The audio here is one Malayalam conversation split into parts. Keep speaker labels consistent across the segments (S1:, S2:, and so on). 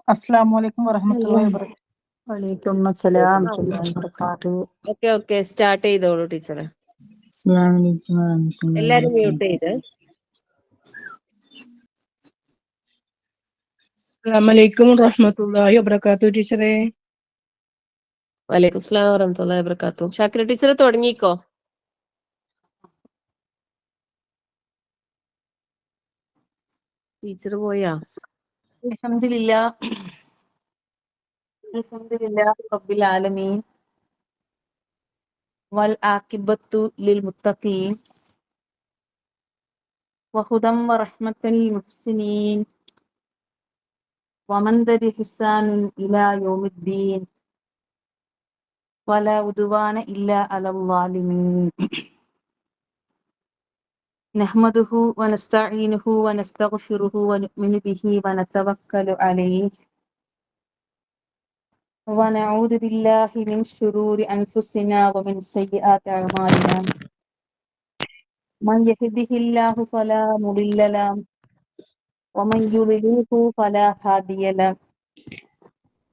S1: അസ്സലാമു വറഹ്മത്തുള്ളാഹി വബറകാതുഹു.
S2: വലൈക്കും അസ്സലാം വറഹ്മത്തുള്ളാഹി വബറകാതുഹു.
S3: ഓക്കെ സ്റ്റാർട്ട് ചെയ്തോളൂ ടീച്ചറെ.
S2: അസ്സലാമു അലൈക്കും വറഹ്മത്തുള്ളാഹി
S3: എല്ലാരും മ്യൂട്ട്
S2: വബറകാതുഹു.
S3: ചെയ്ത്.
S1: അസ്സലാമലൈക്കും വറഹ്മത്തുള്ളാഹി വബറകാതുഹു ടീച്ചറെ.
S3: വലൈക്കും സ്ലാം വറഹ്മത്തുള്ളാഹി വബറകാതുഹു. ഷാക്കിര ടീച്ചർ തുടങ്ങിക്കോ. ടീച്ചർ പോയാ?
S2: അൽഹംദുലില്ലാഹ് റബ്ബിൽ ആലമീൻ വൽ ആഖിബത്തു ലിൽ മുത്തഖീൻ വഹുദം വറഹ്മത്തൻ ലിൽ മുഹ്സിനീൻ വമൻ ദരി ഹിസാനുൻ ഇലാ യൗമിദ്ദീൻ വലാ ഉദ്വാന ഇല്ലാ അലൽ ളാലിമീൻ. നഹ്മദുഹു വനസ്തഈനുഹു വനസ്തഗ്ഫിറുഹു വനുഅ്മിനു ബിഹി വനതവക്കലു അലൈഹി വനഊദു ബില്ലാഹി മിൻ ശുറൂരി അൻഫുസിനാ വമിൻ സയ്യിആതി അഅ്മാലിനാ. മൻ യഹ്ദിഹില്ലാഹു ഫലാ മുളില്ല ലഹു വമൻ യുളിൽഹു ഫലാ ഹാദിയ ലഹു.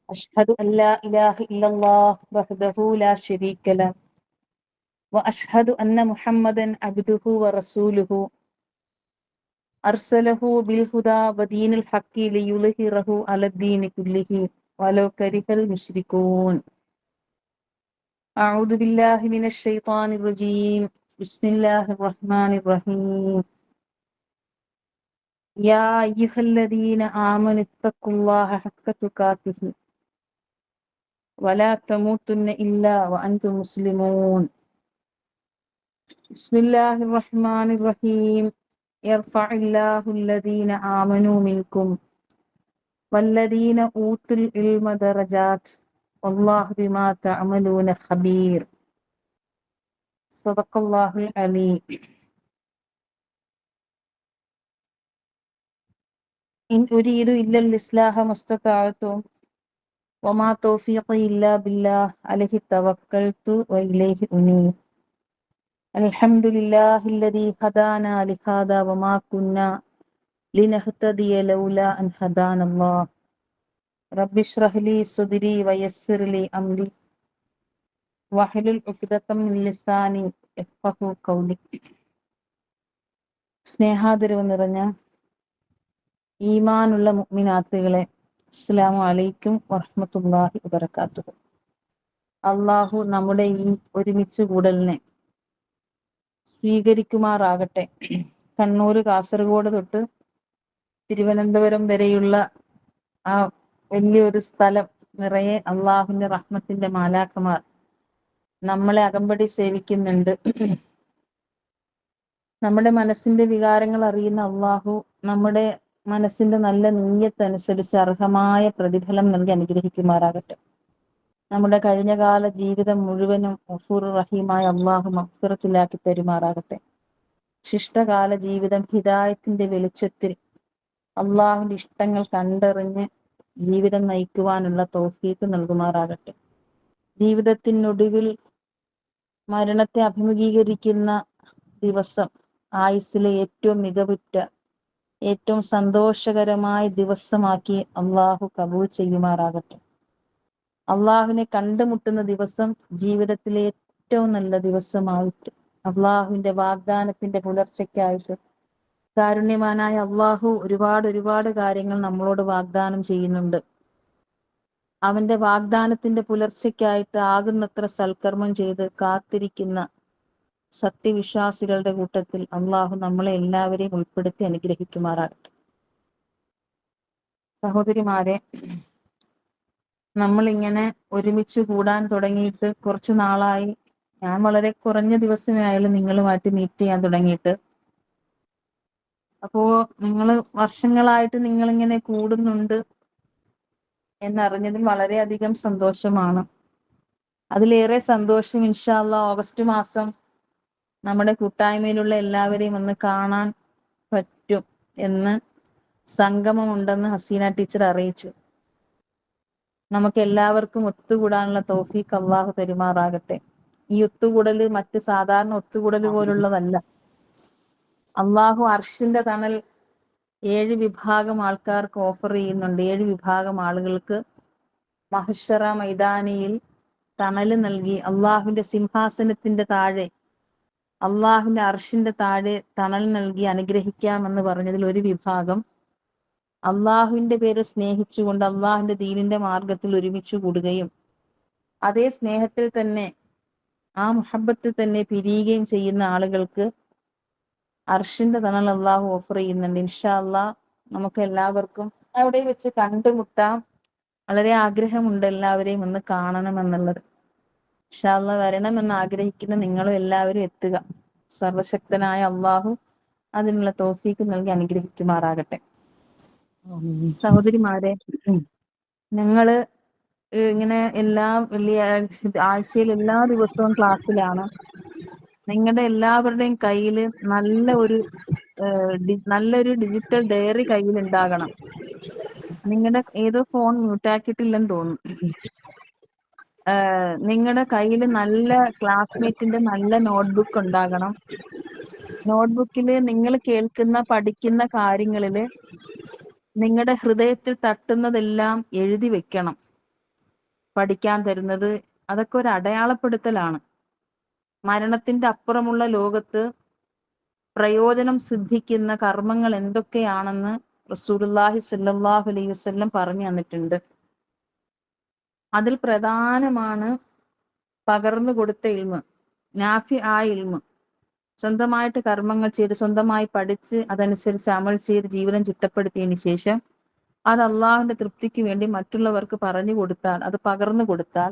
S2: അഷ്ഹദു അൻ ലാ ഇലാഹ ഇല്ലല്ലാഹ് വഹ്ദഹു ലാ ശരീക ലഹു വഅഷ്ഹദു അന്ന മുഹമ്മദൻ അബ്ദുഹു വറസൂലുഹു അർസലഹു ബിൽ ഹുദാ വദീനിൽ ഹഖ് ലിയുദ്ഹിറഹു അലദ്ദീനി കുല്ലിഹി വലൗ കരിഹൽ മുശ്രികൂൻ. അഊദു ബില്ലാഹി മിനശ് ശൈത്വാനിർ റജീം. ബിസ്മില്ലാഹിർ റഹ്മാനിർ റഹീം. യാ അയ്യുഹല്ലദീന ആമനു ഇത്തഖുല്ലാഹ ഹഖ്ക തുഖാതിഹി വലാ തമൂതുന്ന ഇല്ലാ വഅൻതും മുസ്ലിമൂൻ. ബിസ്മില്ലാഹിർ റഹ്മാനിർ റഹീം. യർഫഇല്ലാഹു അല്ലദീന ആമനൂ മിൻകും വല്ലദീന ഊതുൽ ഇൽമ ദറജാത്ത് വല്ലാഹു ബിമാ തഅമലൂന ഖബീർ. സദഖല്ലാഹുൽ അലീം. ഇൻ ഉരീദു ഇല്ലൽ ഇസ്ലാഹ മസ്തതഅതു വമാ തൗഫീഖി ഇല്ലാ ബില്ലാഹ് അലൈഹി തവക്കൽതു വഇലൈഹി ഉനീബ്. അൽഹംദുലില്ലാഹില്ലദീ ഹദാനാ ലിഹാദാ വമാ കുന്നാ ലിനഹ്തദിയ ലൗലാ അൻ ഹദാനല്ലാഹ്. റബ്ബിശ്റഹ് ലീ സ്വദ്രീ വയസ്സിർ ലീ അംരി വഹ്ലുൽ ഉഖ്ദതം മിൻ ലിസാനി യഫ്ഖഹു ഖൗലി. സ്നേഹാദരവ് നിറഞ്ഞ ഈമാനുള്ള മുഅ്മിനാത്തുകളെ, അസ്സലാമു അലൈക്കും വറഹ്മത്തുള്ളാഹി വബറകാതുഹു. അള്ളാഹു നമ്മുടെ ഈ ഒരുമിച്ച് കൂടലിനെ സ്വീകരിക്കുമാറാകട്ടെ. കണ്ണൂർ കാസർഗോഡ് തൊട്ട് തിരുവനന്തപുരം വരെയുള്ള ആ വലിയൊരു സ്ഥലം നിറയെ അള്ളാഹുവിന്റെ റഹ്മത്തിന്റെ മാലാഖമാർ നമ്മളെ അകമ്പടി സേവിക്കുന്നുണ്ട്. നമ്മുടെ മനസ്സിന്റെ വികാരങ്ങൾ അറിയുന്ന അള്ളാഹു നമ്മുടെ മനസ്സിന്റെ നല്ല നീയത്തനുസരിച്ച് അർഹമായ പ്രതിഫലം നൽകി അനുഗ്രഹിക്കുമാറാകട്ടെ. നമ്മുടെ കഴിഞ്ഞകാല ജീവിതം മുഴുവനും ഗഫൂർ റഹീമായ അള്ളാഹു മഗ്ഫിറത്തിലാക്കി തരുമാറാകട്ടെ. ശിഷ്ടകാല ജീവിതം ഹിദായത്തിന്റെ വെളിച്ചത്തിൽ അള്ളാഹുവിന്റെ ഇഷ്ടങ്ങൾ കണ്ടറിഞ്ഞ് ജീവിതം നയിക്കുവാനുള്ള തൗഫീഖ് നൽകുമാറാകട്ടെ. ജീവിതത്തിനൊടുവിൽ മരണത്തെ അഭിമുഖീകരിക്കുന്ന ദിവസം ആയുസ്സിലെ ഏറ്റവും മികവുറ്റ ഏറ്റവും സന്തോഷകരമായ ദിവസമാക്കി അള്ളാഹു കബൂൽ ചെയ്യുമാറാകട്ടെ. അള്ളാഹുവിനെ കണ്ടുമുട്ടുന്ന ദിവസം ജീവിതത്തിലെ ഏറ്റവും നല്ല ദിവസമായിട്ട് അള്ളാഹുവിന്റെ വാഗ്ദാനത്തിന്റെ പുലർച്ചയ്ക്കായിട്ട് കാരുണ്യവാനായ അള്ളാഹു ഒരുപാട് കാര്യങ്ങൾ നമ്മളോട് വാഗ്ദാനം ചെയ്യുന്നുണ്ട്. അവന്റെ വാഗ്ദാനത്തിന്റെ പുലർച്ചയ്ക്കായിട്ട് ആകുന്നത്ര സൽക്കർമ്മം ചെയ്ത് കാത്തിരിക്കുന്ന സത്യവിശ്വാസികളുടെ കൂട്ടത്തിൽ അള്ളാഹു നമ്മളെ എല്ലാവരെയും ഉൾപ്പെടുത്തി അനുഗ്രഹിക്കുമാറാകട്ടെ. സഹോദരിമാരെ, നമ്മളിങ്ങനെ ഒരുമിച്ച് കൂടാൻ തുടങ്ങിയിട്ട് കുറച്ചു നാളായി. ഞാൻ വളരെ കുറഞ്ഞ ദിവസമേ ആയാലും നിങ്ങളുമായിട്ട് മീറ്റ് ചെയ്യാൻ തുടങ്ങിയിട്ട്. അപ്പോ വർഷങ്ങളായിട്ട് നിങ്ങളിങ്ങനെ കൂടുന്നുണ്ട് എന്നറിഞ്ഞതിൽ വളരെയധികം സന്തോഷമാണ്. അതിലേറെ സന്തോഷം ഇൻഷാ അല്ലാഹ് ഓഗസ്റ്റ് മാസം നമ്മുടെ കൂട്ടായ്മയിലുള്ള എല്ലാവരെയും ഒന്ന് കാണാൻ പറ്റും എന്ന് സംഗമമുണ്ടെന്ന് ഹസീന ടീച്ചർ അറിയിച്ചു. നമുക്ക് എല്ലാവർക്കും ഒത്തുകൂടാനുള്ള തൗഫീഖ് അള്ളാഹു തരുമാറാകട്ടെ. ഈ ഒത്തുകൂടല് മറ്റ് സാധാരണ ഒത്തുകൂടൽ പോലുള്ളതല്ല. അള്ളാഹു അർഷിന്റെ തണൽ 7 വിഭാഗം ആൾക്കാർക്ക് ഓഫർ ചെയ്യുന്നുണ്ട്. 7 വിഭാഗം ആളുകൾക്ക് മഹ്ശറ മൈതാനിയിൽ തണല് നൽകി അള്ളാഹുവിന്റെ സിംഹാസനത്തിന്റെ താഴെ, അള്ളാഹുവിന്റെ അർഷിന്റെ താഴെ തണൽ നൽകി അനുഗ്രഹിക്കാമെന്ന് പറഞ്ഞതിൽ ഒരു വിഭാഗം അള്ളാഹുവിന്റെ പേര് സ്നേഹിച്ചുകൊണ്ട് അള്ളാഹുവിന്റെ ദീനിന്റെ മാർഗത്തിൽ ഒരുമിച്ച് കൂടുകയും അതേ സ്നേഹത്തിൽ തന്നെ ആ മുഹബത്തിൽ തന്നെ പിരിയുകയും ചെയ്യുന്ന ആളുകൾക്ക് അർഷിന്റെ തണൽ അള്ളാഹു ഓഫർ ചെയ്യുന്നുണ്ട്. ഇൻഷാ അള്ളാഹ് നമുക്ക് എല്ലാവർക്കും അവിടെ വെച്ച് കണ്ടുമുട്ടാം. വളരെ ആഗ്രഹമുണ്ട് എല്ലാവരെയും ഒന്ന് കാണണമെന്നുള്ളത്. ഇൻഷാ അള്ളാഹ് വരണമെന്ന് ആഗ്രഹിക്കുന്ന നിങ്ങളും എല്ലാവരും എത്തുക. സർവശക്തനായ അള്ളാഹു അതിനുള്ള തൗഫീക്ക് നൽകി അനുഗ്രഹിക്കുമാറാകട്ടെ. സഹോദരിമാരെ, ഞങ്ങള് ഇങ്ങനെ എല്ലാ ആഴ്ചയിൽ എല്ലാ ദിവസവും ക്ലാസ്സിലാണ്. നിങ്ങളുടെ എല്ലാവരുടെയും കയ്യിൽ നല്ലൊരു ഡിജിറ്റൽ ഡയറി കയ്യിൽ ഉണ്ടാകണം. നിങ്ങളുടെ ഏതോ ഫോൺ മ്യൂട്ടാക്കിയിട്ടില്ലെന്ന് തോന്നുന്നു. നിങ്ങളുടെ കയ്യിൽ നല്ല ക്ലാസ്മേറ്റിന്റെ നല്ല നോട്ട്ബുക്ക് ഉണ്ടാകണം. നോട്ട്ബുക്കിൽ നിങ്ങൾ കേൾക്കുന്ന പഠിക്കുന്ന കാര്യങ്ങളില് നിങ്ങളുടെ ഹൃദയത്തിൽ തട്ടുന്നതെല്ലാം എഴുതി വെക്കണം. പഠിക്കാൻ തരുന്നത് അതൊക്കെ ഒരു അടയാളപ്പെടുത്തലാണ്. മരണത്തിന്റെ അപ്പുറമുള്ള ലോകത്ത് പ്രയോജനം സിദ്ധിക്കുന്ന കർമ്മങ്ങൾ എന്തൊക്കെയാണെന്ന് റസൂലുള്ളാഹി സ്വല്ലല്ലാഹു അലൈഹി വസല്ലം പറഞ്ഞു തന്നിട്ടുണ്ട്. അതിൽ പ്രധാനമാണ് പകർന്നു കൊടുത്ത ഇൽമ്, നാഫി ആ ഇൽമ്. സ്വന്തമായിട്ട് കർമ്മങ്ങൾ ചെയ്ത് സ്വന്തമായി പഠിച്ച് അതനുസരിച്ച് അമൽ ചെയ്ത് ജീവിതം ചിട്ടപ്പെടുത്തിയതിന് ശേഷം അത് അള്ളാഹുവിന്റെ തൃപ്തിക്ക് വേണ്ടി മറ്റുള്ളവർക്ക് പറഞ്ഞു കൊടുത്താൽ, അത് പകർന്നു കൊടുത്താൽ,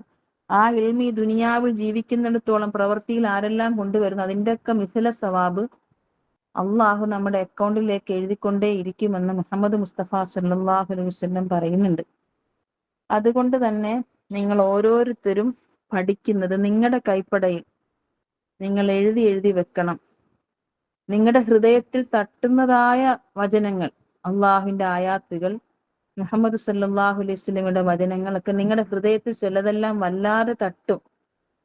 S2: ആ ഇൽമി ദുനിയാവിൽ ജീവിക്കുന്നിടത്തോളം പ്രവൃത്തിയിൽ ആരെല്ലാം കൊണ്ടുവരുന്നു അതിൻ്റെയൊക്കെ മിസല സവാബ് അള്ളാഹു നമ്മുടെ അക്കൗണ്ടിലേക്ക് എഴുതിക്കൊണ്ടേ ഇരിക്കുമെന്ന് മുഹമ്മദ് മുസ്തഫ സല്ലല്ലാഹു അലൈഹി വസല്ലം പറയുന്നുണ്ട്. അതുകൊണ്ട് തന്നെ നിങ്ങൾ ഓരോരുത്തരും പഠിക്കുന്നത് നിങ്ങളുടെ കൈപ്പടയിൽ നിങ്ങൾ എഴുതി എഴുതി വെക്കണം. നിങ്ങളുടെ ഹൃദയത്തിൽ തട്ടുന്നതായ വചനങ്ങൾ, അള്ളാഹുവിന്റെ ആയാത്തുകൾ, മുഹമ്മദ് സല്ലല്ലാഹു അലൈഹി വസല്ലമയുടെ വചനങ്ങളൊക്കെ നിങ്ങളുടെ ഹൃദയത്തിൽ ചിലതെല്ലാം വല്ലാതെ തട്ടും.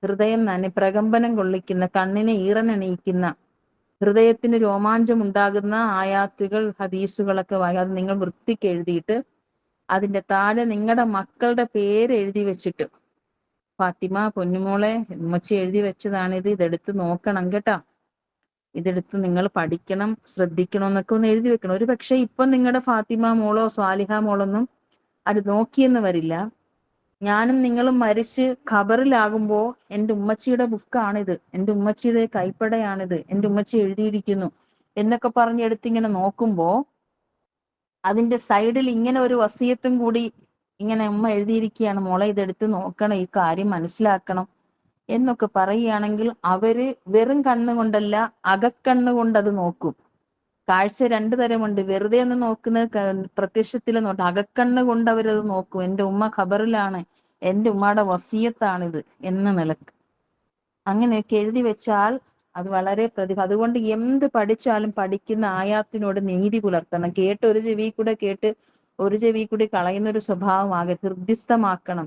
S2: ഹൃദയം പ്രകമ്പനം കൊള്ളിക്കുന്ന, കണ്ണിനെ ഈറനണിയിക്കുന്ന, ഹൃദയത്തിന് രോമാഞ്ചം ഉണ്ടാകുന്ന ആയാത്തുകൾ, ഹദീസുകളൊക്കെ അത് നിങ്ങൾ വൃത്തിക്ക് എഴുതിയിട്ട് അതിന്റെ താഴെ നിങ്ങളുടെ മക്കളുടെ പേര് എഴുതി വെച്ചിട്ട്, ഫാത്തിമ പൊന്നുമോളെ ഉമ്മച്ചി എഴുതി വെച്ചതാണിത്, ഇതെടുത്ത് നോക്കണം കേട്ടാ, ഇതെടുത്ത് നിങ്ങൾ പഠിക്കണം, ശ്രദ്ധിക്കണം എന്നൊക്കെ ഒന്ന് എഴുതി വെക്കണം. ഒരു പക്ഷെ ഇപ്പൊ നിങ്ങളുടെ ഫാത്തിമ മോളോ സ്വാലിഹ മോളൊന്നും അത് നോക്കിയെന്ന് വരില്ല. ഞാനും നിങ്ങളും മരിച്ച് ഖബറിലാകുമ്പോ എൻ്റെ ഉമ്മച്ചിയുടെ ബുക്കാണിത്, എൻ്റെ ഉമ്മച്ചിയുടെ കൈപ്പടയാണിത്, എൻ്റെ ഉമ്മച്ചി എഴുതിയിരിക്കുന്നു എന്നൊക്കെ പറഞ്ഞ് എടുത്തിങ്ങനെ നോക്കുമ്പോ അതിന്റെ സൈഡിൽ ഇങ്ങനെ ഒരു വസിയത്തും കൂടി ഇങ്ങനെ ഉമ്മ എഴുതിയിരിക്കുകയാണ്, മോളെ ഇതെടുത്ത് നോക്കണം, ഈ കാര്യം മനസ്സിലാക്കണം എന്നൊക്കെ പറയുകയാണെങ്കിൽ അവര് വെറും കണ്ണുകൊണ്ടല്ല അകക്കണ്ണുകൊണ്ട് അത് നോക്കും. കാഴ്ച 2 തരമുണ്ട്. വെറുതെ ഒന്ന് നോക്കുന്നത് പ്രത്യക്ഷത്തിൽ നോട്ട്, അകക്കണ്ണ് കൊണ്ട് അവരത് നോക്കും. എൻ്റെ ഉമ്മ ഖബറിലാണ്, എൻ്റെ ഉമ്മയുടെ വസിയത്താണിത് എന്ന നിലക്ക് അങ്ങനെയൊക്കെ എഴുതി വെച്ചാൽ അത് വളരെ അതുകൊണ്ട് എന്ത് പഠിച്ചാലും പഠിക്കുന്ന ആയാത്തിനോട് നീതി പുലർത്തണം. കേട്ട് ഒരു ചെവി കൂടെ കേട്ട് ഒരു ചെവി കൂടി കളയുന്ന ഒരു സ്വഭാവമാകെ ഹൃദ്യസ്ഥമാക്കണം.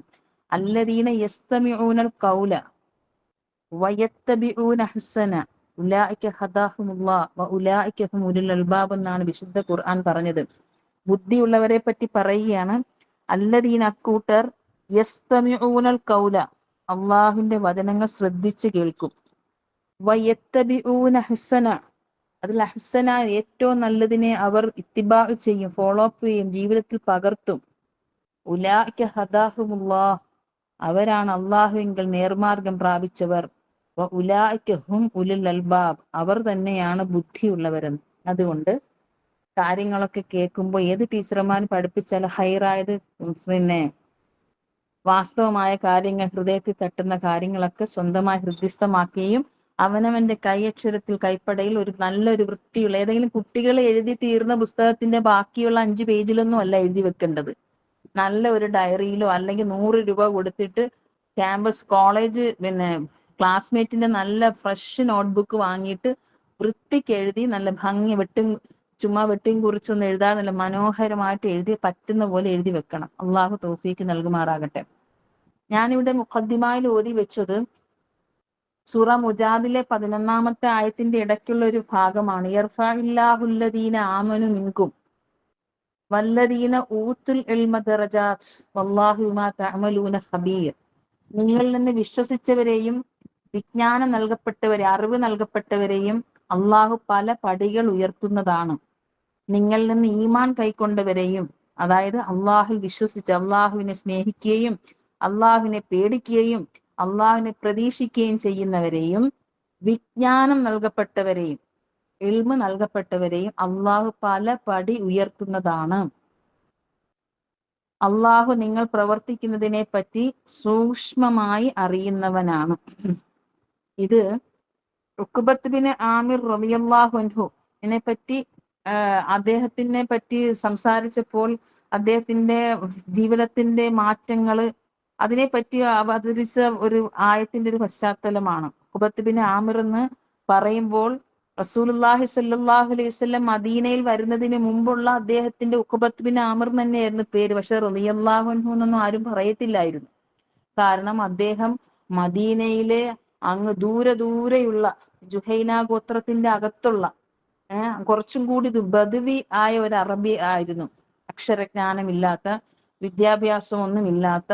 S2: അല്ലദീന യസ്തമിഊനൽ ഖൗല വയത്തബിഊന ഹസന ഉലൈക ഹദാഹുമുല്ലാഹ് വഉലൈക ഹും ഉലുൽ അൽബാബ് എന്നാണ് വിശുദ്ധ ഖുർആൻ പറഞ്ഞത്. ബുദ്ധിയുള്ളവരെ പറ്റി പറയുകയാണ്. അല്ലദീന അക്കൂട്ടർ യസ്തമിഊനൽ ഖൗല അള്ളാഹുവിന്റെ വചനങ്ങൾ ശ്രദ്ധിച്ച് കേൾക്കും. വയത്തബിഊന ഹസന അതിൽ ഹസന ഏറ്റവും നല്ലതിനെ അവർ ഇത്തിബാ ചെയ്യും, ഫോളോ അപ്പ് ചെയ്യും, ജീവിതത്തിൽ പകർത്തും. ഉലൈക ഹദാഹുമുല്ലാഹ് അവരാണ് അള്ളാഹുവിങ്കൽ നേർമാർഗം പ്രാപിച്ചവർ. ഉലൈക ഹും ഉലുൽ അൽബാബ് അവർ തന്നെയാണ് ബുദ്ധിയുള്ളവരെന്ന്. അതുകൊണ്ട് കാര്യങ്ങളൊക്കെ കേൾക്കുമ്പോൾ ഏത് ടീച്ചർമാർ പഠിപ്പിച്ചാൽ ഹൈറായത് വാസ്തവമായ കാര്യങ്ങൾ ഹൃദയത്തിൽ തട്ടുന്ന കാര്യങ്ങളൊക്കെ സ്വന്തമായി ഹൃദ്യസ്ഥമാക്കുകയും അവനവന്റെ കൈയക്ഷരത്തിൽ കൈപ്പടയിൽ ഒരു നല്ലൊരു വൃത്തിയുള്ള ഏതെങ്കിലും കുട്ടികൾ എഴുതി തീർന്ന പുസ്തകത്തിന്റെ ബാക്കിയുള്ള 5 പേജിലൊന്നും അല്ല എഴുതി വെക്കേണ്ടത്. നല്ല ഒരു ഡയറിയിലോ അല്ലെങ്കിൽ 100 രൂപ കൊടുത്തിട്ട് ക്യാമ്പസ് കോളേജ് ക്ലാസ്മേറ്റിന്റെ നല്ല ഫ്രഷ് നോട്ട്ബുക്ക് വാങ്ങിയിട്ട് വൃത്തിക്ക് എഴുതി നല്ല ഭംഗി ചുമ്മാ വെട്ടിയും കുറിച്ചൊന്നും എഴുതാതെ നല്ല മനോഹരമായിട്ട് എഴുതി പറ്റുന്ന പോലെ എഴുതി വെക്കണം. അള്ളാഹു തൗഫീക്ക് നൽകുമാറാകട്ടെ. ഞാനിവിടെ മുഖദ്ദിമായിൽ ഓതി വെച്ചത് സൂറ മുജാദിലെ 11-ാമത്തെ ആയത്തിന്റെ ഇടയ്ക്കുള്ള ഒരു ഭാഗമാണ്. യർഫഇല്ലാഹുല്ലദീന ആമനു മിൻകും വല്ലദീന ഊത്തുൽ ഇൽമ ദറജാത്ത് വല്ലാഹു ബിമാ തഅമലൂന ഖബീർ. നിങ്ങളിൽ നിന്ന് വിശ്വസിച്ചവരെയും വിജ്ഞാനം നൽകപ്പെട്ടവരെ, അറിവ് നൽകപ്പെട്ടവരെയും അള്ളാഹു പല പടികൾ ഉയർത്തുന്നതാണ്. നിങ്ങളിൽ നിന്ന് ഈമാൻ കൈക്കൊണ്ടവരെയും, അതായത് അള്ളാഹുൽ വിശ്വസിച്ച് അള്ളാഹുവിനെ സ്നേഹിക്കുകയും അള്ളാഹുവിനെ പേടിക്കുകയും അള്ളാഹുവിനെ പ്രതീക്ഷിക്കുകയും ചെയ്യുന്നവരെയും വിജ്ഞാനം നൽകപ്പെട്ടവരെയും ഇൽമ നൽകപ്പെട്ടവരെയും അള്ളാഹു പല പടി ഉയർത്തുന്നതാണ്. അള്ളാഹു നിങ്ങൾ പ്രവർത്തിക്കുന്നതിനെ പറ്റി സൂക്ഷ്മമായി അറിയുന്നവനാണ്. ഇത് ഉഖ്ബത്ത് ബിൻ ആമിർ റളിയല്ലാഹു അൻഹു ഇതിനെപ്പറ്റി അദ്ദേഹത്തിനെ പറ്റി സംസാരിച്ചപ്പോൾ അദ്ദേഹത്തിന്റെ ജീവിതത്തിന്റെ മാറ്റങ്ങള് അതിനെപ്പറ്റി അവതരിച്ച ഒരു ആയത്തിന്റെ ഒരു പശ്ചാത്തലമാണ്. ഉഖ്ബത്ത് ബിൻ ആമിർ എന്ന് പറയുമ്പോൾ റസൂലുള്ളാഹി സ്വല്ലല്ലാഹു അലൈഹി വസല്ലം മദീനയിൽ വരുന്നതിന് മുമ്പുള്ള അദ്ദേഹത്തിന്റെ ഉഖ്ബത്ത് ബിൻ ആമിർ തന്നെയായിരുന്നു പേര്. പക്ഷെ റളിയല്ലാഹു അൻഹു എന്നൊന്നും ആരും പറയത്തില്ലായിരുന്നു. കാരണം അദ്ദേഹം മദീനയിലെ അങ്ങ് ദൂരെയുള്ള ജുഹൈന ഗോത്രത്തിന്റെ അകത്തുള്ള കുറച്ചും കൂടി ബദവി ആയ ഒരു അറബി ആയിരുന്നു. അക്ഷരജ്ഞാനമില്ലാത്ത, വിദ്യാഭ്യാസം ഒന്നുമില്ലാത്ത,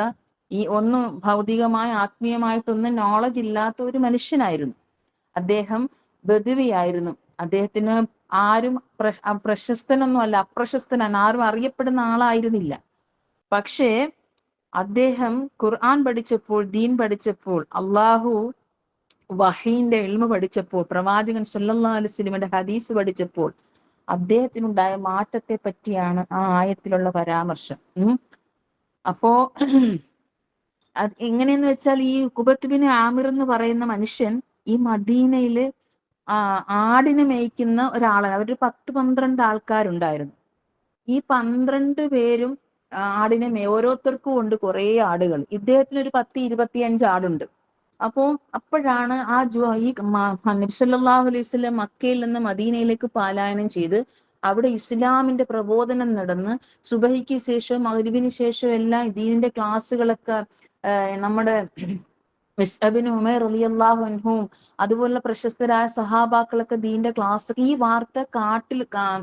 S2: ഈ ഒന്നും ഭൗതികമായ ആത്മീയമായിട്ടൊന്നും നോളജ് ഇല്ലാത്ത ഒരു മനുഷ്യനായിരുന്നു അദ്ദേഹം. ബദവിയായിരുന്നു. അദ്ദേഹത്തിന് ആരും പ്രശസ്തനൊന്നും അല്ല, അപ്രശസ്തനാണ്, ആരും അറിയപ്പെടുന്ന ആളായിരുന്നില്ല. പക്ഷേ അദ്ദേഹം ഖുർആൻ പഠിച്ചപ്പോൾ, ദീൻ പഠിച്ചപ്പോൾ, അള്ളാഹു വഹീന്റെ ഇൽമ പഠിച്ചപ്പോൾ, പ്രവാചകൻ സല്ലല്ലാഹു അലൈഹി വസല്ലമയുടെ ഹദീസ് പഠിച്ചപ്പോൾ അദ്ദേഹത്തിനുണ്ടായ മാറ്റത്തെ പറ്റിയാണ് ആ ആയത്തിലുള്ള പരാമർശം. അപ്പോ എങ്ങനെയെന്ന് വെച്ചാൽ ഈ ഉഖ്ബത്ത് ബിൻ ആമിർ എന്ന് പറയുന്ന മനുഷ്യൻ ഈ മദീനയില് ആടിനെ മേയ്ക്കുന്ന ഒരാളാണ്. അവരൊരു 10-12 ആൾക്കാരുണ്ടായിരുന്നു. ഈ 12 പേരും ആടിനെ ഓരോരുത്തർക്കും ഉണ്ട് കുറെ ആടുകൾ. ഇദ്ദേഹത്തിന് ഒരു 10-25 ആടുണ്ട്. അപ്പോഴാണ് ഈ നബി സല്ലല്ലാഹു അലൈഹി വസല്ലം മക്കയിൽ നിന്ന് മദീനയിലേക്ക് പലായനം ചെയ്ത് അവിടെ ഇസ്ലാമിന്റെ പ്രബോധനം നടന്ന് സുബഹിക്ക് ശേഷം മഗ്‌രിബിന് ശേഷം എല്ലാം ദീനിന്റെ ക്ലാസ്സുകളൊക്കെ നമ്മുടെ മുസ്അബ് ബിൻ ഉമൈർ റളിയല്ലാഹു അൻഹു അതുപോലുള്ള പ്രശസ്തരായ സഹാബാക്കളൊക്കെ ദീന്റെ ക്ലാസ്, ഈ വാർത്ത കാട്ടിൽ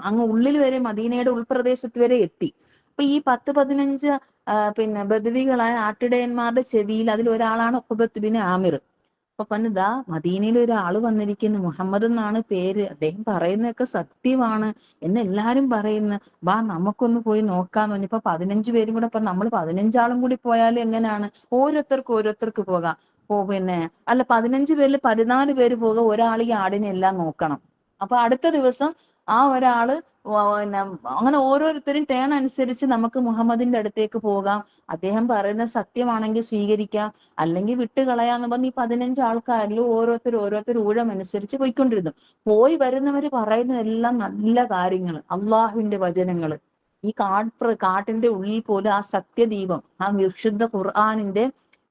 S2: അങ്ങ് ഉള്ളിൽ വരെ, മദീനയുടെ ഉൾപ്രദേശത്ത് വരെ എത്തി. അപ്പൊ ഈ 10-15 ബദവികളായ ആട്ടിടയന്മാരുടെ ചെവിയിൽ അതിൽ ഒരാളാണ് ഉഖ്ബത്ത് ബിൻ ആമിർ. അപ്പൊ പറഞ്ഞതാ മദീനയിൽ ഒരാള് വന്നിരിക്കുന്നു, മുഹമ്മദ് എന്നാണ് പേര്, അദ്ദേഹം പറയുന്നതൊക്കെ സത്യമാണ് എന്ന് എല്ലാരും പറയുന്നു, വാ നമുക്കൊന്ന് പോയി നോക്കാന്ന് പറഞ്ഞപ്പോ 15 പേരും കൂടെ നമ്മൾ 15 ആളും കൂടി പോയാൽ എങ്ങനെയാണ്, ഓരോരുത്തർക്ക് പോകാം. അല്ല 15 പേരിൽ 14 പേര് പോകുക, ഒരാൾ ഈ ആടിനെ എല്ലാം നോക്കണം. അപ്പൊ അടുത്ത ദിവസം ആ ഒരാള് അങ്ങനെ ഓരോരുത്തരും ടേൺ അനുസരിച്ച് നമുക്ക് മുഹമ്മദിന്റെ അടുത്തേക്ക് പോകാം, അദ്ദേഹം പറയുന്നത് സത്യമാണെങ്കിൽ സ്വീകരിക്കാം, അല്ലെങ്കിൽ വിട്ടുകളയാന്ന് പറഞ്ഞ് ഈ 15 ആൾക്കാരിലും ഓരോരുത്തർ ഊഴമനുസരിച്ച് പോയിക്കൊണ്ടിരുന്നു. പോയി വരുന്നവര് പറയുന്നതെല്ലാം നല്ല കാര്യങ്ങൾ, അള്ളാഹുവിന്റെ വചനങ്ങൾ. ഈ കാട്ടിന്റെ ഉള്ളിൽ പോലും ആ സത്യദീപം, ആ വിശുദ്ധ ഖുർആനിന്റെ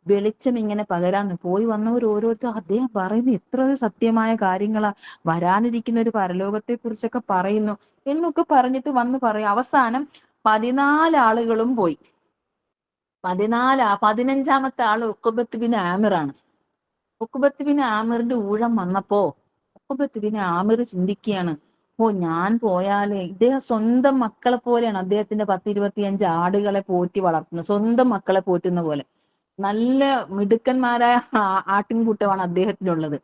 S2: വെളിച്ചം ഇങ്ങനെ പകരാന്ന്. പോയി വന്നവർ ഓരോരുത്തർ അദ്ദേഹം പറയുന്ന എത്ര സത്യമായ കാര്യങ്ങളാ, വരാനിരിക്കുന്ന ഒരു പരലോകത്തെ കുറിച്ചൊക്കെ പറയുന്നു എന്നൊക്കെ പറഞ്ഞിട്ട് വന്ന് പറയും. അവസാനം 14 ആളുകളും പോയി. 15-ാമത്തെ ആള് ഉഖ്ബത്ത് ബിൻ ആമിറാണ്. ഉഖ്ബത്ത് ബിൻ ആമിറിന്റെ ഊഴം വന്നപ്പോ ഉഖ്ബത്ത് ബിൻ ആമിർ ചിന്തിക്കുകയാണ്, ഞാൻ പോയാലേ, ഇദ്ദേഹം സ്വന്തം മക്കളെ പോലെയാണ് അദ്ദേഹത്തിന്റെ 10-25 ആടുകളെ പോറ്റി വളർത്തുന്നത്, സ്വന്തം മക്കളെ പോറ്റുന്ന പോലെ. നല്ല മിടുക്കന്മാരായ ആട്ടിൻകൂട്ടമാണ് അദ്ദേഹത്തിനുള്ളത്.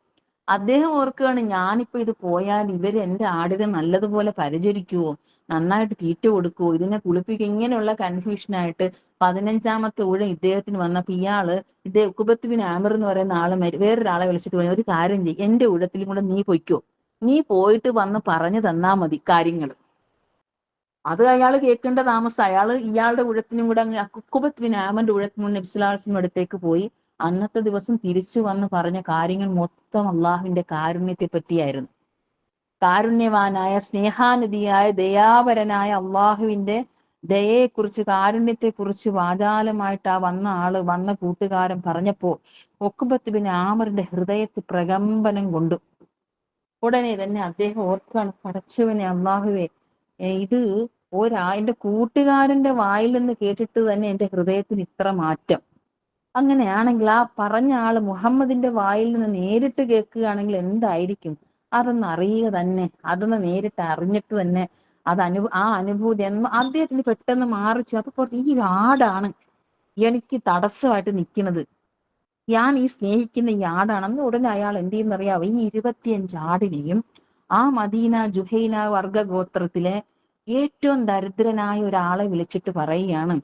S2: അദ്ദേഹം ഓർക്കുകയാണ്, ഞാനിപ്പോ ഇത് പോയാൽ ഇവര് എന്റെ ആടിനെ നല്ലതുപോലെ പരിചരിക്കുവോ, നന്നായിട്ട് തീറ്റ കൊടുക്കുവോ, ഇതിനെ കുളിപ്പിക്കുക, ഇങ്ങനെയുള്ള കൺഫ്യൂഷനായിട്ട് 15-ാമത്തെ ഊഴം ഇദ്ദേഹത്തിന് വന്നപ്പോ ഉഖ്ബത്ത് ബിൻ ആമിർ എന്ന് പറയുന്ന ആള് വേറൊരാളെ വിളിച്ചിട്ട് പോയി, ഒരു കാര്യം ചെയ്യും, എന്റെ ഊഴത്തിലും കൂടെ നീ പൊയ്ക്കോ, നീ പോയിട്ട് വന്ന് പറഞ്ഞു തന്നാ മതി കാര്യങ്ങൾ. അത് അയാൾ കേൾക്കേണ്ട താമസം. ഇയാളുടെ ഊഴത്തിനും കൂടെ അങ്ങ് ഉഖ്ബത്ത് ബിൻ ആമിറിന്റെ ഊഴത്തിനും നബി സ്വല്ലല്ലാഹു അലൈഹി വസല്ലം അടുത്തേക്ക് പോയി. അന്നത്തെ ദിവസം തിരിച്ചു വന്ന് പറഞ്ഞ കാര്യങ്ങൾ മൊത്തം അള്ളാഹുവിന്റെ കാരുണ്യത്തെ പറ്റിയായിരുന്നു. കാരുണ്യവാനായ, സ്നേഹാനിധിയായ, ദയാപരനായ അള്ളാഹുവിന്റെ ദയയെക്കുറിച്ച്, കാരുണ്യത്തെക്കുറിച്ച് വാചാലമായിട്ട് ആ വന്ന കൂട്ടുകാരൻ പറഞ്ഞപ്പോ ഉഖ്ബത്ത് ബിൻ ആമിറിന്റെ ഹൃദയത്തിൽ പ്രകമ്പനം കൊണ്ടു. ഉടനെ തന്നെ അദ്ദേഹം ഓർക്കാണ്, പടച്ചവനെ അള്ളാഹുവേ, ഇത് എന്റെ കൂട്ടുകാരന്റെ വായിൽ നിന്ന് കേട്ടിട്ട് തന്നെ എന്റെ ഹൃദയത്തിന് ഇത്ര മാറ്റം. അങ്ങനെയാണെങ്കിൽ ആ പറഞ്ഞ ആള് മുഹമ്മദിന്റെ വായിൽ നിന്ന് നേരിട്ട് കേൾക്കുകയാണെങ്കിൽ എന്തായിരിക്കും, അതൊന്ന് അറിയുക തന്നെ, അതൊന്ന് നേരിട്ട് അറിഞ്ഞിട്ട് തന്നെ ആ അനുഭൂതി അദ്ദേഹത്തിന് പെട്ടെന്ന് മാറിച്ചു. അപ്പൊ ഈ ആടാണ് എനിക്ക് തടസ്സമായിട്ട് നിൽക്കുന്നത്, ഞാൻ ഈ സ്നേഹിക്കുന്ന ഈ ആടാണെന്ന്. ഉടനെ അയാൾ എന്ത് ചെയ്യുന്നറിയാവോ, ഈ 25 ആടിനെയും ആ മദീന ജുഹൈന വർഗ ഗോത്രത്തിലെ ഏറ്റവും ദരിദ്രനായ ഒരാളെ വിളിച്ചിട്ട് പറയുകയാണ്,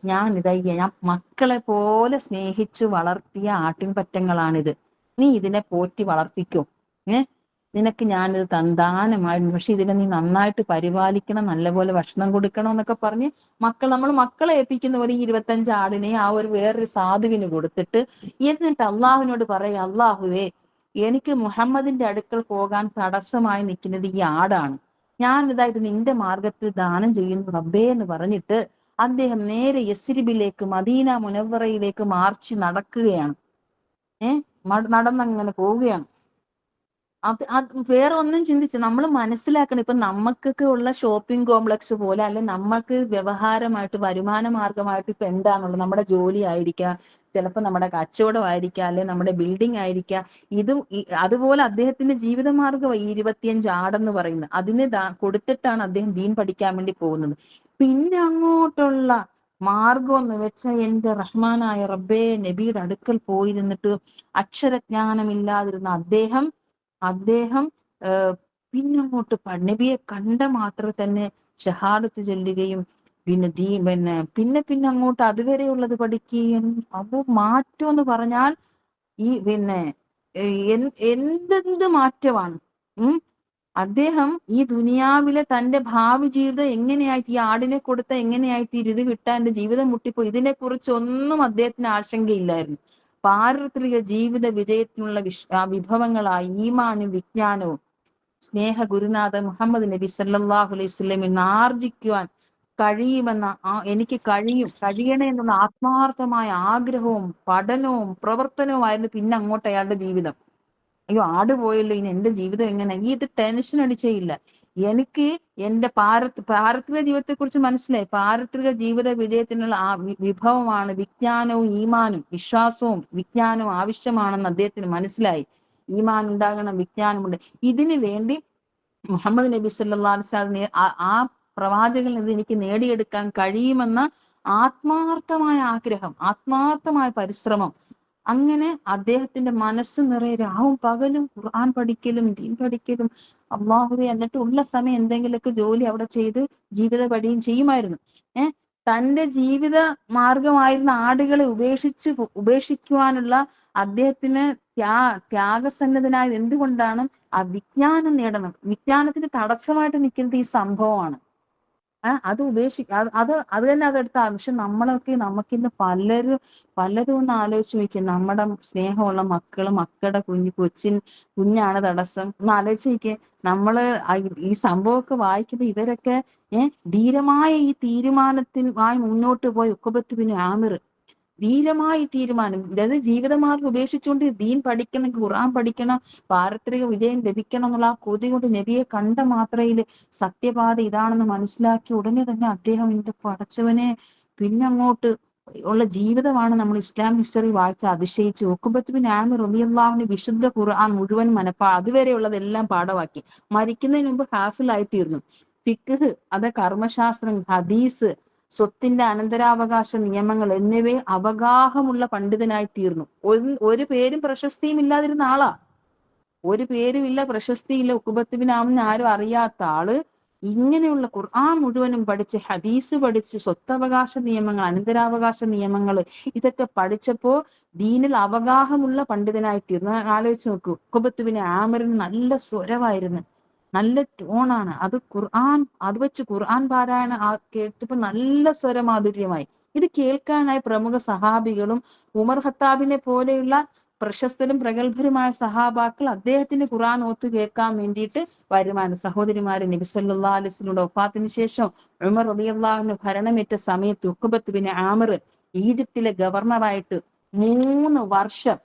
S2: ഞാൻ മക്കളെ പോലെ സ്നേഹിച്ചു വളർത്തിയ ആട്ടിൻപറ്റങ്ങളാണിത്, നീ ഇതിനെ പോറ്റി വളർത്തിക്കോ, നിനക്ക് ഞാനിത് തന്താനമായിരുന്നു, പക്ഷെ ഇതിനെ നീ നന്നായിട്ട് പരിപാലിക്കണം, നല്ലപോലെ ഭക്ഷണം കൊടുക്കണം എന്നൊക്കെ പറഞ്ഞ് മക്കളെ ഏൽപ്പിക്കുന്ന പോലെ ഈ 25 ആടിനെ ആ ഒരു വേറൊരു സാധുവിന് കൊടുത്തിട്ട്, എന്നിട്ട് അള്ളാഹുവിനോട് പറയാ, അള്ളാഹുവേ, എനിക്ക് മുഹമ്മദിന്റെ അടുക്കൽ പോകാൻ തടസ്സമായി നിൽക്കുന്നത് ഈ ആടാണ്, ഞാൻ ഇതായിട്ട് നിന്റെ മാർഗത്തിൽ ദാനം ചെയ്യുന്നു റബ്ബേ എന്ന് പറഞ്ഞിട്ട് അദ്ദേഹം നേരെ യസ്രിബിലേക്ക് മദീന മുനവ്വറയിലേക്ക് മാർച്ച് നടക്കുകയാണ്. നടന്നങ്ങനെ പോവുകയാണ്. അത് വേറെ ഒന്നും ചിന്തിച്ച് നമ്മൾ മനസ്സിലാക്കണം. ഇപ്പൊ നമുക്കൊക്കെ ഉള്ള ഷോപ്പിംഗ് കോംപ്ലക്സ് പോലെ അല്ലെ, നമ്മൾക്ക് വ്യവഹാരമായിട്ട് വരുമാന മാർഗമായിട്ട് ഇപ്പൊ എന്താണുള്ളത്, നമ്മുടെ ജോലി ആയിരിക്കാം, ചിലപ്പോൾ നമ്മുടെ കച്ചവടമായിരിക്കാം, അല്ലെ നമ്മുടെ ബിൽഡിംഗ് ആയിരിക്കാം. അതുപോലെ അദ്ദേഹത്തിന്റെ ജീവിത മാർഗമായി 25 ആടെന്ന് പറയുന്നത്. അതിന് കൊടുത്തിട്ടാണ് അദ്ദേഹം ദീൻ പഠിക്കാൻ വേണ്ടി പോകുന്നത്. പിന്നെ അങ്ങോട്ടുള്ള മാർഗം എന്ന് വെച്ചാൽ എന്റെ റഹ്മാനായ റബ്ബേ, നബിയുടെ അടുക്കൽ പോയിരുന്നിട്ട് അക്ഷരജ്ഞാനമില്ലാതിരുന്ന അദ്ദേഹം പിന്നങ്ങോട്ട് നബിയെ കണ്ട മാത്രം തന്നെ ഷഹാദത്ത് ചൊല്ലുകയും പിന്നെ അങ്ങോട്ട് അതുവരെയുള്ളത് പഠിക്കുകയും. അപ്പൊ മാറ്റം എന്ന് പറഞ്ഞാൽ എന്തെന്ത് മാറ്റമാണ്. അദ്ദേഹം ഈ ദുനിയാവിലെ തന്റെ ഭാവി ജീവിതം എങ്ങനെയായിട്ട്, ഈ ആടിനെ കൊടുത്ത എങ്ങനെയായിട്ട് ഇത് വിട്ടാ എന്റെ ജീവിതം മുട്ടിപ്പോയി, ഇതിനെ കുറിച്ചൊന്നും അദ്ദേഹത്തിന് ആശങ്കയില്ലായിരുന്നു. പാരത്രിക ജീവിത വിജയത്തിനുള്ള വിഭവങ്ങളായി ഈമാനും വിജ്ഞാനവും സ്നേഹ ഗുരുനാഥ മുഹമ്മദ് നബി സല്ലല്ലാഹു അലൈഹി വസല്ലമയിൽ ആർജിക്കുവാൻ കഴിയുമെന്ന എനിക്ക് കഴിയണേ എന്നുള്ള ആത്മാർത്ഥമായ ആഗ്രഹവും പഠനവും പ്രവർത്തനവുമായിരുന്നു പിന്നെ അങ്ങോട്ട് അയാളുടെ ജീവിതം. അയ്യോ, ആട് പോയല്ലോ, ഇനി എന്റെ ജീവിതം എങ്ങനെ, ഇത് ടെൻഷൻ അടിച്ചേയില്ല. എനിക്ക് എന്റെ പാരത്രിക ജീവിതത്തെ കുറിച്ച് മനസ്സിലായി. പാരത്രിക ജീവിത വിജയത്തിനുള്ള ആ വിഭവമാണ് വിജ്ഞാനവും ഈമാനും, വിശ്വാസവും വിജ്ഞാനവും ആവശ്യമാണെന്ന് അദ്ദേഹത്തിന് മനസ്സിലായി. ഈമാൻ ഉണ്ടാകണം, വിജ്ഞാനമുണ്ട്. ഇതിനു വേണ്ടി മുഹമ്മദ് നബി സല്ലല്ലാഹു അലൈഹി വസല്ലം ആ പ്രവാചകനിൽ നിന്ന് എനിക്ക് നേടിയെടുക്കാൻ കഴിയുമെന്ന ആത്മാർത്ഥമായ ആഗ്രഹം, ആത്മാർത്ഥമായ പരിശ്രമം. അങ്ങനെ അദ്ദേഹത്തിന്റെ മനസ്സ് നിറയെ രാവും പകലും ഖുർആൻ പഠിക്കലും ദീൻ പഠിക്കലും. അള്ളാഹുവെ, എന്നിട്ട് ഉള്ള സമയം എന്തെങ്കിലുമൊക്കെ ജോലി അവിടെ ചെയ്ത് ജീവിത വഴിയും ചെയ്യുമായിരുന്നു. തന്റെ ജീവിത മാർഗമായിരുന്ന ആടുകളെ ഉപേക്ഷിക്കുവാനുള്ള അദ്ദേഹത്തിന് ത്യാഗസന്നദ്ധനായത് എന്തുകൊണ്ടാണ്? ആ വിജ്ഞാനം നേടണം. വിജ്ഞാനത്തിന് തടസ്സമായിട്ട് നിൽക്കുന്നത് ഈ സംഭവമാണ്. അത് അത് തന്നെ അതെടുത്ത പക്ഷെ നമുക്കിന്ന് പലരും ഒന്ന് ആലോചിച്ച് നോക്കിയും, നമ്മുടെ സ്നേഹമുള്ള മക്കളുടെ കുഞ്ഞാണ് തടസ്സം. ഒന്ന് ആലോചിച്ച് നോക്കിയേ. ഈ സംഭവമൊക്കെ വായിക്കുമ്പോൾ ഇവരൊക്കെ ധീരമായ ഈ തീരുമാനത്തിനായി മുന്നോട്ട് പോയി ഉഖബത്ത് ബിൻ ആമിർ ധീരമായ തീരുമാനം, അതായത് ജീവിതമാർഗം ഉപേക്ഷിച്ചുകൊണ്ട് ദീൻ പഠിക്കണം, ഖുർആൻ പഠിക്കണം, പാരത്രിക വിജയം ലഭിക്കണം എന്നുള്ള ആ കൊതി കൊണ്ട് നബിയെ കണ്ട മാത്രയില് സത്യപാത ഇതാണെന്ന് മനസ്സിലാക്കി ഉടനെ തന്നെ അദ്ദേഹം എന്റെ പടച്ചവനെ പിന്നങ്ങോട്ട് ഉള്ള ജീവിതമാണ് നമ്മൾ ഇസ്ലാം ഹിസ്റ്ററി വായിച്ച അതിശയിച്ച്. ഉഖബത്ത് ബിൻ ആമിർ റളിയല്ലാഹു അൻഹു വിശുദ്ധ ഖുർആൻ മുഴുവൻ അതുവരെയുള്ളതെല്ലാം പാഠമാക്കി. മരിക്കുന്നതിന് മുമ്പ് ഹാഫിളായി തീർന്നു. ഫിഖ്, അത് കർമ്മശാസ്ത്രം, ഹദീസ്, സ്വത്തിന്റെ അനന്തരാവകാശ നിയമങ്ങൾ എന്നിവയിൽ അവഗാഹമുള്ള പണ്ഡിതനായി തീർന്നു. ഒരു പേരും പ്രശസ്തിയും ഇല്ലാതിരുന്ന ആളാ. ഒരു പേരുമില്ല, പ്രശസ്തിയില്ല. ഉഖബത്ത് ബിൻ ആമിറിനെ ആരും അറിയാത്ത ആള് ഇങ്ങനെയുള്ള ഖുർആൻ മുഴുവനും പഠിച്ച്, ഹദീസ് പഠിച്ച്, സ്വത്തവകാശ നിയമങ്ങൾ, അനന്തരാവകാശ നിയമങ്ങൾ ഇതൊക്കെ പഠിച്ചപ്പോ ദീനിൽ അവഗാഹമുള്ള പണ്ഡിതനായി തീർന്നു. ആലോചിച്ച് നോക്കൂ. ഉഖബത്ത് ബിൻ ആമിറിന് നല്ല സ്വരമായിരുന്നു, നല്ല ടോണാണ്. അത് വെച്ച് ഖുർആൻ പാരായണം കേട്ടപ്പോ നല്ല സ്വരമാധുര്യമായി. ഇത് കേൾക്കാനായി പ്രമുഖ സഹാബികളും ഉമർ ഖത്താബിനെ പോലെയുള്ള പ്രശസ്തരും പ്രഗത്ഭരുമായ സഹാബാക്കൾ അദ്ദേഹത്തിന് ഖുർആൻ ഓത്ത് കേൾക്കാൻ വേണ്ടിയിട്ട് വരുമാനം. സഹോദരിമാരെ, നബി സല്ലല്ലാഹു അലൈഹി വസല്ലമയുടെ വഫാത്തിന് ശേഷം ഉമർ റളിയല്ലാഹു അൻഹു ഭരണമേറ്റ സമയത്ത് ഉഖബത്ത് ബിൻ ആമിർ ഈജിപ്തിലെ ഗവർണറായിട്ട് 3 വർഷം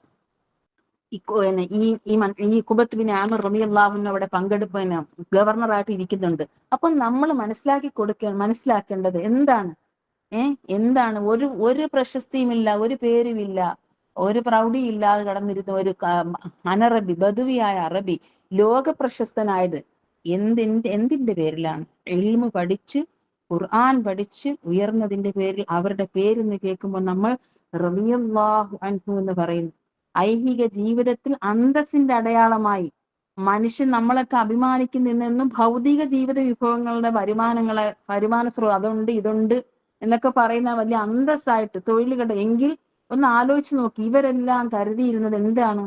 S2: ഈ ഉഖബത്ത് ബിൻ ആമിർ റളിയല്ലാഹു അൻഹു അവിടെ ഗവർണറായിട്ട് ഇരിക്കുന്നുണ്ട്. അപ്പൊ നമ്മൾ മനസ്സിലാക്കേണ്ടത് എന്താണ്? എന്താണ്? ഒരു പ്രശസ്തിയുമില്ല, ഒരു പേരുമില്ല, ഒരു പ്രൗഢിയും ഇല്ലാതെ കടന്നിരുന്ന ഒരു ബദവിയായ അറബി ലോക പ്രശസ്തനായത് എന്തിന്റെ പേരിലാണ്? ഇൽമു പഠിച്ച് ഖുർആൻ പഠിച്ച് ഉയർന്നതിന്റെ പേരിൽ അവരുടെ പേരെന്ന് കേൾക്കുമ്പോൾ നമ്മൾ റളിയല്ലാഹു അൻഹു എന്ന് പറയുന്നു. ഐഹിക ജീവിതത്തിൽ അന്തസ്സിന്റെ അടയാളമായി മനുഷ്യൻ നമ്മളൊക്കെ അഭിമാനിക്കുന്നെന്നും ഭൗതിക ജീവിത വിഭവങ്ങളുടെ വരുമാന സ്രോതം അതുണ്ട് ഇതുണ്ട് എന്നൊക്കെ പറയുന്ന വലിയ അന്തസ്സായിട്ട് തൊഴിലുകളുടെ എങ്കിൽ ഒന്ന് ആലോചിച്ച് നോക്കി, ഇവരെല്ലാം കരുതിയിരുന്നത് എന്താണ്?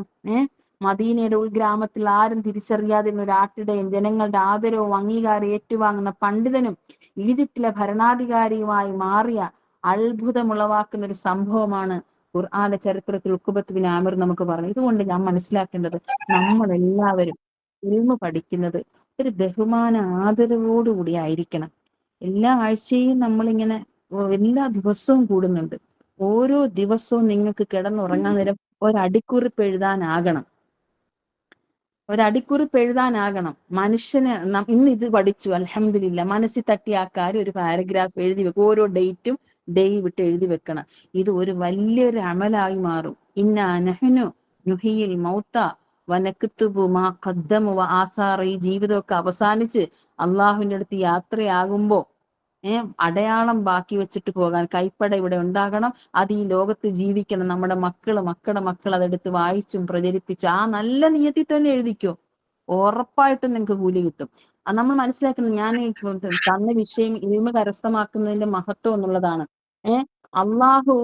S2: മദീനയുടെ ഉൾഗ്രാമത്തിൽ ആരും തിരിച്ചറിയാതിരുന്ന ഒരു ആട്ടിടയൻ, ജനങ്ങളുടെ ആദരവും അംഗീകാരം ഏറ്റുവാങ്ങുന്ന പണ്ഡിതനും ഈജിപ്തിലെ ഭരണാധികാരിയുമായി മാറിയ അത്ഭുതമുളവാക്കുന്ന ഒരു സംഭവമാണ് ഖുർആന്റെ ചരിത്രത്തിൽ ഉഖബത്ത് ബിൻ ആമിർ നമുക്ക് പറഞ്ഞു. ഇതുകൊണ്ട് ഞാൻ മനസ്സിലാക്കേണ്ടത്, നമ്മൾ എല്ലാവരും ഇൽമു പഠിക്കുന്നത് ഒരു ബഹുമാന ആദരവോടുകൂടി ആയിരിക്കണം. എല്ലാ ആഴ്ചയും നമ്മളിങ്ങനെ എല്ലാ ദിവസവും കൂടുന്നുണ്ട്. ഓരോ ദിവസവും നിങ്ങൾക്ക് കിടന്നുറങ്ങാൻ നേരം ഒരടിക്കുറിപ്പ് എഴുതാനാകണം. മനുഷ്യന് ഇന്ന് ഇത് പഠിച്ചു അൽഹംദുലില്ലാ, മനസ്സിൽ തട്ടിയാക്കാർ ഒരു പാരഗ്രാഫ് എഴുതി വെക്കും. ഓരോ ഡേറ്റും വിട്ട് എഴുതി വെക്കണം. ഇത് ഒരു വലിയൊരു അമലായി മാറും. ഇന്നാ നഹ്നു നുഹിയിൽ മൗത്ത വനക്തുബു മാ ഖദ്ദമു വ ആസാറ. ഈ ജീവിതമൊക്കെ അവസാനിച്ച് അള്ളാഹുവിന്റെ അടുത്ത് യാത്രയാകുമ്പോ അടയാളം ബാക്കി വെച്ചിട്ട് പോകാൻ കൈപ്പട ഇവിടെ ഉണ്ടാകണം. അത് ഈ ലോകത്ത് ജീവിക്കണം. നമ്മുടെ മക്കളുടെ മക്കൾ അതെടുത്ത് വായിച്ചും പ്രചരിപ്പിച്ച് ആ നല്ല നിയത്തിൽ തന്നെ എഴുതിക്കോ, ഉറപ്പായിട്ടും നിങ്ങൾക്ക് കൂലി കിട്ടും. അത് നമ്മൾ മനസ്സിലാക്കുന്നത്. ഞാൻ തന്ന വിഷയം ഇൽമ കരസ്ഥമാക്കുന്നതിന്റെ മഹത്വം എന്നുള്ളതാണ്.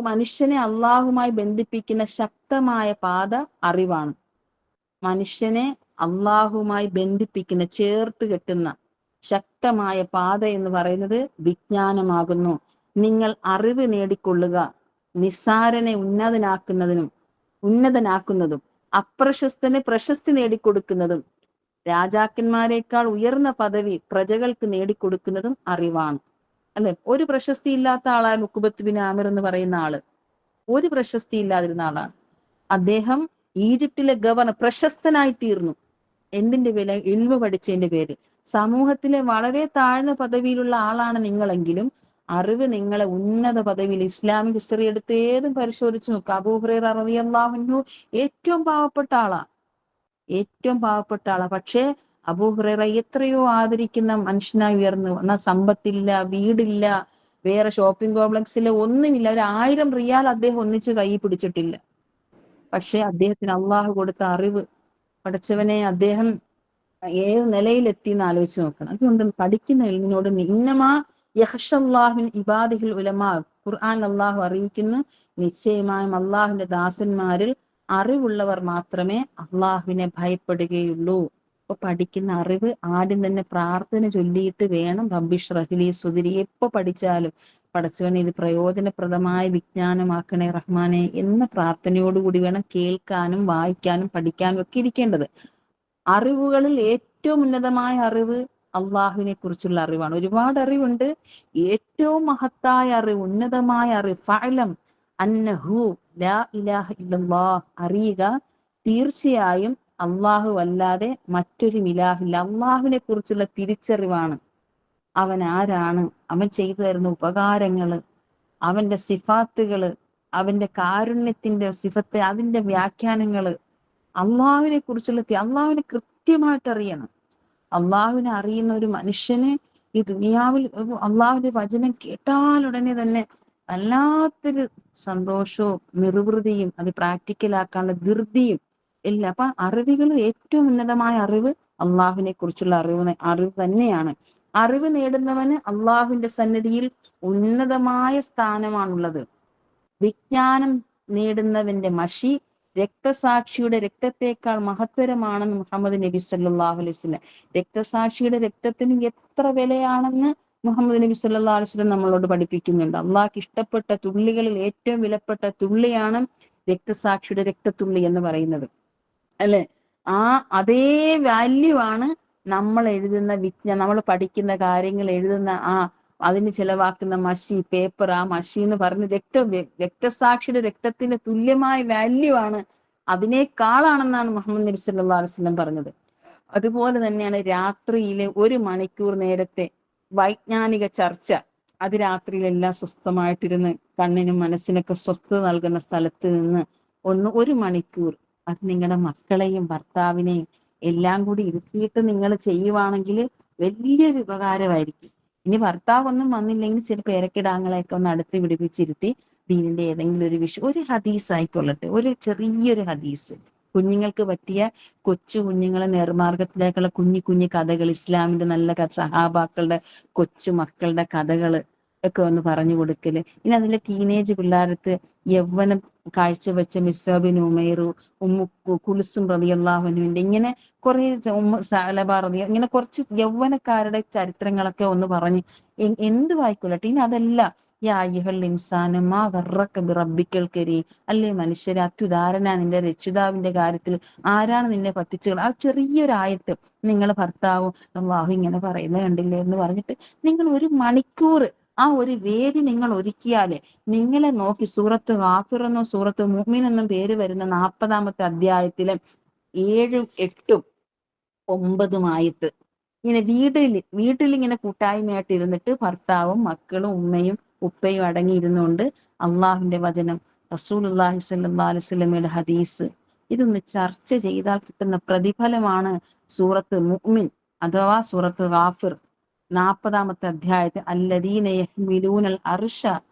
S2: മനുഷ്യനെ അള്ളാഹുമായി ബന്ധിപ്പിക്കുന്ന ശക്തമായ പാത അറിവാണ്. മനുഷ്യനെ അള്ളാഹുമായി ബന്ധിപ്പിക്കുന്ന, ചേർത്ത് കെട്ടുന്ന ശക്തമായ പാത എന്ന് പറയുന്നത് വിജ്ഞാനമാകുന്നു. നിങ്ങൾ അറിവ് നേടിക്കൊള്ളുക. നിസ്സാരനെ ഉന്നതനാക്കുന്നതും അപ്രശസ്തന് പ്രശസ്തി നേടിക്കൊടുക്കുന്നതും രാജാക്കന്മാരെക്കാൾ ഉയർന്ന പദവി പ്രജകൾക്ക് നേടിക്കൊടുക്കുന്നതും അറിവാണ്. അല്ലെ? ഒരു പ്രശസ്തി ഇല്ലാത്ത ആളാണ് ഉഖബത്ത് ബിൻ ആമിർ എന്ന് പറയുന്ന ആള്. ഒരു പ്രശസ്തി ഇല്ലാതിരുന്ന ആളാണ് അദ്ദേഹം. ഈജിപ്തിലെ ഗവർണർ, പ്രശസ്തനായി തീർന്നു. എന്തിന്റെ പേര്? ഇൽമു പഠിച്ചതിന്റെ പേര്. സമൂഹത്തിലെ വളരെ താഴ്ന്ന പദവിയിലുള്ള ആളാണ് നിങ്ങളെങ്കിലും അറിവ് നിങ്ങളെ ഉന്നത പദവിയിൽ, ഇസ്ലാമിക് ഹിസ്റ്ററി എടുത്ത് ഏതും പരിശോധിച്ച് നോക്കുക. അബൂ ഹുറൈറ റളിയല്ലാഹു അൻഹു ഏറ്റവും പാവപ്പെട്ട ആളാ. പക്ഷേ അബൂ ഹുറൈറ എത്രയോ ആദരിക്കുന്ന മനുഷ്യനായി ഉയർന്നു. എന്നാൽ സമ്പത്തില്ല, വീടില്ല, വേറെ ഷോപ്പിംഗ് കോംപ്ലക്സിൽ ഒന്നുമില്ല. 1000 റിയാൽ അദ്ദേഹം ഒന്നിച്ച് കൈ പിടിച്ചിട്ടില്ല. പക്ഷെ അദ്ദേഹത്തിന് അള്ളാഹു കൊടുത്ത അറിവ്, പഠിച്ചവനെ, അദ്ദേഹം ഏത് നിലയിലെത്തി എന്ന് ആലോചിച്ച് നോക്കണം. അതുകൊണ്ട് പഠിക്കുന്ന ഇൽമിനോട് ഇന്നമാ യഖ്ഷല്ലാഹു ഇബാദിഹിൽ ഉലമാ, ഖുർആൻ അള്ളാഹു അറിയിക്കുന്നു, നിശ്ചയമായും അള്ളാഹുവിന്റെ ദാസന്മാരിൽ അറിവുള്ളവർ മാത്രമേ അള്ളാഹുവിനെ ഭയപ്പെടുകയുള്ളൂ. അപ്പൊ പഠിക്കുന്ന അറിവ് ആദ്യം തന്നെ പ്രാർത്ഥന ചൊല്ലിയിട്ട് വേണം. റബ്ബിഷ്റഹ്ലി സുദ്രി. എപ്പോ പഠിച്ചാലും പടച്ചവനെ ഇത് പ്രയോജനപ്രദമായ വിജ്ഞാനമാക്കണേ റഹ്മാനെ എന്ന പ്രാർത്ഥനയോടുകൂടി വേണം കേൾക്കാനും വായിക്കാനും പഠിക്കാനും ഒക്കെ ഇരിക്കേണ്ടത്. അറിവുകളിൽ ഏറ്റവും ഉന്നതമായ അറിവ് അള്ളാഹുവിനെ കുറിച്ചുള്ള അറിവാണ്. ഒരുപാട് അറിവുണ്ട്. ഏറ്റവും മഹത്തായ അറിവ്, ഉന്നതമായ അറിവ്, ഫഅലം അന്നഹു ലാ ഇലാഹ ഇല്ലല്ലാഹ്, അറിയുക തീർച്ചയായും അള്ളാഹു അല്ലാതെ മറ്റൊരു ഇലാഹില്ല. അള്ളാഹുവിനെ കുറിച്ചുള്ള തിരിച്ചറിവാണ്. അവൻ ആരാണ്, അവൻ ചെയ്തു തരുന്ന ഉപകാരങ്ങള്, അവന്റെ സിഫാത്തുകള്, അവന്റെ കാരുണ്യത്തിന്റെ സിഫത്ത്, അതിന്റെ വ്യാഖ്യാനങ്ങള്, അള്ളാഹുവിനെ കുറിച്ചുള്ള അള്ളാഹുവിനെ കൃത്യമായിട്ട് അറിയണം. അള്ളാഹുവിനെ അറിയുന്ന ഒരു മനുഷ്യന് ഈ ദുനിയാവിൽ അള്ളാഹുവിന്റെ വചനം കേട്ടാലുടനെ തന്നെ വല്ലാത്തൊരു സന്തോഷവും നിർവൃതിയും അത് പ്രാക്ടിക്കലാക്കാനുള്ള ധൃതിയും ഇല്ല. അപ്പൊ അറിവുകൾ ഏറ്റവും ഉന്നതമായ അറിവ് അള്ളാഹുവിനെ കുറിച്ചുള്ള അറിവ് തന്നെയാണ്. അറിവ് നേടുന്നവന് അള്ളാഹുവിന്റെ സന്നിധിയിൽ ഉന്നതമായ സ്ഥാനമാണുള്ളത്. വിജ്ഞാനം നേടുന്നവന്റെ മഷി രക്തസാക്ഷിയുടെ രക്തത്തെക്കാൾ മഹത്തരമാണെന്ന് മുഹമ്മദ് നബി സല്ലല്ലാഹു അലൈഹി വസല്ലം. രക്തസാക്ഷിയുടെ രക്തത്തിന് എത്ര വിലയാണെന്ന് മുഹമ്മദ് നബി സല്ലല്ലാഹു അലൈഹി വസല്ലം നമ്മളോട് പഠിപ്പിക്കുന്നുണ്ട്. അള്ളാഹ്ക്ക് ഇഷ്ടപ്പെട്ട തുള്ളികളിൽ ഏറ്റവും വിലപ്പെട്ട തുള്ളിയാണ് രക്തസാക്ഷിയുടെ രക്തത്തുള്ളി എന്ന് പറയുന്നത്. അല്ലെ? അതേ വാല്യൂ ആണ് നമ്മൾ എഴുതുന്ന നമ്മൾ പഠിക്കുന്ന കാര്യങ്ങൾ എഴുതുന്ന അതിന് ചെലവാക്കുന്ന മഷി, പേപ്പർ, ആ മഷി എന്ന് പറഞ്ഞ് രക്തസാക്ഷിയുടെ രക്തത്തിന്റെ തുല്യമായ വാല്യൂ ആണ്, അതിനേക്കാളാണെന്നാണ് മുഹമ്മദ് നബി സല്ലല്ലാഹു അലൈഹി വസല്ലം പറഞ്ഞത്. അതുപോലെ തന്നെയാണ് രാത്രിയിലെ 1 മണിക്കൂർ നേരത്തെ വൈജ്ഞാനിക ചർച്ച. അത് രാത്രിയിലെല്ലാം സ്വസ്ഥമായിട്ടിരുന്ന് കണ്ണിനും മനസ്സിനൊക്കെ സ്വസ്ഥത നൽകുന്ന സ്ഥലത്ത് നിന്ന് 1 മണിക്കൂർ അത് നിങ്ങളുടെ മക്കളെയും ഭർത്താവിനെയും എല്ലാം കൂടി ഇരുത്തിയിട്ട് നിങ്ങൾ ചെയ്യുവാണെങ്കിൽ വലിയൊരു ഉപകാരമായിരിക്കും. ഇനി ഭർത്താവ് ഒന്നും വന്നില്ലെങ്കിൽ ചിലപ്പോൾ ഇരക്കിടാങ്ങളെയൊക്കെ ഒന്ന് അടുത്ത് പിടിപ്പിച്ചിരുത്തി ദീനിന്റെ ഏതെങ്കിലും ഒരു വിഷയം, ഒരു ഹദീസ് ആയിക്കൊള്ളട്ടെ, ഒരു ചെറിയൊരു ഹദീസ്, കുഞ്ഞുങ്ങൾക്ക് പറ്റിയ, കൊച്ചു കുഞ്ഞുങ്ങളെ നേർമാർഗത്തിലേക്കുള്ള കുഞ്ഞു കുഞ്ഞു കഥകൾ, ഇസ്ലാമിന്റെ നല്ല സഹാബാക്കളുടെ കൊച്ചു മക്കളുടെ കഥകൾ ഒക്കെ ഒന്ന് പറഞ്ഞു കൊടുക്കല്. ഇനി അതിലെ ടീനേജ് പിള്ളേർക്ക് യൗവനം കാഴ്ചവെച്ച മിസ്സാബിൻ ഉമൈറു, കുൽസും റളിയല്ലാഹു അൻഹുവിന്റെ, ഇങ്ങനെ കുറെ സലബ ഇങ്ങനെ കുറച്ച് യൗവനക്കാരുടെ ചരിത്രങ്ങളൊക്കെ ഒന്ന് പറഞ്ഞ് എന്ത് വായിക്കൊള്ളട്ടെ. ഇനി അതല്ല, യാ അയ്യുഹൽ ഇൻസാനു മാ ഗർറക ബിറബ്ബിക്കൽ കരീം, അല്ലേ മനുഷ്യരെ അത്യുദാരനാ നിന്റെ രക്ഷിതാവിന്റെ കാര്യത്തിൽ, ആരാണ് നിന്നെ പറ്റിച്ചുകൾ. ആ ചെറിയൊരു ആയത്ത് നിങ്ങളെ ഭർത്താവും അല്ലാഹു ഇങ്ങനെ പറയുന്നത് കണ്ടില്ലേ എന്ന് പറഞ്ഞിട്ട് നിങ്ങൾ ഒരു മണിക്കൂർ ആ ഒരു വേദി നിങ്ങൾ ഒരുക്കിയാലേ, നിങ്ങളെ നോക്കി സൂറത്ത് ഗാഫിർ എന്നോ സൂറത്ത് മുഅ്മിൻ എന്നും പേര് വരുന്ന 40-ാമത്തെ അധ്യായത്തിലെ 7, 8, 9 ആയത്ത് ഇങ്ങനെ വീട്ടിൽ ഇങ്ങനെ കൂട്ടായ്മയായിട്ട് ഇരുന്നിട്ട് ഭർത്താവും മക്കളും ഉമ്മയും ഉപ്പയും അടങ്ങിയിരുന്നുകൊണ്ട് അള്ളാഹുവിന്റെ വചനം, റസൂലുള്ളാഹി സ്വല്ലല്ലാഹു അലൈഹി വസല്ലമയുടെ ഹദീസ്, ഇതൊന്ന് ചർച്ച ചെയ്താൽ കിട്ടുന്ന പ്രതിഫലമാണ് സൂറത്ത് മുഅ്മിൻ അഥവാ സൂറത്ത് ഗാഫിർ 40-ാമത്തെ അധ്യായത്തിൽ അല്ലദീന യഹ്മിലൂനൽ അർശ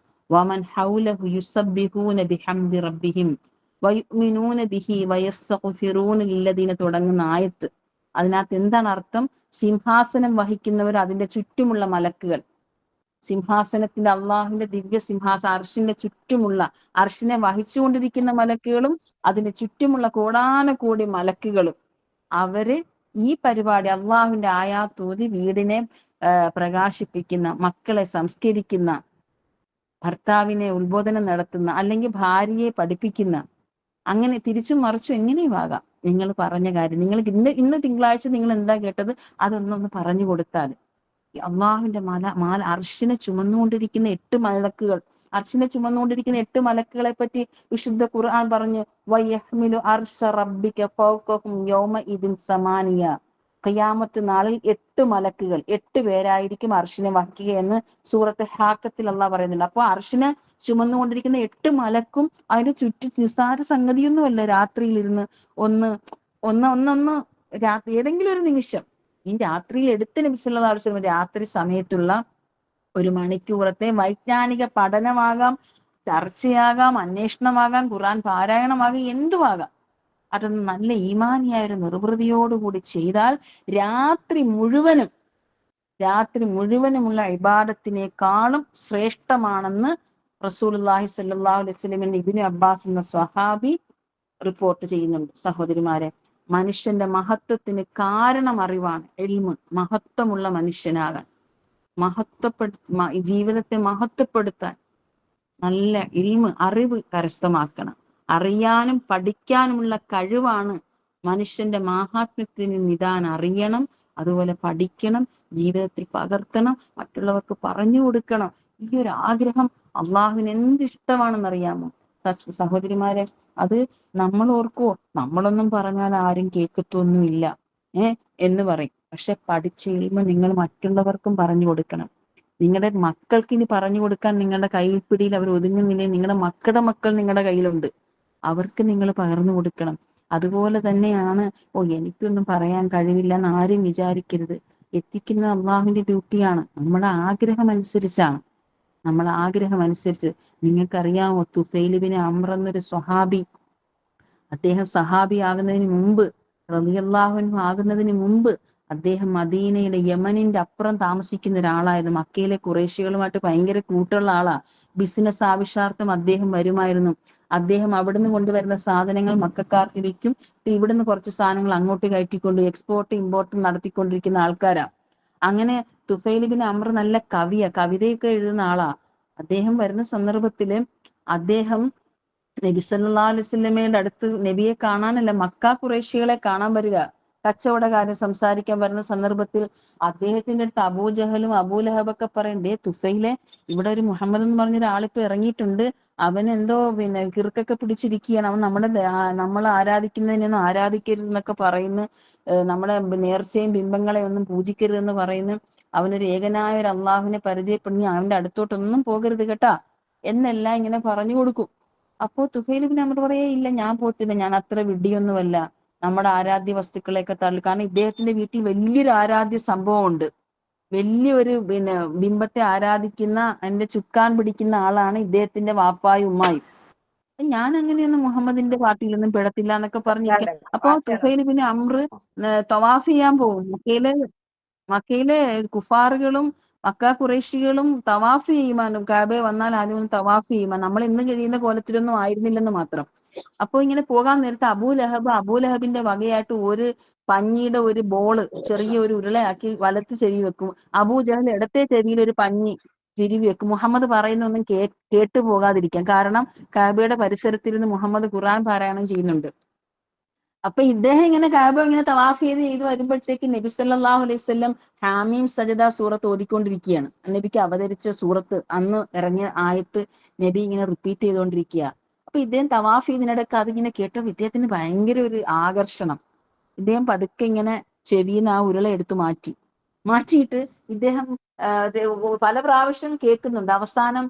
S2: വമൻ ഹൗലഹു യുസബ്ബിഹൂന ബിഹംദി റബ്ബിഹിം വയുഅ്മിനൂന ബിഹി വയസ്തഗ്ഫിറൂന ലില്ലദീന തുടങ്ങുന്ന ആയത്ത്. അതിനകത്ത് എന്താണ് അർത്ഥം? സിംഹാസനം വഹിക്കുന്നവർ, അതിന്റെ ചുറ്റുമുള്ള മലക്കുകൾ, സിംഹാസനത്തിന്റെ അള്ളാഹുവിന്റെ ദിവ്യ അർശിന്റെ ചുറ്റുമുള്ള, അർശിനെ വഹിച്ചുകൊണ്ടിരിക്കുന്ന മലക്കുകളും അതിന്റെ ചുറ്റുമുള്ള കോടാനകോടി മലക്കുകളും, അവര് ഈ പരിപാടി അള്ളാഹുവിന്റെ ആയാത്തൂതി വീടിനെ പ്രകാശിപ്പിക്കുന്ന, മക്കളെ സംസ്കരിക്കുന്ന, ഭർത്താവിനെ ഉത്ബോധനം നടത്തുന്ന, അല്ലെങ്കിൽ ഭാര്യയെ പഠിപ്പിക്കുന്ന, അങ്ങനെ തിരിച്ചും മറിച്ചും എങ്ങനെയും ആകാം. നിങ്ങൾ പറഞ്ഞ കാര്യം, നിങ്ങൾ ഇന്ന് തിങ്കളാഴ്ച നിങ്ങൾ എന്താ കേട്ടത് അതൊന്നൊന്ന് പറഞ്ഞു കൊടുത്താൽ, അള്ളാഹുവിന്റെ അർശിനെ ചുമന്നുകൊണ്ടിരിക്കുന്ന 8 മലക്കുകൾ, അർശിനെ ചുമന്നുകൊണ്ടിരിക്കുന്ന 8 മലക്കുകളെ പറ്റി വിശുദ്ധ ഖുർആൻ പറഞ്ഞു, വയഹ്മിലു അർശ റബ്ബിക ഫൗഖഹും യൗമഇദിൻ സമാനിയ. ഖിയാമത്ത് നാളിൽ 8 മലക്കുകൾ, 8 പേരായിരിക്കും അർശിനെ വഹിക്കുക എന്ന് സൂറത്ത് ഹാക്കത്തിൽ അള്ളാഹ് പറയുന്നുണ്ട്. അപ്പൊ അർശിനെ ചുമന്നുകൊണ്ടിരിക്കുന്ന 8 മലക്കും അതിന്റെ ചുറ്റും നിസ്സാര സംഗതിയൊന്നുമല്ല. രാത്രിയിലിരുന്ന് ഒന്ന് ഏതെങ്കിലും ഒരു നിമിഷം, ഈ രാത്രിയിൽ എടുത്ത് നബി സല്ലല്ലാഹു അലൈഹി വസല്ലം രാത്രി സമയത്തുള്ള ഒരു മണിക്കൂറത്തെ വൈജ്ഞാനിക പഠനമാകാം, ചർച്ചയാകാം, അന്വേഷണമാകാം, ഖുർആൻ പാരായണമാകാം, എന്തുമാകാം, അതൊന്ന് നല്ല ഈമാനിയായ ഒരു നിർവൃതിയോടുകൂടി ചെയ്താൽ രാത്രി മുഴുവനുമുള്ള ഇബാദത്തിനേക്കാളും ശ്രേഷ്ഠമാണെന്ന് റസൂലുള്ളാഹി സ്വല്ലല്ലാഹു അലൈഹി വസല്ലം ഇബ്നു അബ്ബാസ് എന്ന സ്വഹാബി റിപ്പോർട്ട് ചെയ്യുന്നുണ്ട്. സഹോദരിമാരെ, മനുഷ്യന്റെ മഹത്വത്തിന് കാരണം അറിവാണ്. ഇൽമ്, മഹത്വമുള്ള മനുഷ്യനാകാൻ, ജീവിതത്തെ മഹത്വപ്പെടുത്താൻ നല്ല ഇൽമ്, അറിവ് കരസ്ഥമാക്കണം. അറിയാനും പഠിക്കാനുമുള്ള കഴിവാണ് മനുഷ്യന്റെ മാഹാത്മ്യത്തിന് നിദാൻ അറിയണം, അതുപോലെ പഠിക്കണം, ജീവിതത്തിൽ പകർത്തണം, മറ്റുള്ളവർക്ക് പറഞ്ഞു കൊടുക്കണം. ഈ ഒരു ആഗ്രഹം അള്ളാഹുവിന് എന്ത് ഇഷ്ടമാണെന്നറിയാമോ സഹോദരിമാരെ? അത് നമ്മൾ ഓർക്കുവോ, നമ്മളൊന്നും പറഞ്ഞാൽ ആരും കേൾക്കത്തൊന്നുമില്ല എന്ന് പറയും. പക്ഷെ പഠിച്ച ഇൽമ നിങ്ങൾ മറ്റുള്ളവർക്കും പറഞ്ഞു കൊടുക്കണം. നിങ്ങളുടെ മക്കൾക്ക് ഇനി പറഞ്ഞു കൊടുക്കാൻ നിങ്ങളുടെ കൈപ്പിടിയിൽ അവർ ഒതുങ്ങുന്നില്ലേ, നിങ്ങളുടെ മക്കളുടെ മക്കൾ നിങ്ങളുടെ കയ്യിലുണ്ട്, അവർക്ക് നിങ്ങൾ പകർന്നു കൊടുക്കണം. അതുപോലെ തന്നെയാണ്, എനിക്കൊന്നും പറയാൻ കഴിവില്ല എന്ന് ആരും വിചാരിക്കരുത്. എത്തിക്കുന്നത് അള്ളാഹുവിന്റെ ഡ്യൂട്ടിയാണ്. നമ്മുടെ ആഗ്രഹം അനുസരിച്ച് നിങ്ങൾക്കറിയാമോ, തുഫൈൽ ഇബ്നു അംർ എന്നൊരു സ്വഹാബി, അദ്ദേഹം സഹാബി ആകുന്നതിന് മുമ്പ്, റളിയല്ലാഹു അൻഹു ആകുന്നതിന് മുമ്പ് അദ്ദേഹം മദീനയുടെ യമനിന്റെ അപ്പുറം താമസിക്കുന്ന ഒരാളായിരുന്നു. മക്കയിലെ ഖുറൈശികളുമായിട്ട് ഭയങ്കര കൂട്ടുള്ള ആളാ. ബിസിനസ് ആവശ്യാർത്ഥം അദ്ദേഹം വരുമായിരുന്നു. അദ്ദേഹം അവിടുന്ന് കൊണ്ടുവരുന്ന സാധനങ്ങൾ മക്കക്കാർക്ക് വിൽക്കും, ഇവിടുന്ന് കുറച്ച് സാധനങ്ങൾ അങ്ങോട്ട് കയറ്റിക്കൊണ്ട് എക്സ്പോർട്ട് ഇമ്പോർട്ടും നടത്തിക്കൊണ്ടിരിക്കുന്ന ആൾക്കാരാ. അങ്ങനെ തുഫൈൽ ഇബ്നു അംർ നല്ല കവിതയൊക്കെ എഴുതുന്ന ആളാ. അദ്ദേഹം വരുന്ന സന്ദർഭത്തില് അദ്ദേഹം നബി സല്ലല്ലാഹു അലൈഹി വസല്ലമയുടെ അടുത്ത് നബിയെ കാണാനല്ല, മക്ക ഖുറൈശികളെ കാണാൻ വരിക, കച്ചവടക്കാരൻ സംസാരിക്കാൻ വരുന്ന സന്ദർഭത്തിൽ അദ്ദേഹത്തിന്റെ അടുത്ത് അബൂജഹലും അബൂലഹബൊക്കെ പറയും, തുഫൈലെ, ഇവിടെ ഒരു മുഹമ്മദ് എന്ന് പറഞ്ഞൊരു ആളിപ്പോ ഇറങ്ങിയിട്ടുണ്ട്, അവൻ എന്തോ കിറുക്കൊക്കെ പിടിച്ചിരിക്കുകയാണ്, അവൻ നമ്മൾ ആരാധിക്കുന്നതിനൊന്നും ആരാധിക്കരുതെന്നൊക്കെ പറയുന്നു, നമ്മുടെ നേർച്ചയും ബിംബങ്ങളെ ഒന്നും പൂജിക്കരുതെന്ന് പറയുന്നു, അവനൊരു ഏകനായ ഒരു അള്ളാഹുവിനെ പരിചയപ്പെടുന്ന, അവന്റെ അടുത്തോട്ടൊന്നും പോകരുത് കേട്ടാ എന്നെല്ലാം ഇങ്ങനെ പറഞ്ഞു കൊടുക്കും. അപ്പോ തുഫൈൽ ഇബ്നു അംർ പറയേ, ഇല്ല ഞാൻ പോത്തില്ല, ഞാൻ അത്ര വിഡ്ഢിയൊന്നുമല്ല, നമ്മുടെ ആരാധ്യ വസ്തുക്കളെയൊക്കെ തള്ളി. കാരണം ഇദ്ദേഹത്തിന്റെ വീട്ടിൽ വലിയൊരു ആരാധ്യ സംഭവം ഉണ്ട്. വലിയൊരു ബിംബത്തെ ആരാധിക്കുന്ന, എന്റെ ചുക്കാൻ പിടിക്കുന്ന ആളാണ് ഇദ്ദേഹത്തിന്റെ വാപ്പായും ഉമ്മായും. ഞാൻ അങ്ങനെയൊന്നും മുഹമ്മദിന്റെ പാർട്ടിയിലൊന്നും പെടത്തില്ല എന്നൊക്കെ പറഞ്ഞിരിക്കുക. അപ്പൊ തുഫൈൽ ബിൻ അംർ തവാഫ് ചെയ്യാൻ പോകും. മക്കയിലെ കുഫാറുകളും മക്ക ഖുറൈശികളും തവാഫ് ചെയ്യുവാനും കാബെ വന്നാൽ ആദ്യം തവാഫ് ചെയ്യുവാൻ നമ്മൾ ഇന്ന് ചെയ്യുന്ന കോലത്തിലൊന്നും ആയിരുന്നില്ലെന്ന് മാത്രം. അപ്പൊ ഇങ്ങനെ പോകാൻ നേരത്തെ അബൂലഹബിന്റെ വകയായിട്ട് ഒരു പഞ്ഞിയുടെ ഒരു ബോള് ചെറിയ ഒരു ഉരുളയാക്കി വലത്ത് ചെവി വെക്കും. അബൂജഹൽ ഇടത്തെ ചെവിയിൽ ഒരു പഞ്ഞി തിരുവി വെക്കും. മുഹമ്മദ് പറയുന്നൊന്നും കേട്ടു പോകാതിരിക്കാൻ. കാരണം കാബയുടെ പരിസരത്തിരുന്ന് മുഹമ്മദ് ഖുർആൻ പാരായണം ചെയ്യുന്നുണ്ട്. അപ്പൊ ഇദ്ദേഹം ഇങ്ങനെ കാബ ഇങ്ങനെ തവാഫ് ചെയ്ത് വരുമ്പോഴത്തേക്ക് നബി സല്ലല്ലാഹു അലൈഹി വസല്ലം ഹാമീം സജദ സൂറത്ത് ഓതിക്കൊണ്ടിരിക്കുകയാണ്. നബിക്ക് അവതരിച്ച സൂറത്ത്, അന്ന് ഇറങ്ങിയ ആയത്ത് നബി ഇങ്ങനെ റിപ്പീറ്റ് ചെയ്തുകൊണ്ടിരിക്കുക. അപ്പൊ ഇദ്ദേഹം തവാഫ് ചെയ്തതിനിടയ്ക്ക് അതിങ്ങനെ കേട്ടപ്പോൾ ഇദ്ദേഹത്തിന് ഭയങ്കര ഒരു ആകർഷണം. ഇദ്ദേഹം പതുക്കെ ഇങ്ങനെ ചെവിന്ന് ആ ഉരുള എടുത്ത് മാറ്റിയിട്ട് ഇദ്ദേഹം പല പ്രാവശ്യം കേൾക്കുന്നുണ്ട്. അവസാനം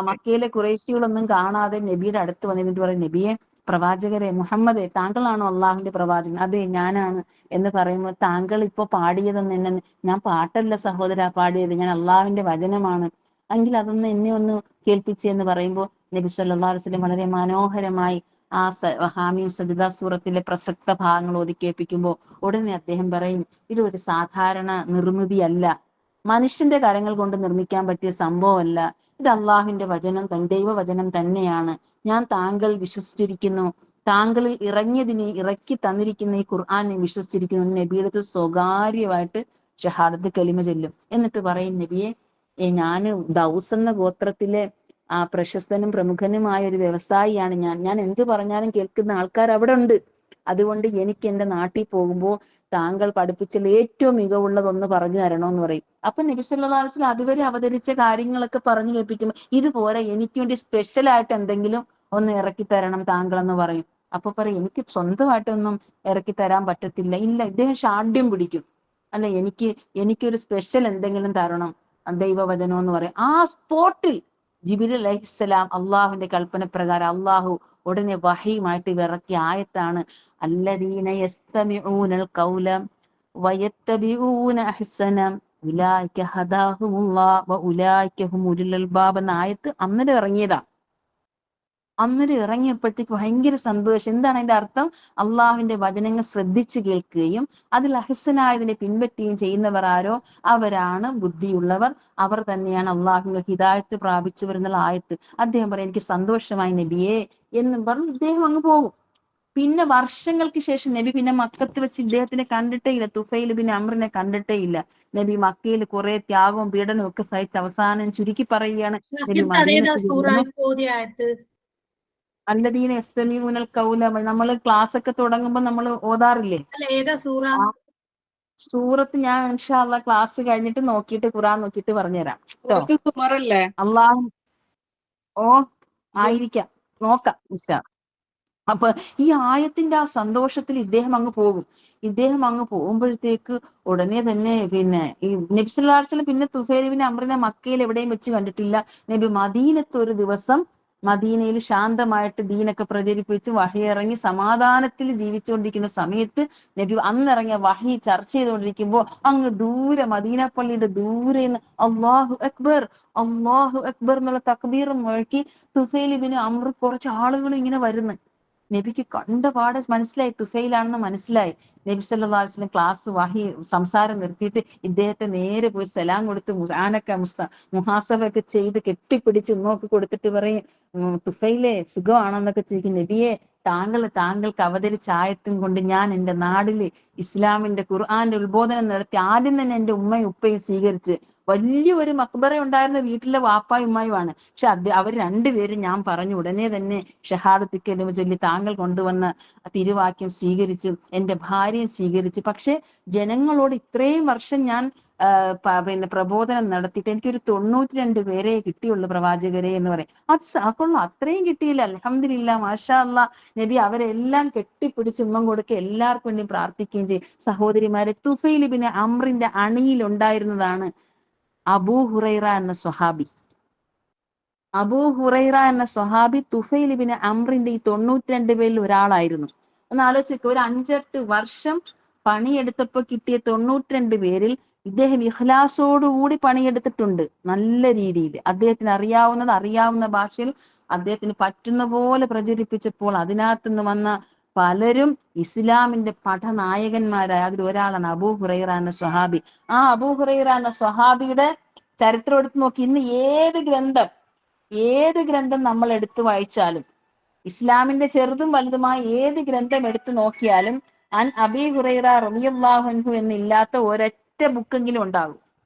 S2: മക്കയിലെ ഖുറൈശികളൊന്നും കാണാതെ നബിയുടെ അടുത്ത് വന്നിട്ട് പറയും, നബിയെ, പ്രവാചകരെ, മുഹമ്മദെ, താങ്കളാണോ അള്ളാഹുവിന്റെ പ്രവാചകൻ? അതെ, ഞാനാണ് എന്ന് പറയുമ്പോൾ, താങ്കൾ ഇപ്പൊ പാടിയതെന്ന് എന്നെ, ഞാൻ പാട്ടല്ല സഹോദര പാടിയത്, ഞാൻ അള്ളാഹുവിന്റെ വചനമാണ്, എങ്കിൽ അതൊന്ന് എന്നെ ഒന്ന് കേൾപ്പിച്ചെന്ന് പറയുമ്പോൾ നബി സല്ലല്ലാഹു അലൈഹി വസല്ലം വളരെ മനോഹരമായി ആ ഹാമീം സജിദ സൂറത്തിലെ പ്രസക്ത ഭാഗങ്ങൾ ഓതി കേൾപ്പിക്കുമ്പോൾ ഉടനെ അദ്ദേഹം പറയും, ഇതൊരു സാധാരണ നിർമ്മിതിയല്ല, മനുഷ്യന്റെ കരങ്ങൾ കൊണ്ട് നിർമ്മിക്കാൻ പറ്റിയ സംഭവമല്ല, ഇത് അള്ളാഹുവിന്റെ വചനം, ദൈവവചനം തന്നെയാണ്. ഞാൻ താങ്കൾ വിശ്വസിച്ചിരിക്കുന്നു, താങ്കളിൽ ഇറക്കി തന്നിരിക്കുന്ന ഈ ഖുർആനെ വിശ്വസിച്ചിരിക്കുന്നു. നബിയുടെ അടുത്ത് സ്വകാര്യമായിട്ട് ഷഹാദത്ത് കലിമ ചൊല്ലും. എന്നിട്ട് പറയും, നബിയെ, ഞാന് ദൗസ് എന്ന ഗോത്രത്തിലെ പ്രശസ്തനും പ്രമുഖനുമായ ഒരു വ്യവസായിയാണ് ഞാൻ എന്ത് പറഞ്ഞാലും കേൾക്കുന്ന ആൾക്കാർ അവിടെ ഉണ്ട്. അതുകൊണ്ട് എനിക്ക് എന്റെ നാട്ടിൽ പോകുമ്പോൾ താങ്കൾ പഠിപ്പിച്ചതിൽ ഏറ്റവും മികവുള്ളതൊന്ന് പറഞ്ഞു തരണമെന്ന് പറയും. അപ്പൊ നബി സല്ലല്ലാഹു അലൈഹി വസല്ലം അതുവരെ അവതരിച്ച കാര്യങ്ങളൊക്കെ പറഞ്ഞു കേൾപ്പിക്കുമ്പോൾ, ഇതുപോലെ എനിക്ക് വേണ്ടി സ്പെഷ്യൽ ആയിട്ട് എന്തെങ്കിലും ഒന്ന് ഇറക്കി തരണം താങ്കൾ എന്ന് പറയും. അപ്പൊ പറയും, എനിക്ക് സ്വന്തമായിട്ടൊന്നും ഇറക്കി തരാൻ പറ്റത്തില്ല. ഇല്ല, ഇദ്ദേഹം ഷാഢ്യം പിടിക്കും. അല്ല, എനിക്കൊരു സ്പെഷ്യൽ എന്തെങ്കിലും തരണം, ദൈവവചനം എന്ന് പറയും. ആ സ്പോട്ടിൽ ജിബ്രീൽ അലൈഹിസ്സലാം അള്ളാഹുവിന്റെ കൽപ്പന പ്രകാരം അള്ളാഹു ഉടനെ വഹയുമായിട്ട് ഇറക്കിയ ആയത്താണ് അല്ലദീന യസ്തമിഊനൽ ഖൗല വയത്തബിഊന അഹ്സന ഉലൈക ഹദാഹുമുല്ലാഹ് വഉലൈക ഹുമുൽ അൽബാബ് എന്ന ആയത്ത് അന്നേരം ഇറങ്ങിയതാ. അന്നേരം ഇറങ്ങിയപ്പോഴത്തേക്ക് ഭയങ്കര സന്തോഷം. എന്താണ് അതിന്റെ അർത്ഥം? അള്ളാഹുവിന്റെ വചനങ്ങൾ ശ്രദ്ധിച്ചു കേൾക്കുകയും അതിൽ അഹ്സനായതിനെ പിൻപറ്റുകയും ചെയ്യുന്നവർ ആരോ അവരാണ് ബുദ്ധിയുള്ളവർ, അവർ തന്നെയാണ് അള്ളാഹുവിന്റെ ഹിദായത്ത് പ്രാപിച്ചവർ എന്നുള്ള ആയത്ത്. അദ്ദേഹം പറയും, എനിക്ക് സന്തോഷമായി നബിയെ എന്നും പറഞ്ഞ് ഇദ്ദേഹം അങ്ങ് പോകും. പിന്നെ വർഷങ്ങൾക്ക് ശേഷം നബി പിന്നെ മക്കത്ത് വെച്ച് ഇദ്ദേഹത്തിനെ കണ്ടിട്ടേ ഇല്ല. തുഫൈൽ ബിൻ അംറിനെ കണ്ടിട്ടേ ഇല്ല. നബി മക്കയിൽ കുറെ ത്യാഗവും പീഡനവും ഒക്കെ സഹിച്ച് അവസാനം ചുരുക്കി പറയുകയാണ്, നബി മദീനത്ത് ചെല്ലുന്നു. അല്ലദീന യസ്തമിഊനൽ ഖൗല, നമ്മൾ ക്ലാസ് ഒക്കെ തുടങ്ങുമ്പോൾ നമ്മൾ ഓതാറില്ലേ സൂറത്ത്? ഞാൻ ഇൻഷാ അല്ലാഹ് ക്ലാസ് കഴിഞ്ഞിട്ട് നോക്കിയിട്ട് ഖുർആൻ നോക്കിയിട്ട് പറഞ്ഞുതരാം കേട്ടോ. അള്ളാഹു ആയിരിക്കാം, നോക്കാം ഇൻഷാ. അപ്പൊ ഈ ആയത്തിന്റെ ആ സന്തോഷത്തിൽ ഇദ്ദേഹം അങ്ങ് പോകുമ്പോഴത്തേക്ക് ഉടനെ തന്നെ ഈ നബി സല്ലല്ലാഹു അലൈഹി വസല്ലം പിന്നെ തുഫൈൽ ബിൻ അംറിനെ മക്കയിൽ എവിടെയും വെച്ച് കണ്ടിട്ടില്ല. നബി മദീനത്ത് ഒരു ദിവസം, മദീനയിൽ ശാന്തമായിട്ട് ദീനൊക്കെ പ്രചരിപ്പിച്ച് വഹി ഇറങ്ങി സമാധാനത്തിൽ ജീവിച്ചുകൊണ്ടിരിക്കുന്ന സമയത്ത് നബി അന്നിറങ്ങിയ വഹി ചർച്ച ചെയ്തുകൊണ്ടിരിക്കുമ്പോൾ അങ്ങ് ദൂരെ, മദീന പള്ളിയുടെ ദൂരെ നിന്ന് അല്ലാഹു അക്ബർ എന്നുള്ള തക്ബീറും മുഴക്കി തുഫൈൽ ബിൻ അംർ കുറച്ച് ആളുകൾ ഇങ്ങനെ വരുന്നു. നബിക്ക് കണ്ടപാടെ മനസ്സിലായി തുഫൈലാണെന്ന് മനസ്സിലായി. നബി സല്ലല്ലാഹു അലൈഹി വസല്ലം ക്ലാസ് വഹി സംസാരം നിർത്തിയിട്ട് ഇദ്ദേഹത്തെ നേരെ പോയി സലാം കൊടുത്ത് മുഹാസബൊക്കെ ചെയ്ത് കെട്ടിപ്പിടിച്ച് ഉമ്മൊക്കെ കൊടുത്തിട്ട് പറയും, തുഫൈലെ സുഖമാണെന്നൊക്കെ ചോദിക്കും. നബിയെ, താങ്കൾക്ക് അവതരിച്ച ആയത്തും കൊണ്ട് ഞാൻ എൻ്റെ നാടില് ഇസ്ലാമിന്റെ ഖുർആന്റെ ഉത്ബോധനം നടത്തി. ആദ്യം തന്നെ എൻ്റെ ഉമ്മയും ഉപ്പയും സ്വീകരിച്ച്. വലിയൊരു മക്ബറ ഉണ്ടായിരുന്ന വീട്ടിലെ വാപ്പായും ഉമ്മയുമാണ്. പക്ഷെ അവർ രണ്ടുപേരും ഞാൻ പറഞ്ഞു ഉടനെ തന്നെ ഷഹാദത്ത് കലിമ ചൊല്ലി താങ്കൾ കൊണ്ടുവന്ന തിരുവാക്യം സ്വീകരിച്ചു, എൻ്റെ ഭാര്യയും സ്വീകരിച്ചു. പക്ഷെ ജനങ്ങളോട് ഇത്രയും വർഷം ഞാൻ പ്രബോധനം നടത്തിയിട്ട് എനിക്കൊരു 92 പേരെ കിട്ടിയുള്ളൂ പ്രവാചകരെ എന്ന് പറയും. അത് അത്രയും കിട്ടിയില്ല. അൽഹംദുലില്ലാ, മാഷാ അല്ലാ. നബി അവരെല്ലാം കെട്ടിപ്പിടിച്ച് ഉമ്മം കൊടുക്കുക, എല്ലാവർക്കും വേണ്ടി പ്രാർത്ഥിക്കുകയും ചെയ്യും. സഹോദരിമാരെ, തുഫൈൽ ബിൻ അംറിന്റെ അണിയിൽ ഉണ്ടായിരുന്നതാണ് അബൂ ഹുറൈറ എന്ന സ്വഹാബി. തുഫൈൽ ബിൻ അംറിന്റെ ഈ 92 പേരിൽ ഒരാളായിരുന്നു. ഒന്ന് ആലോചിക്കുക, ഒരു 5-8 വർഷം പണിയെടുത്തപ്പോ കിട്ടിയ 92 പേരിൽ ഇദ്ദേഹം ഇഖ്ലാസോടുകൂടി പണിയെടുത്തിട്ടുണ്ട് നല്ല രീതിയിൽ. അദ്ദേഹത്തിന് അറിയാവുന്ന ഭാഷയിൽ അദ്ദേഹത്തിന് പറ്റുന്ന പോലെ പ്രചരിപ്പിച്ചപ്പോൾ അതിനകത്തുനിന്ന് വന്ന പലരും ഇസ്ലാമിന്റെ പഠനായകന്മാരായ അതിൽ ഒരാളാണ് അബൂ ഹുറൈറ എന്ന സ്വഹാബി. ആ അബൂ ഹുറൈറ എന്ന സ്വഹാബിയുടെ ചരിത്രം എടുത്ത് നോക്കി ഇന്ന് ഏത് ഗ്രന്ഥം നമ്മൾ എടുത്തു വായിച്ചാലും, ഇസ്ലാമിന്റെ ചെറുതും വലുതുമായ ഏത് ഗ്രന്ഥം എടുത്തു നോക്കിയാലും അൻ അബീ ഹുറൈറ റളിയല്ലാഹു അൻഹു എന്നില്ലാത്ത ഒരൊറ്റ ബുക്കെങ്കിലും ഉണ്ടാകും.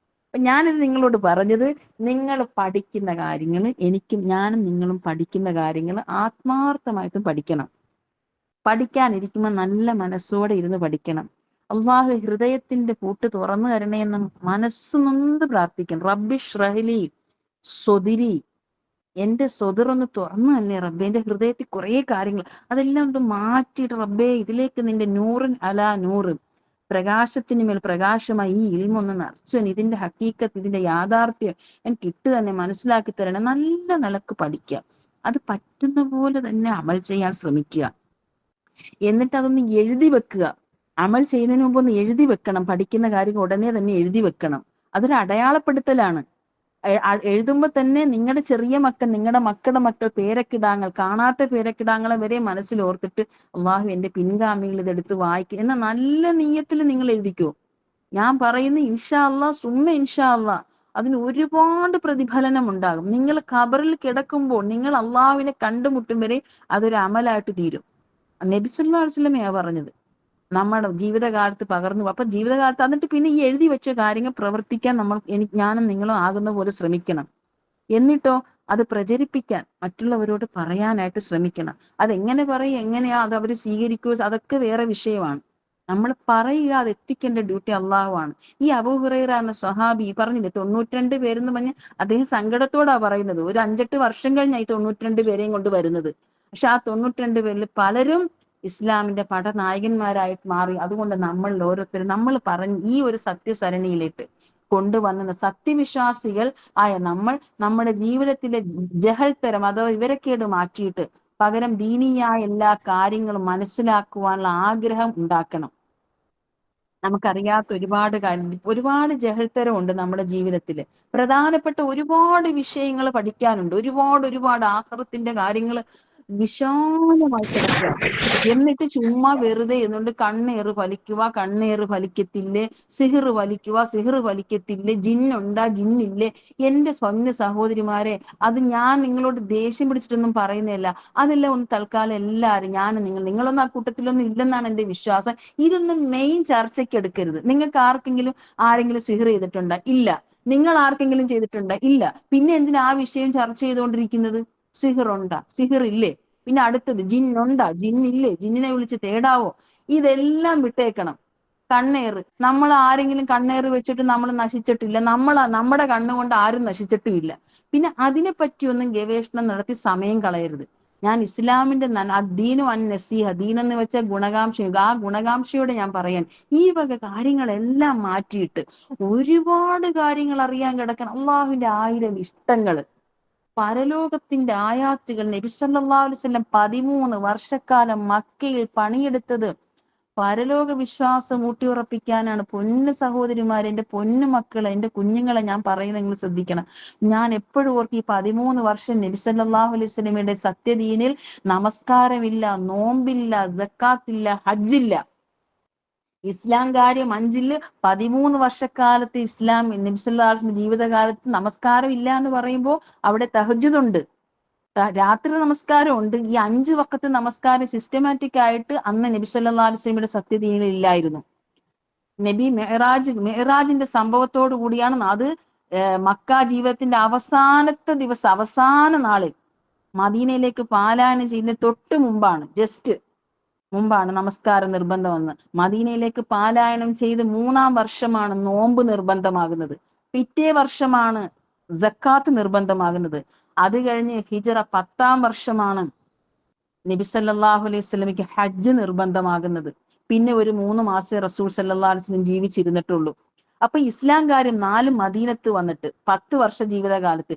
S2: അപ്പൊ ഞാനിത് നിങ്ങളോട് പറഞ്ഞത്, നിങ്ങൾ പഠിക്കുന്ന കാര്യങ്ങൾ, ഞാനും നിങ്ങളും പഠിക്കുന്ന കാര്യങ്ങൾ ആത്മാർത്ഥമായിട്ടും പഠിക്കണം. പഠിക്കാനിരിക്കുമ്പോൾ നല്ല മനസ്സോടെ ഇരുന്ന് പഠിക്കണം. അള്ളാഹു ഹൃദയത്തിന്റെ പൂട്ട് തുറന്നു തരണേ എന്ന് മനസ്സ് നൊന്ത് പ്രാർത്ഥിക്കണം. റബ്ബിഷ് റഹ്ലി സ്വദിരി, എന്റെ സ്വദറൊന്ന് തുറന്നു തന്നെ റബ്ബേ. എന്റെ ഹൃദയത്തിൽ കുറെ കാര്യങ്ങൾ അതെല്ലാം ഒന്ന് മാറ്റിയിട്ട് റബ്ബേ ഇതിലേക്ക് നിന്റെ നൂറിൻ അലാ നൂറ്, പ്രകാശത്തിന് മേൽ പ്രകാശമായി ഈ ഇൽമൊന്ന് നിറച്ചു, ഇതിന്റെ ഹക്കീക്കത്ത്, ഇതിന്റെ യാഥാർത്ഥ്യം എനിക്ക് ഇട്ട് തന്നെ മനസ്സിലാക്കി തരണം. നല്ല നിലക്ക് പഠിക്കുക, അത് പറ്റുന്ന പോലെ തന്നെ അമൽ ചെയ്യാൻ ശ്രമിക്കുക. എന്നിട്ട് അതൊന്ന് എഴുതി വെക്കുക. അമൽ ചെയ്യുന്നതിന് മുമ്പ് ഒന്ന് എഴുതി വെക്കണം. പഠിക്കുന്ന കാര്യം ഉടനെ തന്നെ എഴുതി വെക്കണം. അതൊരു അടയാളപ്പെടുത്തലാണ്. എഴുതുമ്പോ തന്നെ നിങ്ങളുടെ ചെറിയ മക്കൾ, നിങ്ങളുടെ മക്കളുടെ മക്കൾ, പേരക്കിടാങ്ങൾ, കാണാത്ത പേരക്കിടാങ്ങളെ വരെ മനസ്സിൽ ഓർത്തിട്ട് അള്ളാഹു എന്റെ പിൻഗാമികൾ ഇതെടുത്ത് വായിക്കുക എന്ന നല്ല നീയത്തിൽ നിങ്ങൾ എഴുതിക്കോ. ഞാൻ പറയുന്ന ഇൻഷാ അള്ളാ സുമ്മ ഇൻഷാ അള്ളാ അതിന് ഒരുപാട് പ്രതിഫലനം ഉണ്ടാകും. നിങ്ങൾ ഖബറിൽ കിടക്കുമ്പോൾ നിങ്ങൾ അള്ളാഹുവിനെ കണ്ടുമുട്ടും വരെ അതൊരു അമലായിട്ട് തീരും. നബി സല്ലല്ലാഹു അലൈഹി വസല്ലമയാ പറഞ്ഞത്, നമ്മുടെ ജീവിതകാലത്ത് പകർന്നു. അപ്പൊ ജീവിതകാലത്ത് എന്നിട്ട് പിന്നെ ഈ എഴുതി വെച്ച കാര്യങ്ങൾ പ്രവർത്തിക്കാൻ ഞാനും നിങ്ങളും ആകുന്ന പോലെ ശ്രമിക്കണം. എന്നിട്ടോ അത് പ്രചരിപ്പിക്കാൻ മറ്റുള്ളവരോട് പറയാനായിട്ട് ശ്രമിക്കണം. അതെങ്ങനെ പറയും, എങ്ങനെയാ അത് അവർ സ്വീകരിക്കോ, അതൊക്കെ വേറെ വിഷയമാണ്. നമ്മൾ പറയുക, അത് എത്തിക്കേണ്ട ഡ്യൂട്ടി അള്ളാഹുവാണ്. ഈ അബൂ ഹുറൈറ എന്ന സ്വഹാബി പറഞ്ഞില്ലേ 92 പേരെന്ന് പറഞ്ഞ് അദ്ദേഹം സങ്കടത്തോടാ പറയുന്നത്. ഒരു 5-8 വർഷം കഴിഞ്ഞാൽ ഈ 92 പേരെയും കൊണ്ട് വരുന്നത്. പക്ഷെ ആ 92 പേരിൽ പലരും ഇസ്ലാമിന്റെ പടനായകന്മാരായിട്ട് മാറി. അതുകൊണ്ട് നമ്മൾ ഓരോരുത്തരും നമ്മൾ പറഞ്ഞ് ഈ ഒരു സത്യസരണിയിലേക്ക് കൊണ്ടുവന്ന സത്യവിശ്വാസികൾ ആയ നമ്മൾ നമ്മുടെ ജീവിതത്തിലെ ജഹൽത്തരം അതോ വിവരക്കേട് മാറ്റിയിട്ട് പകരം ദീനീയായ എല്ലാ കാര്യങ്ങളും മനസ്സിലാക്കുവാനുള്ള ആഗ്രഹം ഉണ്ടാക്കണം. നമുക്കറിയാത്ത ഒരുപാട് ജഹൽത്തരം ഉണ്ട് നമ്മുടെ ജീവിതത്തിൽ. പ്രധാനപ്പെട്ട ഒരുപാട് വിഷയങ്ങൾ പഠിക്കാനുണ്ട്. ഒരുപാട് ആഖിറത്തിന്റെ കാര്യങ്ങൾ വിശാലമായി കിടക്കുക. എന്നിട്ട് ചുമ്മാ വെറുതെ എന്നുകൊണ്ട് കണ്ണേറ് ഫലിക്കത്തില്ലേ, സിഹിർ വലിക്കത്തില്ലേ, ജിന്നുണ്ടാ ജിന്നില്ലേ. എന്റെ സ്വന്തം സഹോദരിമാരെ, അത് ഞാൻ നിങ്ങളോട് ദേഷ്യം പിടിച്ചിട്ടൊന്നും പറയുന്നില്ല. അതെല്ലാം ഒന്ന് തൽക്കാലം എല്ലാവരും നിങ്ങളൊന്നും ആ കൂട്ടത്തിലൊന്നും ഇല്ലെന്നാണ് എന്റെ വിശ്വാസം. ഇതൊന്നും മെയിൻ ചർച്ചയ്ക്ക് എടുക്കരുത്. നിങ്ങൾക്ക് ആരെങ്കിലും സിഹിർ ചെയ്തിട്ടുണ്ടോ? ഇല്ല. നിങ്ങൾ ആർക്കെങ്കിലും ചെയ്തിട്ടുണ്ടോ? ഇല്ല. പിന്നെ എന്തിനാ ആ വിഷയം ചർച്ച ചെയ്തുകൊണ്ടിരിക്കുന്നത്? സിഹിർ ഇല്ലേ? പിന്നെ അടുത്തത് ജിന്നില്ലേ? ജിന്നിനെ വിളിച്ച് തേടാവോ? ഇതെല്ലാം വിട്ടേക്കണം. കണ്ണേറ്, നമ്മൾ ആരെങ്കിലും കണ്ണേറ് വെച്ചിട്ട് നമ്മൾ നശിച്ചിട്ടില്ല. നമ്മുടെ കണ്ണുകൊണ്ട് ആരും നശിച്ചിട്ടുമില്ല. പിന്നെ അതിനെ പറ്റിയൊന്നും ഗവേഷണം നടത്തി സമയം കളയരുത്. ഞാൻ ഇസ്ലാമിന്റെ അദ്ദീനു അൻ നസീഹ, ദീനെന്ന് വെച്ച ഗുണകാംക്ഷ, ആ ഗുണകാംക്ഷയോടെ ഞാൻ പറയാൻ ഈ വക കാര്യങ്ങളെല്ലാം മാറ്റിയിട്ട് ഒരുപാട് കാര്യങ്ങൾ അറിയാൻ കിടക്കണം. അള്ളാഹുവിന്റെ 1000 ഇഷ്ടങ്ങൾ, പരലോകത്തിന്റെ ആയാത്തുകൾ. നബി സല്ലല്ലാഹു അലൈഹി വസല്ലം 13 വർഷക്കാലം മക്കയിൽ പണിയെടുത്തത് പരലോക വിശ്വാസം ഊട്ടിയുറപ്പിക്കാനാണ്. പൊന്നു സഹോദരിമാരെ, എന്റെ പൊന്നു മക്കളെ, എന്റെ കുഞ്ഞുങ്ങളെ ഞാൻ പറയുന്നത് നിങ്ങൾ ശ്രദ്ധിക്കണം. ഞാൻ എപ്പോഴും ഓർക്കും, ഈ 13 വർഷം നബി സല്ലല്ലാഹു അലൈഹി വസല്ലമയുടെ സത്യദീനിൽ നമസ്കാരമില്ല, നോമ്പില്ല, സക്കാത്തില്ല, ഹജ്ജില്ല. ഇസ്ലാം കാര്യം 5-ൽ 13 വർഷക്കാലത്ത് ഇസ്ലാം നബി സല്ലല്ലാഹു അലൈഹി വസല്ലം ജീവിതകാലത്ത് നമസ്കാരം ഇല്ല എന്ന് പറയുമ്പോൾ അവിടെ തഹജ്ജുദ് ഉണ്ട്, രാത്രി നമസ്കാരം ഉണ്ട്. ഈ 5 വഖത്ത് നമസ്കാരം സിസ്റ്റമാറ്റിക് ആയിട്ട് അന്ന് നബി സല്ലല്ലാഹു അലൈഹി വസല്ലമയുടെ സത്യദീനിൽ ഇല്ലായിരുന്നു. നബി മെഹറാജിന്റെ സംഭവത്തോടു കൂടിയാണ് അത്. മക്ക ജീവിതത്തിന്റെ അവസാനത്തെ ദിവസം, അവസാന നാളിൽ മദീനയിലേക്ക് പാലായനം ചെയ്യുന്ന തൊട്ട് മുമ്പാണ് നമസ്കാരം നിർബന്ധം വന്ന്. മദീനയിലേക്ക് പാലായനം ചെയ്ത് 3-ാം വർഷമാണ് നോമ്പ് നിർബന്ധമാകുന്നത്. പിറ്റേ വർഷമാണ് സക്കാത്ത് നിർബന്ധമാകുന്നത്. അത് കഴിഞ്ഞ് ഹിജറ 10-ാം വർഷമാണ് നബി സല്ലല്ലാഹു അലൈഹി വസല്ലമയ്ക്ക് ഹജ്ജ് നിർബന്ധമാകുന്നത്. പിന്നെ ഒരു 3 മാസം റസൂൽ സല്ലല്ലാഹു അലൈഹി വസല്ലം ജീവിച്ചിരുന്നിട്ടുള്ളൂ. അപ്പൊ ഇസ്ലാം കാര്യം 4 മദീനത്ത് വന്നിട്ട് 10 വർഷ ജീവിതകാലത്ത്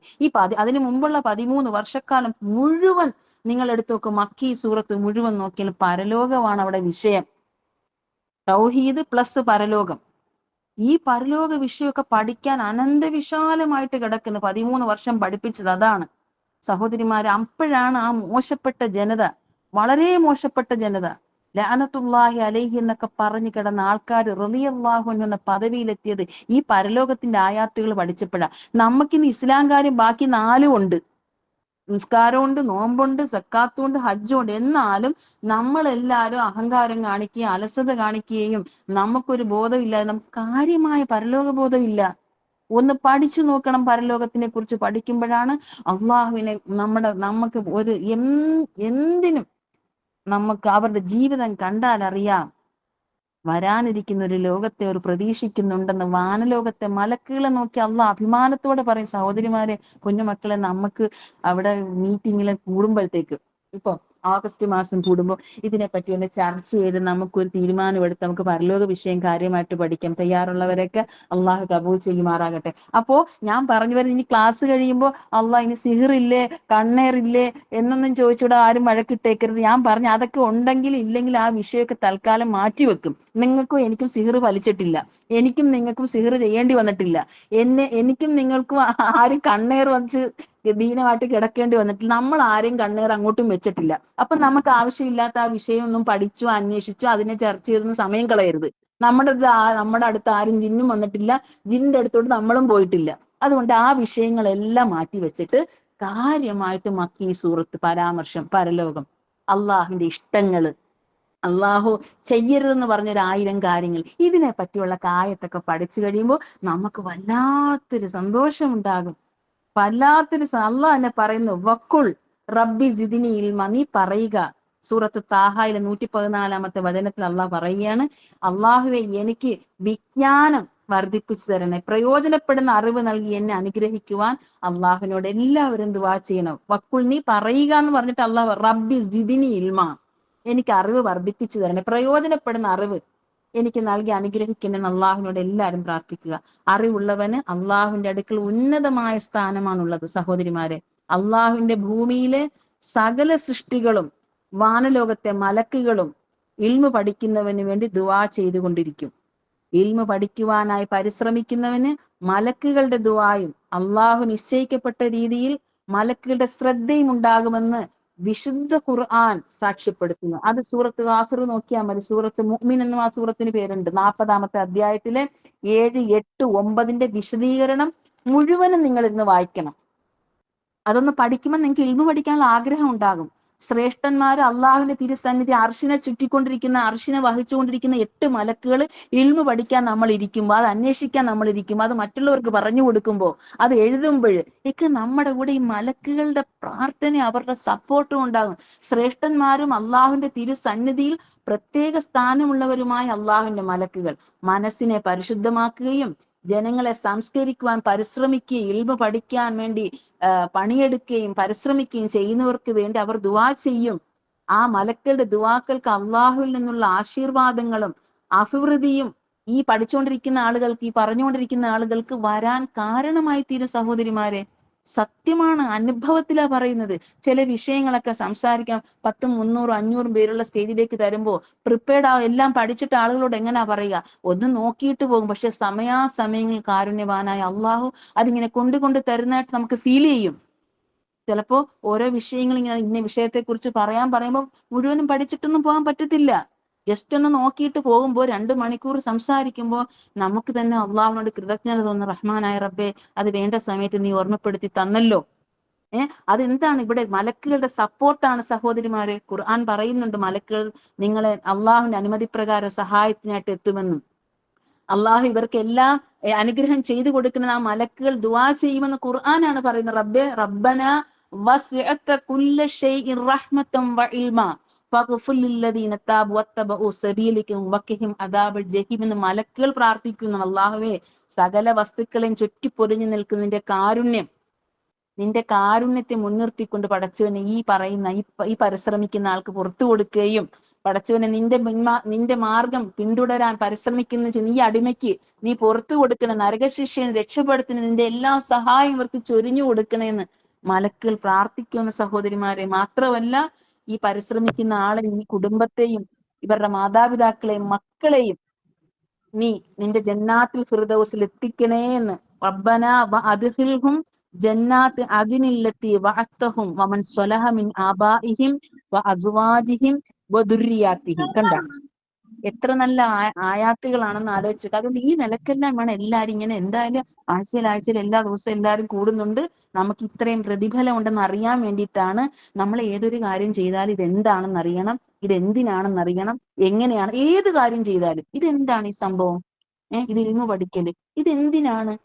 S2: അതിനു മുമ്പുള്ള 13 വർഷക്കാലം മുഴുവൻ നിങ്ങൾ എടുത്തു നോക്കും. മക്കി സൂറത്ത് മുഴുവൻ നോക്കിയാൽ പരലോകമാണ് അവിടെ വിഷയം. തൗഹീദ് പ്ലസ് പരലോകം. ഈ പരലോക വിഷയമൊക്കെ പഠിക്കാൻ അനന്തവിശാലമായിട്ട് കിടക്കുന്നു. 13 വർഷം പഠിപ്പിച്ചത് അതാണ് സഹോദരിമാരെ. അപ്പോഴാണ് ആ മോശപ്പെട്ട ജനത, വളരെ മോശപ്പെട്ട ജനത, ലഅനത്തുല്ലാഹി അലൈഹി എന്നൊക്കെ പറഞ്ഞു കിടന്ന ആൾക്കാർ റളിയല്ലാഹു അൻഹു എന്ന പദവിയിലെത്തിയത് ഈ പരലോകത്തിന്റെ ആയാത്തുകൾ പഠിച്ചപ്പോഴാണ്. നമുക്കിന്ന് ഇസ്ലാം കാര്യം ബാക്കി 4 ഉണ്ട്, നിസ്കാരമുണ്ട്, നോമ്പുണ്ട്, സക്കാത്തുണ്ട്, ഹജ്ജുണ്ട്. എന്നാലും നമ്മളെല്ലാരും അഹങ്കാരം കാണിക്കുകയും അലസത കാണിക്കുകയും നമുക്കൊരു ബോധമില്ല, നമുക്ക് കാര്യമായ പരലോക ബോധമില്ല. ഒന്ന് പഠിച്ചു നോക്കണം. പരലോകത്തിനെ കുറിച്ച് പഠിക്കുമ്പോഴാണ് അള്ളാഹുവിനെ നമുക്ക് ഒരു എന്തിനും നമുക്ക് അവരുടെ ജീവിതം കണ്ടാൽ അറിയാം വരാനിരിക്കുന്ന ഒരു ലോകത്തെ ഒരു പ്രതീക്ഷിക്കുന്നുണ്ടെന്ന്. വാനലോകത്തെ മലക്കുകളെ നോക്കി അള്ളാഹ് അഭിമാനത്തോടെ പറയും, സഹോദരിമാരെ, കുഞ്ഞുമക്കളെ, നമുക്ക് അവിടെ മീറ്റിങ്ങിൽ കൂടുമ്പോഴത്തേക്ക്, ഇപ്പൊ ഓഗസ്റ്റ് മാസം കൂടുമ്പോൾ ഇതിനെപ്പറ്റി ഒന്ന് ചർച്ച ചെയ്ത് നമുക്കൊരു തീരുമാനമെടുത്ത് നമുക്ക് പരലോക വിഷയം കാര്യമായിട്ട് പഠിക്കാം. തയ്യാറുള്ളവരൊക്കെ അള്ളാഹു കബൂൽ ചെയ്യുമാറാകട്ടെ. അപ്പോ ഞാൻ പറഞ്ഞു വരുന്നത്, ഇനി ക്ലാസ് കഴിയുമ്പോൾ അള്ളാഹ് ഇനി സിഹിറില്ലേ, കണ്ണേറില്ലേ എന്നൊന്നും ചോദിച്ചൂടെ, ആരും വഴക്കിട്ടേക്കരുത്. ഞാൻ പറഞ്ഞു അതൊക്കെ ഉണ്ടെങ്കിൽ ഇല്ലെങ്കിൽ ആ വിഷയമൊക്കെ തൽക്കാലം മാറ്റിവെക്കും. നിങ്ങൾക്കും എനിക്കും സിഹിർ വലിച്ചിട്ടില്ല, എനിക്കും നിങ്ങൾക്കും സിഹിർ ചെയ്യേണ്ടി വന്നിട്ടില്ല, എനിക്കും നിങ്ങൾക്കും ആരും കണ്ണേർ വച്ച് ദീനമായിട്ട് കിടക്കേണ്ടി വന്നിട്ടില്ല. നമ്മൾ ആരെയും കണ്ണേർ അങ്ങോട്ടും വെച്ചിട്ടില്ല. അപ്പൊ നമുക്ക് ആവശ്യമില്ലാത്ത ആ വിഷയം ഒന്നും പഠിച്ചോ അന്വേഷിച്ചോ അതിനെ ചർച്ച ചെയ്തൊന്നും സമയം കളയരുത്. നമ്മുടെ അടുത്ത് ആരും ജിന്നും വന്നിട്ടില്ല, ജിന്നിന്റെ അടുത്തോട്ട് നമ്മളും പോയിട്ടില്ല. അതുകൊണ്ട് ആ വിഷയങ്ങളെല്ലാം മാറ്റി വെച്ചിട്ട് കാര്യമായിട്ട് മക്കി സൂറത്ത് പരാമർശം, പരലോകം, അള്ളാഹുവിന്റെ ഇഷ്ടങ്ങള്, അള്ളാഹു ചെയ്യരുതെന്ന് പറഞ്ഞൊരു 1000 കാര്യങ്ങൾ, ഇതിനെ പറ്റിയുള്ള കായത്തൊക്കെ പഠിച്ചു കഴിയുമ്പോൾ നമുക്ക് വല്ലാത്തൊരു സന്തോഷം ഉണ്ടാകും. വല്ലാത്തൊരു അള്ളാഹ് എന്നെ പറയുന്നു, വക്കുൾ റബ്ബി സിദിനി ഇൽമ, നീ പറയുക. സൂറത്ത് താഹയിലെ 114-ാമത്തെ വചനത്തിൽ അള്ളാഹ് പറയുകയാണ്, അള്ളാഹുവെ എനിക്ക് വിജ്ഞാനം വർദ്ധിപ്പിച്ചു തരണേ, പ്രയോജനപ്പെടുന്ന അറിവ് നൽകി എന്നെ അനുഗ്രഹിക്കുവാൻ അള്ളാഹുവിനോട് എല്ലാവരും ദുആ ചെയ്യണം. വക്കുൾ, നീ പറയുക എന്ന് പറഞ്ഞിട്ട് അള്ളാഹ് റബ്ബി സിദിനി ഇൽമ, എനിക്ക് അറിവ് വർദ്ധിപ്പിച്ചു തരണേ, പ്രയോജനപ്പെടുന്ന അറിവ് എനിക്ക് നൽകി അനുഗ്രഹിക്കണമെന്ന് അള്ളാഹുവിനോട് എല്ലാവരും പ്രാർത്ഥിക്കുക. അറിവുള്ളവന് അള്ളാഹുവിന്റെ അടുക്കൽ ഉന്നതമായ സ്ഥാനമാണുള്ളത്. സഹോദരിമാരെ, അള്ളാഹുവിന്റെ ഭൂമിയിലെ സകല സൃഷ്ടികളും വാനലോകത്തെ മലക്കുകളും ഇൽമു പഠിക്കുന്നവന് വേണ്ടി ദുആ ചെയ്തുകൊണ്ടിരിക്കും. ഇൽമു പഠിക്കുവാനായി പരിശ്രമിക്കുന്നവന് മലക്കുകളുടെ ദുആയും അള്ളാഹു നിശ്ചയിക്കപ്പെട്ട രീതിയിൽ മലക്കുകളുടെ ശ്രദ്ധയും ഉണ്ടാകുമെന്ന് വിശുദ്ധ ഖുർആൻ സാക്ഷ്യപ്പെടുത്തുന്നു. അത് സൂറത്ത് ഗാഫിർ നോക്കിയാൽ മതി. സൂറത്ത് മുഅ്മിൻ എന്നും ആ സൂറത്തിന് പേരുണ്ട്. 40-ാമത്തെ അധ്യായത്തിലെ 7, 8, 9 വിശദീകരണം മുഴുവനും നിങ്ങൾ ഇന്ന് വായിക്കണം. അതൊന്ന് പഠിക്കുമ്പോൾ നിങ്ങൾക്ക് ഇൽമു പഠിക്കാനുള്ള ആഗ്രഹം ഉണ്ടാകും. ശ്രേഷ്ഠന്മാര് അള്ളാഹുവിന്റെ തിരുസന്നിധി അർശിനെ ചുറ്റിക്കൊണ്ടിരിക്കുന്ന, അർശിനെ വഹിച്ചുകൊണ്ടിരിക്കുന്ന 8 മലക്കുകൾ ഇൽമു പഠിക്കാൻ നമ്മൾ ഇരിക്കുമ്പോൾ, അത് അന്വേഷിക്കാൻ നമ്മൾ ഇരിക്കുമ്പോൾ, അത് മറ്റുള്ളവർക്ക് പറഞ്ഞു കൊടുക്കുമ്പോൾ, അത് എഴുതുമ്പോൾ ഒക്കെ നമ്മുടെ കൂടെ ഈ മലക്കുകളുടെ പ്രാർത്ഥന, അവരുടെ സപ്പോർട്ടും ഉണ്ടാകും. ശ്രേഷ്ഠന്മാരും അള്ളാഹുവിന്റെ തിരുസന്നിധിയിൽ പ്രത്യേക സ്ഥാനമുള്ളവരുമായ അള്ളാഹുവിന്റെ മലക്കുകൾ മനസ്സിനെ പരിശുദ്ധമാക്കുകയും ജനങ്ങളെ സംസ്കരിക്കുവാൻ പരിശ്രമിക്കുകയും ഇൽമു പഠിക്കാൻ വേണ്ടി പണിയെടുക്കുകയും പരിശ്രമിക്കുകയും ചെയ്യുന്നവർക്ക് വേണ്ടി അവർ ദുആ ചെയ്യും. ആ മലക്കളുടെ ദുആക്കൾക്ക് അള്ളാഹുവിൽ നിന്നുള്ള ആശീർവാദങ്ങളും അഭിവൃദ്ധിയും ഈ പഠിച്ചുകൊണ്ടിരിക്കുന്ന ആളുകൾക്ക്, ഈ പറഞ്ഞുകൊണ്ടിരിക്കുന്ന ആളുകൾക്ക് വരാൻ കാരണമായി തീരും. സഹോദരിമാരെ, സത്യമാണ്, അനുഭവത്തിലാ പറയുന്നത്. ചില വിഷയങ്ങളൊക്കെ സംസാരിക്കാൻ 100, 300, 500 പേരുള്ള സ്റ്റേജിലേക്ക് തരുമ്പോൾ പ്രിപ്പയർഡ് എല്ലാം പഠിച്ചിട്ട് ആളുകളോട് എങ്ങനെയാ പറയുക? ഒന്ന് നോക്കിയിട്ട് പോകും. പക്ഷെ സമയാസമയങ്ങളിൽ കാരുണ്യവാനായ അള്ളാഹു അതിങ്ങനെ കൊണ്ടുകൊണ്ട് തരുന്നതായിട്ട് നമുക്ക് ഫീൽ ചെയ്യും. ചിലപ്പോ ഓരോ വിഷയങ്ങൾ ഇങ്ങനെ ഇന്ന വിഷയത്തെ കുറിച്ച് പറയുമ്പോൾ മുഴുവനും പഠിച്ചിട്ടൊന്നും പോകാൻ പറ്റത്തില്ല. ജസ്റ്റ് ഒന്ന് നോക്കിയിട്ട് പോകുമ്പോൾ 2 മണിക്കൂർ സംസാരിക്കുമ്പോൾ നമുക്ക് തന്നെ അള്ളാഹുവിനോട് കൃതജ്ഞത തോന്നുന്നു. റഹ്മാനായ റബ്ബേ, അത് വേണ്ട സമയത്ത് നീ ഓർമ്മപ്പെടുത്തി തന്നല്ലോ. അതെന്താണ്? ഇവിടെ മലക്കുകളുടെ സപ്പോർട്ടാണ് സഹോദരിമാരെ. ഖുർആൻ പറയുന്നുണ്ട്, മലക്കുകൾ നിങ്ങളെ അള്ളാഹുവിന്റെ അനുമതി പ്രകാരം സഹായത്തിനായിട്ട് എത്തുമെന്നും. അള്ളാഹു ഇവർക്ക് എല്ലാം അനുഗ്രഹം ചെയ്തു കൊടുക്കുന്ന ആ മലക്കുകൾ ദുആ ചെയ്യുമെന്ന് ഖുർആനാണ് പറയുന്നത്. റബ്ബന വസിഅത കുല്ല ഷൈഇൻ റഹ്മതൻ വഇൽമ ഫഗ്ഫിർ ലില്ലദീന താബു വത്തബഉ സബീലക വഖിഹിം അദാബൽ ജഹീം എന്ന് മലക്കുകൾ പ്രാർത്ഥിക്കുന്നു. അള്ളാഹുവേ, സകല വസ്തുക്കളെയും ചുറ്റിപ്പൊതിഞ്ഞു നിൽക്കുന്ന നിന്റെ കാരുണ്യത്തെ മുൻനിർത്തിക്കൊണ്ട് പടച്ചവനെ ഈ പരിശ്രമിക്കുന്ന ആൾക്ക് പുറത്തു കൊടുക്കുകയും, പടച്ചവനെ നിന്റെ മാർഗം പിന്തുടരാൻ പരിശ്രമിക്കുന്ന ഈ അടിമയ്ക്ക് നീ പുറത്തു കൊടുക്കണേ, നരകശിക്ഷയെ രക്ഷപ്പെടുത്തുന്ന നിന്റെ എല്ലാ സഹായം ഇവർക്ക് ചൊരിഞ്ഞു കൊടുക്കണേന്ന് മലക്കുകൾ പ്രാർത്ഥിക്കുന്ന സഹോദരിമാരെ. മാത്രമല്ല, ഈ പരിശ്രമിക്കുന്ന ആളെ, ഈ കുടുംബത്തെയും ഇവരുടെ മാതാപിതാക്കളെയും മക്കളെയും നീ നിന്റെ ജന്നാത്തിൽ ഫിർദൗസിൽ എത്തിക്കണേ എന്ന്. റബ്ബന വഅദ്ഖിൽഹും ജന്നാത്ത് അദ്നില്ലത്തി വഅത്തഹും വമൻ സ്വലഹ മിൻ ആബാഇഹിം വഅസ്വാജിഹിം വദുർരിയാത്തിഹിം. കണ്ട എത്ര നല്ല ആയാത്തുകളാണെന്ന് ആലോചിച്ചിട്ട്. അതുകൊണ്ട് ഈ നിലക്കെല്ലാം വേണം എല്ലാരും ഇങ്ങനെ, എന്തായാലും ആഴ്ചയിൽ എല്ലാ ദിവസവും എല്ലാവരും കൂടുന്നുണ്ട്. നമുക്ക് ഇത്രയും പ്രതിഫലം ഉണ്ടെന്ന് അറിയാൻ വേണ്ടിയിട്ടാണ്. നമ്മൾ ഏതൊരു കാര്യം ചെയ്താലും ഇതെന്താണെന്ന് അറിയണം, ഇതെന്തിനാണെന്ന് അറിയണം, എങ്ങനെയാണ് ഏത് കാര്യം ചെയ്താലും ഇതെന്താണ് ഈ സംഭവം, ഇത് ഇൽമു പഠിക്കല് ഇതെന്തിനാണ്,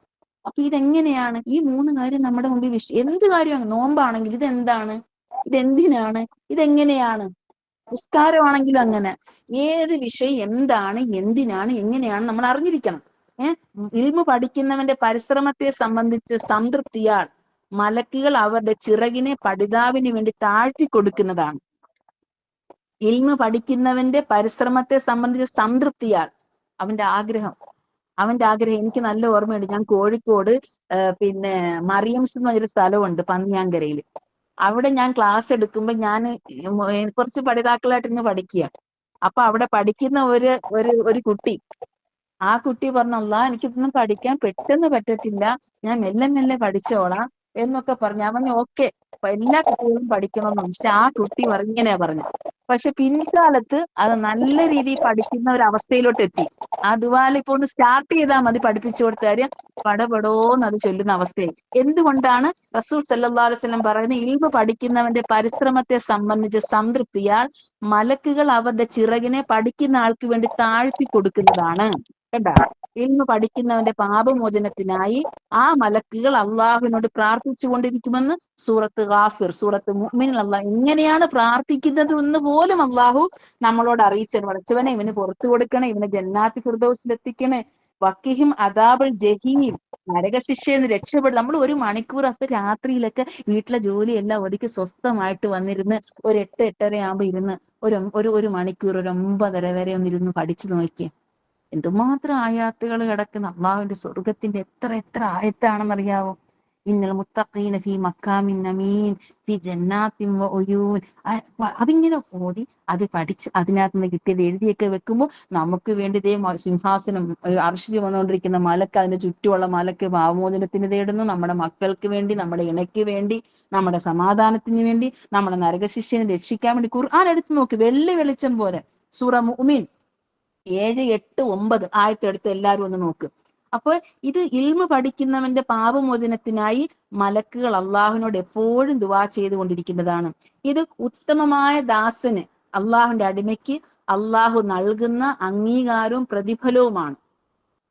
S2: അപ്പൊ ഇതെങ്ങനെയാണ്, ഈ മൂന്ന് കാര്യം നമ്മുടെ മുമ്പിൽ എന്ത് കാര്യമാണ്, നോമ്പാണെങ്കിൽ ഇതെന്താണ്, ഇതെന്തിനാണ്, ഇതെങ്ങനെയാണ്, നിസ്കാരമാണെങ്കിലും അങ്ങനെ, ഏത് വിഷയം എന്താണ്, എന്തിനാണ്, എങ്ങനെയാണ് നമ്മൾ അറിഞ്ഞിരിക്കണം. ഇൽമു പഠിക്കുന്നവന്റെ പരിശ്രമത്തെ സംബന്ധിച്ച് സംതൃപ്തിയാൽ മലക്കുകൾ അവരുടെ ചിറകിനെ പഠിതാവിന് വേണ്ടി താഴ്ത്തി കൊടുക്കുന്നതാണ്. ഇൽമു പഠിക്കുന്നവന്റെ പരിശ്രമത്തെ സംബന്ധിച്ച് സംതൃപ്തിയാൽ അവന്റെ ആഗ്രഹം എനിക്ക് നല്ല ഓർമ്മയുണ്ട്. ഞാൻ കോഴിക്കോട് പിന്നെ മറിയംസ് എന്നൊരു സ്ഥലമുണ്ട് പന്നിയാങ്കരയിൽ. അവിടെ ഞാൻ ക്ലാസ് എടുക്കുമ്പോ ഞാൻ കുറച്ച് പഠിതാക്കളായിട്ട് ഇന്ന് പഠിക്കുക. അപ്പൊ അവിടെ പഠിക്കുന്ന ഒരു കുട്ടി, ആ കുട്ടി പറഞ്ഞു, അല്ലാ എനിക്കിതൊന്നും പഠിക്കാൻ പെട്ടെന്ന് പറ്റത്തില്ല, ഞാൻ മെല്ലെ മെല്ലെ പഠിച്ചോളാം എന്നൊക്കെ പറഞ്ഞു. അവൻ ഓക്കെ എല്ലാ കുട്ടികളും പഠിക്കണമെന്നും. പക്ഷെ ആ കുട്ടി ഇങ്ങനെയാ പറഞ്ഞു. പക്ഷെ പിൻകാലത്ത് അത് നല്ല രീതിയിൽ പഠിക്കുന്ന ഒരു അവസ്ഥയിലോട്ട് എത്തി. ആ ദുആല് ഇപ്പൊ ഒന്ന് സ്റ്റാർട്ട് ചെയ്താൽ മതി, പഠിപ്പിച്ചു കൊടുത്താല് പടപടോന്ന് അത് ചൊല്ലുന്ന അവസ്ഥയായി. എന്തുകൊണ്ടാണ്? റസൂൽ സല്ലല്ലാഹു അലൈഹി വസല്ലം പറയുന്ന ഇൽമു പഠിക്കുന്നവന്റെ പരിശ്രമത്തെ സംബന്ധിച്ച് സംതൃപ്തിയാൽ മലക്കുകൾ അവരുടെ ചിറകിനെ പഠിക്കുന്ന ആൾക്ക് വേണ്ടി താഴ്ത്തി കൊടുക്കുന്നതാണ്. കേട്ടാ, ഇൽമു പഠിക്കുന്നവന്റെ പാപമോചനത്തിനായി ആ മലക്കുകൾ അള്ളാഹുവിനോട് പ്രാർത്ഥിച്ചു കൊണ്ടിരിക്കുമെന്ന് സൂറത്ത് ഗാഫിർ, സൂറത്ത് മുഅ്മിനിൽ അള്ളാഹ് എങ്ങനെയാണ് പ്രാർത്ഥിക്കുന്നത് എന്ന് പോലും അള്ളാഹു നമ്മളോട് അറിയിച്ചു. പഠിച്ചവനെ ഇവന് പുറത്തു കൊടുക്കണേ, ഇവനെ ജന്നാത്തി ഫിർദൗസിൽ എത്തിക്കണേ, വക്കിഹിം അദാബുൽ ജഹീം, നരകശിക്ഷയിൽ നിന്ന് രക്ഷപ്പെടും. നമ്മൾ ഒരു മണിക്കൂർ അപ്പൊ രാത്രിയിലൊക്കെ വീട്ടിലെ ജോലിയെല്ലാം ഒതുക്കി സ്വസ്ഥമായിട്ട് വന്നിരുന്ന് ഒരു 8-8:30 ആകുമ്പോ ഇരുന്ന് ഒരു മണിക്കൂർ, ഒരു 9:30 വരെ ഒന്നിരുന്ന് പഠിച്ചു നോക്കിയേ. എന്തുമാത്രം ആയാത്തുകൾ കിടക്കുന്ന അള്ളാഹുവിന്റെ സ്വർഗത്തിന്റെ എത്ര ആയത്താണെന്നറിയാവോ? ഇന്നൽ മുത്തഖീന ഫീ മഖാമിൻ അമീൻ ഫീ ജന്നാത്തിൻ വഉയൂൻ. അതിങ്ങനെ ഓതി അത് പഠിച്ച് അതിനകത്ത് നിന്ന് കിട്ടിയത് എഴുതിയൊക്കെ വെക്കുമ്പോൾ നമുക്ക് വേണ്ടി ദേ സിംഹാസനം അർശിച്ച് വന്നുകൊണ്ടിരിക്കുന്ന മലക്ക്, അതിന്റെ ചുറ്റുമുള്ള മലക്ക് പാപമോചനത്തിന് തേടുന്നു. നമ്മുടെ മക്കൾക്ക് വേണ്ടി, നമ്മുടെ ഇണയ്ക്ക് വേണ്ടി, നമ്മുടെ സമാധാനത്തിന് വേണ്ടി, നമ്മുടെ നരകശിക്ഷയെ രക്ഷിക്കാൻ വേണ്ടി ഖുർആൻ എടുത്ത് നോക്ക്, വെളിച്ചം പോലെ. സൂറ മുഅ്മിൻ 7, 8, 9 ആയത്തെടുത്ത് എല്ലാവരും ഒന്ന് നോക്ക്. അപ്പൊ ഇത് ഇൽമു പഠിക്കുന്നവന്റെ പാപമോചനത്തിനായി മലക്കുകൾ അള്ളാഹുവിനോട് എപ്പോഴും ദുആ ചെയ്തുകൊണ്ടിരിക്കുന്നതാണ്. ഇത് ഉത്തമമായ ദാസന്, അള്ളാഹുവിന്റെ അടിമയ്ക്ക് അള്ളാഹു നൽകുന്ന അംഗീകാരവും പ്രതിഫലവുമാണ്.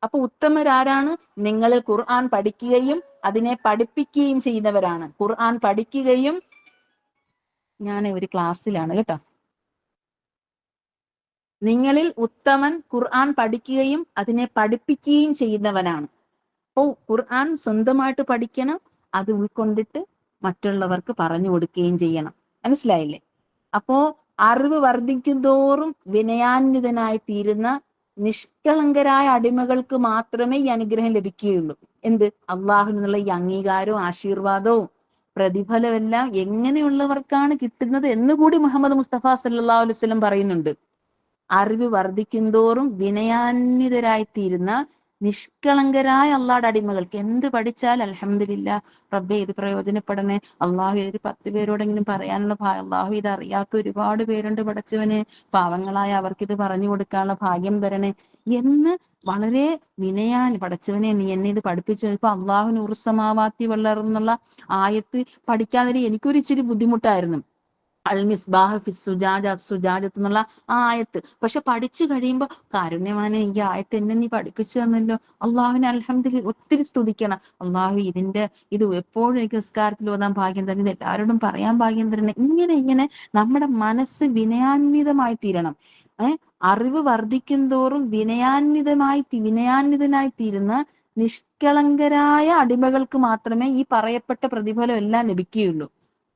S2: അപ്പൊ ഉത്തമരാരാണ്? നിങ്ങൾ ഖുർആൻ പഠിക്കുകയും അതിനെ പഠിപ്പിക്കുകയും ചെയ്യുന്നവരാണ്. ഖുർആൻ പഠിക്കുകയും, ഞാൻ ഒരു ക്ലാസ്സിലാണ് കേട്ടോ. നിങ്ങളിൽ ഉത്തമൻ ഖുർആൻ പഠിക്കുകയും അതിനെ പഠിപ്പിക്കുകയും ചെയ്യുന്നവനാണ്. അപ്പോ ഖുർആൻ സ്വന്തമായിട്ട് പഠിക്കണം, അത് ഉൾക്കൊണ്ടിട്ട് മറ്റുള്ളവർക്ക് പറഞ്ഞു കൊടുക്കുകയും ചെയ്യണം. മനസ്സിലായില്ലേ? അപ്പോ അറിവ് വർദ്ധിക്കും തോറും വിനയാന്വിതനായി തീരുന്ന നിഷ്കളങ്കരായ അടിമകൾക്ക് മാത്രമേ ഈ അനുഗ്രഹം ലഭിക്കുകയുള്ളൂ. എന്ത്? അള്ളാഹുവിൽ നിന്നുള്ള ഈ അംഗീകാരവും ആശീർവാദവും പ്രതിഫലമെല്ലാം എങ്ങനെയുള്ളവർക്കാണ് കിട്ടുന്നത് എന്നുകൂടി മുഹമ്മദ് മുസ്തഫ സല്ലല്ലാഹു അലൈഹി വസല്ലം പറയുന്നുണ്ട്. അറിവ് വർദ്ധിക്കും തോറും വിനയാന്വിതരായിത്തീരുന്ന നിഷ്കളങ്കരായ അള്ളാഹുടെ അടിമകൾക്ക് എന്ത് പഠിച്ചാൽ അൽഹംദുലില്ലാ റബ്ബേ ഇത് പ്രയോജനപ്പെടണേ, അള്ളാഹു ഒരു 10 പേരോടെങ്കിലും പറയാനുള്ള അള്ളാഹു ഇത് അറിയാത്ത ഒരുപാട് പേരുണ്ട് പടച്ചവനെ, പാവങ്ങളായ അവർക്ക് ഇത് പറഞ്ഞു കൊടുക്കാനുള്ള ഭാഗ്യം തരണേ എന്ന് വളരെ പടച്ചവനെ നീ എന്നെ ഇത് പഠിപ്പിച്ചു. ഇപ്പൊ അള്ളാഹു നൂറുസമാവാത്തി വളർന്നുള്ള ആയത്ത് പഠിക്കാതെ എനിക്കൊരു ഇച്ചിരി ബുദ്ധിമുട്ടായിരുന്നു. അൽ മിസ്ബാഹ് ഫി സുജാജത്ത് എന്നുള്ള ആ ആയത്ത്. പക്ഷെ പഠിച്ചു കഴിയുമ്പോ കാരുണ്യവാനെ എനിക്ക് ആയത്ത് എന്നെ നീ പഠിപ്പിച്ചു തന്നല്ലോ, അള്ളാഹുവിനെ അൽഹംദുലില്ലാ ഒത്തിരി സ്തുതിക്കണം. അള്ളാഹു ഇത് എപ്പോഴും എനിക്ക് നിസ്കാരത്തിൽ ഓതാൻ ഭാഗ്യം തരണം, ഇത് എല്ലാവരോടും പറയാൻ ഭാഗ്യം തരണം. ഇങ്ങനെ നമ്മുടെ മനസ്സ് വിനയാന്വിതമായി തീരണം. അറിവ് വർദ്ധിക്കും തോറും വിനയാന്വിതനായി തീരുന്ന നിഷ്കളങ്കരായ അടിമകൾക്ക് മാത്രമേ ഈ പറയപ്പെട്ട പ്രതിഫലം എല്ലാം ലഭിക്കുകയുള്ളൂ.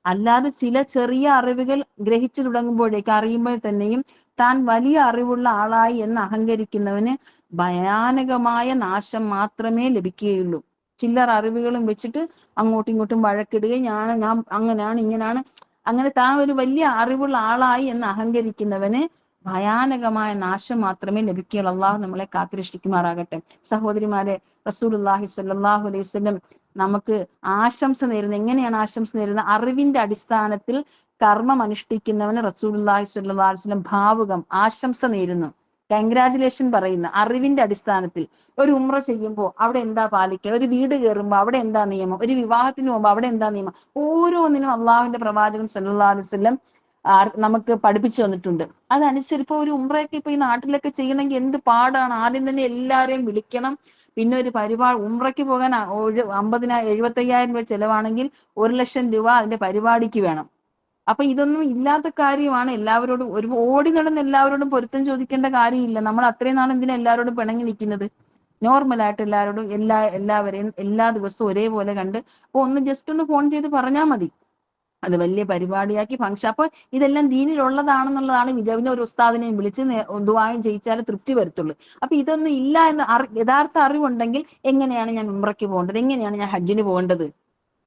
S2: അല്ലാതെ ചില ചെറിയ അറിവുകൾ ഗ്രഹിച്ചു തുടങ്ങുമ്പോഴേക്ക് അറിയുമ്പോൾ തന്നെയും താൻ വലിയ അറിവുള്ള ആളായി എന്ന് അഹങ്കരിക്കുന്നവന് ഭയാനകമായ നാശം മാത്രമേ ലഭിക്കുകയുള്ളൂ. ചില്ലർ അറിവുകളും വെച്ചിട്ട് അങ്ങോട്ടും ഇങ്ങോട്ടും വഴക്കിടുകയും ഞാൻ അങ്ങനെയാണ് ഇങ്ങനെയാണ്, അങ്ങനെ താൻ ഒരു വലിയ അറിവുള്ള ആളായി എന്ന് അഹങ്കരിക്കുന്നവന് ഭയാനകമായ നാശം മാത്രമേ ലഭിക്കുകയുള്ളൂ. അള്ളാഹു നമ്മളെ കാത്തുരക്ഷിക്കുമാറാകട്ടെ. സഹോദരിമാരെ, റസൂലുള്ളാഹി സ്വല്ലല്ലാഹു അലൈഹി വസല്ലം നമുക്ക് ആശംസ നേരുന്നത്, എങ്ങനെയാണ് ആശംസ നേരുന്നത്? അറിവിന്റെ അടിസ്ഥാനത്തിൽ കർമ്മം അനുഷ്ഠിക്കുന്നവന് റസൂലുള്ളാഹി സ്വല്ലല്ലാഹു അലൈഹി വസല്ലം ഭാവുകം ആശംസ നേരുന്നു, കൺഗ്രാജുലേഷൻ പറയുന്ന. അറിവിന്റെ അടിസ്ഥാനത്തിൽ ഒരു ഉംറ ചെയ്യുമ്പോൾ അവിടെ എന്താ പാലിക്കുക, ഒരു വീട് കയറുമ്പോൾ അവിടെ എന്താ നിയമം, ഒരു വിവാഹത്തിന് പോകുമ്പോൾ അവിടെ എന്താ നിയമം, ഓരോന്നിനും അള്ളാഹുവിന്റെ പ്രവാചകൻ സല്ലല്ലാഹു അലൈഹി വസല്ലം നമുക്ക് പഠിപ്പിച്ചു തന്നിട്ടുണ്ട്. അതനുസരിച്ച് ഇപ്പൊ ഒരു ഉംറയൊക്കെ ഇപ്പൊ ഈ നാട്ടിലൊക്കെ ചെയ്യണമെങ്കിൽ എന്ത് പാടാണ്. ആദ്യം തന്നെ എല്ലാവരെയും വിളിക്കണം. പിന്നെ ഒരു പരിപാടി, ഉംറയ്ക്ക് പോകാൻ 75,000 രൂപ ചെലവാണെങ്കിൽ 1,00,000 രൂപ അതിന്റെ പരിപാടിക്ക് വേണം. അപ്പൊ ഇതൊന്നും ഇല്ലാത്ത കാര്യമാണ്. എല്ലാവരോടും ഒരു ഓടി നടന്ന് എല്ലാവരോടും പൊരുത്തം ചോദിക്കേണ്ട കാര്യമില്ല. നമ്മൾ അത്രയും നാൾ എന്തിനാ എല്ലാവരോടും പിണങ്ങി നിൽക്കുന്നത്? നോർമലായിട്ട് എല്ലാവരോടും എല്ലാവരെയും എല്ലാ ദിവസവും ഒരേപോലെ കണ്ട് അപ്പൊ ഒന്ന് ജസ്റ്റ് ഒന്ന് ഫോൺ ചെയ്ത് പറഞ്ഞാൽ മതി. അത് വലിയ പരിപാടിയാക്കി ഫംഗ്ഷൻ. അപ്പൊ ഇതെല്ലാം ദീനിലുള്ളതാണെന്നുള്ളതാണ് പിന്നെ ഒരു ഉസ്താദിനെയും വിളിച്ച് ദുആയും ചെയ്യിച്ചാൽ തൃപ്തി വരത്തുള്ളൂ. അപ്പൊ ഇതൊന്നും ഇല്ല എന്ന് യഥാർത്ഥ അറിവുണ്ടെങ്കിൽ എങ്ങനെയാണ് ഞാൻ ഉംറയ്ക്ക് പോകേണ്ടത്, എങ്ങനെയാണ് ഞാൻ ഹജ്ജിന് പോകേണ്ടത്,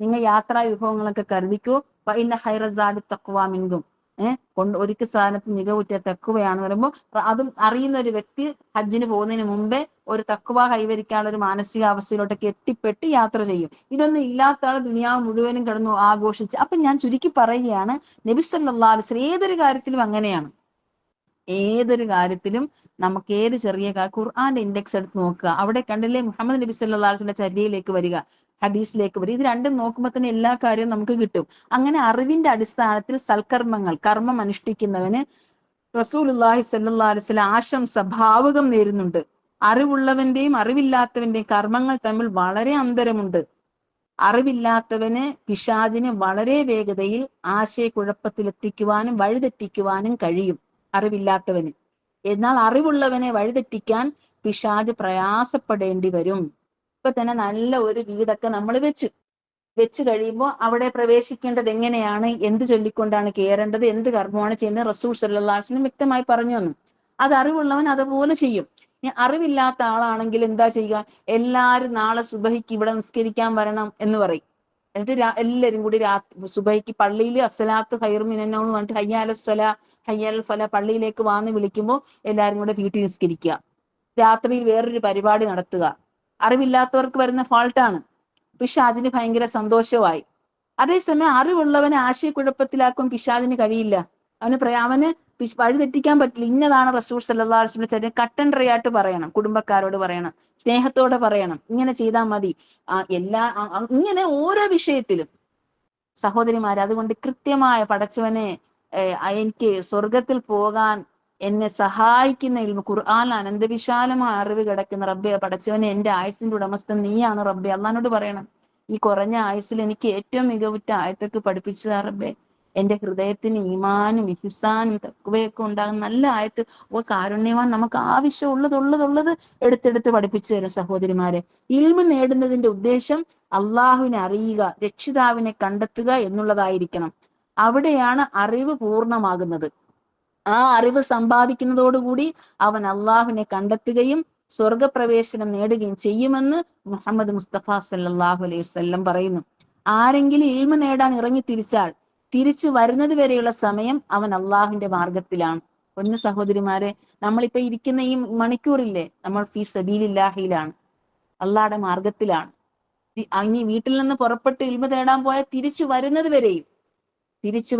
S2: നിങ്ങൾ യാത്രാ വിഭവങ്ങളൊക്കെ കരുതിക്കോ. ഇന്ന ഖൈറ സാദി തഖ്വ മിൻകും, ഒരിക്കൽ സാധനത്തിൽ മികവുറ്റ തഖ്വയാണെന്ന് പറയുമ്പോൾ അതും അറിയുന്ന ഒരു വ്യക്തി ഹജ്ജിന് പോകുന്നതിന് മുമ്പേ ഒരു തഖ്വ കൈവരിക്കാനുള്ള ഒരു മാനസികാവസ്ഥയിലോട്ടൊക്കെ എത്തിപ്പെട്ട് യാത്ര ചെയ്യും. ഇതൊന്നും ഇല്ലാത്ത ആൾ ദുനിയാവ് മുഴുവനും കിടന്നു ആഘോഷിച്ച്. അപ്പൊ ഞാൻ ചുരുക്കി പറയുകയാണ്, നബി സല്ലല്ലാഹു അലൈഹി വസല്ലം ഏതൊരു കാര്യത്തിലും അങ്ങനെയാണ്. ഏതൊരു കാര്യത്തിലും നമുക്ക് ഏത് ചെറിയ ഖുർആന്റെ ഇൻഡെക്സ് എടുത്ത് നോക്കുക, അവിടെ കണ്ടില്ലേ മുഹമ്മദ് നബി സല്ലല്ലാഹു അലൈഹി വസല്ലം ചര്യയിലേക്ക് വരിക, ഹദീസിലേക്ക് വരിക. ഇത് രണ്ടും നോക്കുമ്പോൾ തന്നെ എല്ലാ കാര്യവും നമുക്ക് കിട്ടും. അങ്ങനെ അറിവിന്റെ അടിസ്ഥാനത്തിൽ സൽക്കർമ്മങ്ങൾ, കർമ്മം അനുഷ്ഠിക്കുന്നവന് റസൂലുള്ളാഹി സ്വല്ലല്ലാഹു അലൈഹി വസല്ലം ആശംസ ഭാവുകം നേരുന്നുണ്ട്. അറിവുള്ളവന്റെയും അറിവില്ലാത്തവന്റെയും കർമ്മങ്ങൾ തമ്മിൽ വളരെ അന്തരമുണ്ട്. അറിവില്ലാത്തവന് പിശാചിന് വളരെ വേഗതയിൽ ആശയക്കുഴപ്പത്തിലെത്തിക്കുവാനും വഴിതെറ്റിക്കുവാനും കഴിയും, അറിവില്ലാത്തവന്. എന്നാൽ അറിവുള്ളവനെ വഴിതെറ്റിക്കാൻ പിശാച് പ്രയാസപ്പെടേണ്ടി വരും. ഇപ്പൊ തന്നെ നല്ല ഒരു വീടൊക്കെ നമ്മൾ വെച്ച് കഴിയുമ്പോൾ അവിടെ പ്രവേശിക്കേണ്ടത് എങ്ങനെയാണ്, എന്ത് ചൊല്ലിക്കൊണ്ടാണ് കയറേണ്ടത്, എന്ത് കർമ്മമാണ് ചെയ്യുന്നത്, റസൂൽ സല്ലല്ലാഹു അലൈഹി വസല്ലം വ്യക്തമായി പറഞ്ഞു തന്നു. അത് അറിവുള്ളവൻ അതുപോലെ ചെയ്യും. അറിവില്ലാത്ത ആളാണെങ്കിൽ എന്താ ചെയ്യുക? എല്ലാരും നാളെ സുബഹിക്ക് ഇവിടെ നിസ്കരിക്കാൻ വരണം എന്ന് പറയും. എന്നിട്ട് എല്ലാരും കൂടി സുബഹിക്ക് പള്ളിയിൽ അസ്സലാത്ത് ഖൈറു മിനന്നൗം എന്ന് പറഞ്ഞിട്ട് ഹയ്യാലസ്സലാ ഹയ്യാൽ ഫല പള്ളിയിലേക്ക് വാന്ന് വിളിക്കുമ്പോൾ എല്ലാരും കൂടെ വീട്ടിൽ നിസ്കരിക്കുക. രാത്രിയിൽ വേറൊരു പരിപാടി നടത്തുക. അറിവില്ലാത്തവർക്ക് വരുന്ന ഫാൾട്ടാണ്. പിശാചിന് ഭയങ്കര സന്തോഷമായി. അതേസമയം അറിവുള്ളവനെ ആശയക്കുഴപ്പത്തിലാക്കും പിശാചിന് കഴിയില്ല. അവന് വഴി തെറ്റിക്കാൻ പറ്റില്ല. ഇന്നതാണ് റസൂൽ സല്ലല്ലാഹു അലൈഹി വസല്ലം കട്ടൻ ഡ്രൈ ആയിട്ട് പറയണം, കുടുംബക്കാരോട് പറയണം, സ്നേഹത്തോടെ പറയണം, ഇങ്ങനെ ചെയ്താൽ മതി. ഇങ്ങനെ ഓരോ വിഷയത്തിലും സഹോദരിമാരെ, അതുകൊണ്ട് കൃത്യമായ പടച്ചവനെ എനിക്ക് സ്വർഗത്തിൽ പോകാൻ എന്നെ സഹായിക്കുന്ന ഇൽമു ഖുർആൻ അനന്തവിശാലമായ അറിവ് കിടക്കുന്ന റബ്ബെ പടച്ചവനെ, എന്റെ ആയുസിന്റെ ഉടമസ്ഥൻ നീയാണ് റബ്ബെ. അള്ളാഹിനോട് പറയണം, ഈ കുറഞ്ഞ ആയുസ്സിൽ എനിക്ക് ഏറ്റവും മികവുറ്റ ആയത്തൊക്കെ പഠിപ്പിച്ചതാ റബ്ബെ. എന്റെ ഹൃദയത്തിന് ഈമാനും ഇഹ്സാനും തഖ്വയൊക്കെ ഉണ്ടാകുന്ന നല്ല ആയത്ത്. കാരുണ്യവാൻ നമുക്ക് ആവശ്യമുള്ളത് എടുത്തെടുത്ത് പഠിപ്പിച്ചു തരും. സഹോദരിമാരെ, ഇൽമു നേടുന്നതിന്റെ ഉദ്ദേശം അള്ളാഹുവിനെ അറിയുക, രക്ഷിതാവിനെ കണ്ടെത്തുക എന്നുള്ളതായിരിക്കണം. അവിടെയാണ് അറിവ് പൂർണ്ണമാകുന്നത്. ആ അറിവ് സമ്പാദിക്കുന്നതോടുകൂടി അവൻ അള്ളാഹുവിനെ കണ്ടെത്തുകയും സ്വർഗപ്രവേശനം നേടുകയും ചെയ്യുമെന്ന് മുഹമ്മദ് മുസ്തഫ സല്ലല്ലാഹു അലൈഹി വസല്ലം പറയുന്നു. ആരെങ്കിലും ഇൽമു നേടാൻ ഇറങ്ങി തിരിച്ചു വരുന്നത് വരെയുള്ള സമയം അവൻ അള്ളാഹുവിന്റെ മാർഗത്തിലാണ്. പൊന്നു സഹോദരിമാരെ, നമ്മളിപ്പോ ഇരിക്കുന്ന ഈ മണിക്കൂറില്ലേ, നമ്മൾ ഫീ സബീലില്ലാഹിലാണ്, അള്ളാഹുടെ മാർഗത്തിലാണ്. ഇനി വീട്ടിൽ നിന്ന് പുറപ്പെട്ട് ഇൽമു തേടാൻ പോയാൽ തിരിച്ചു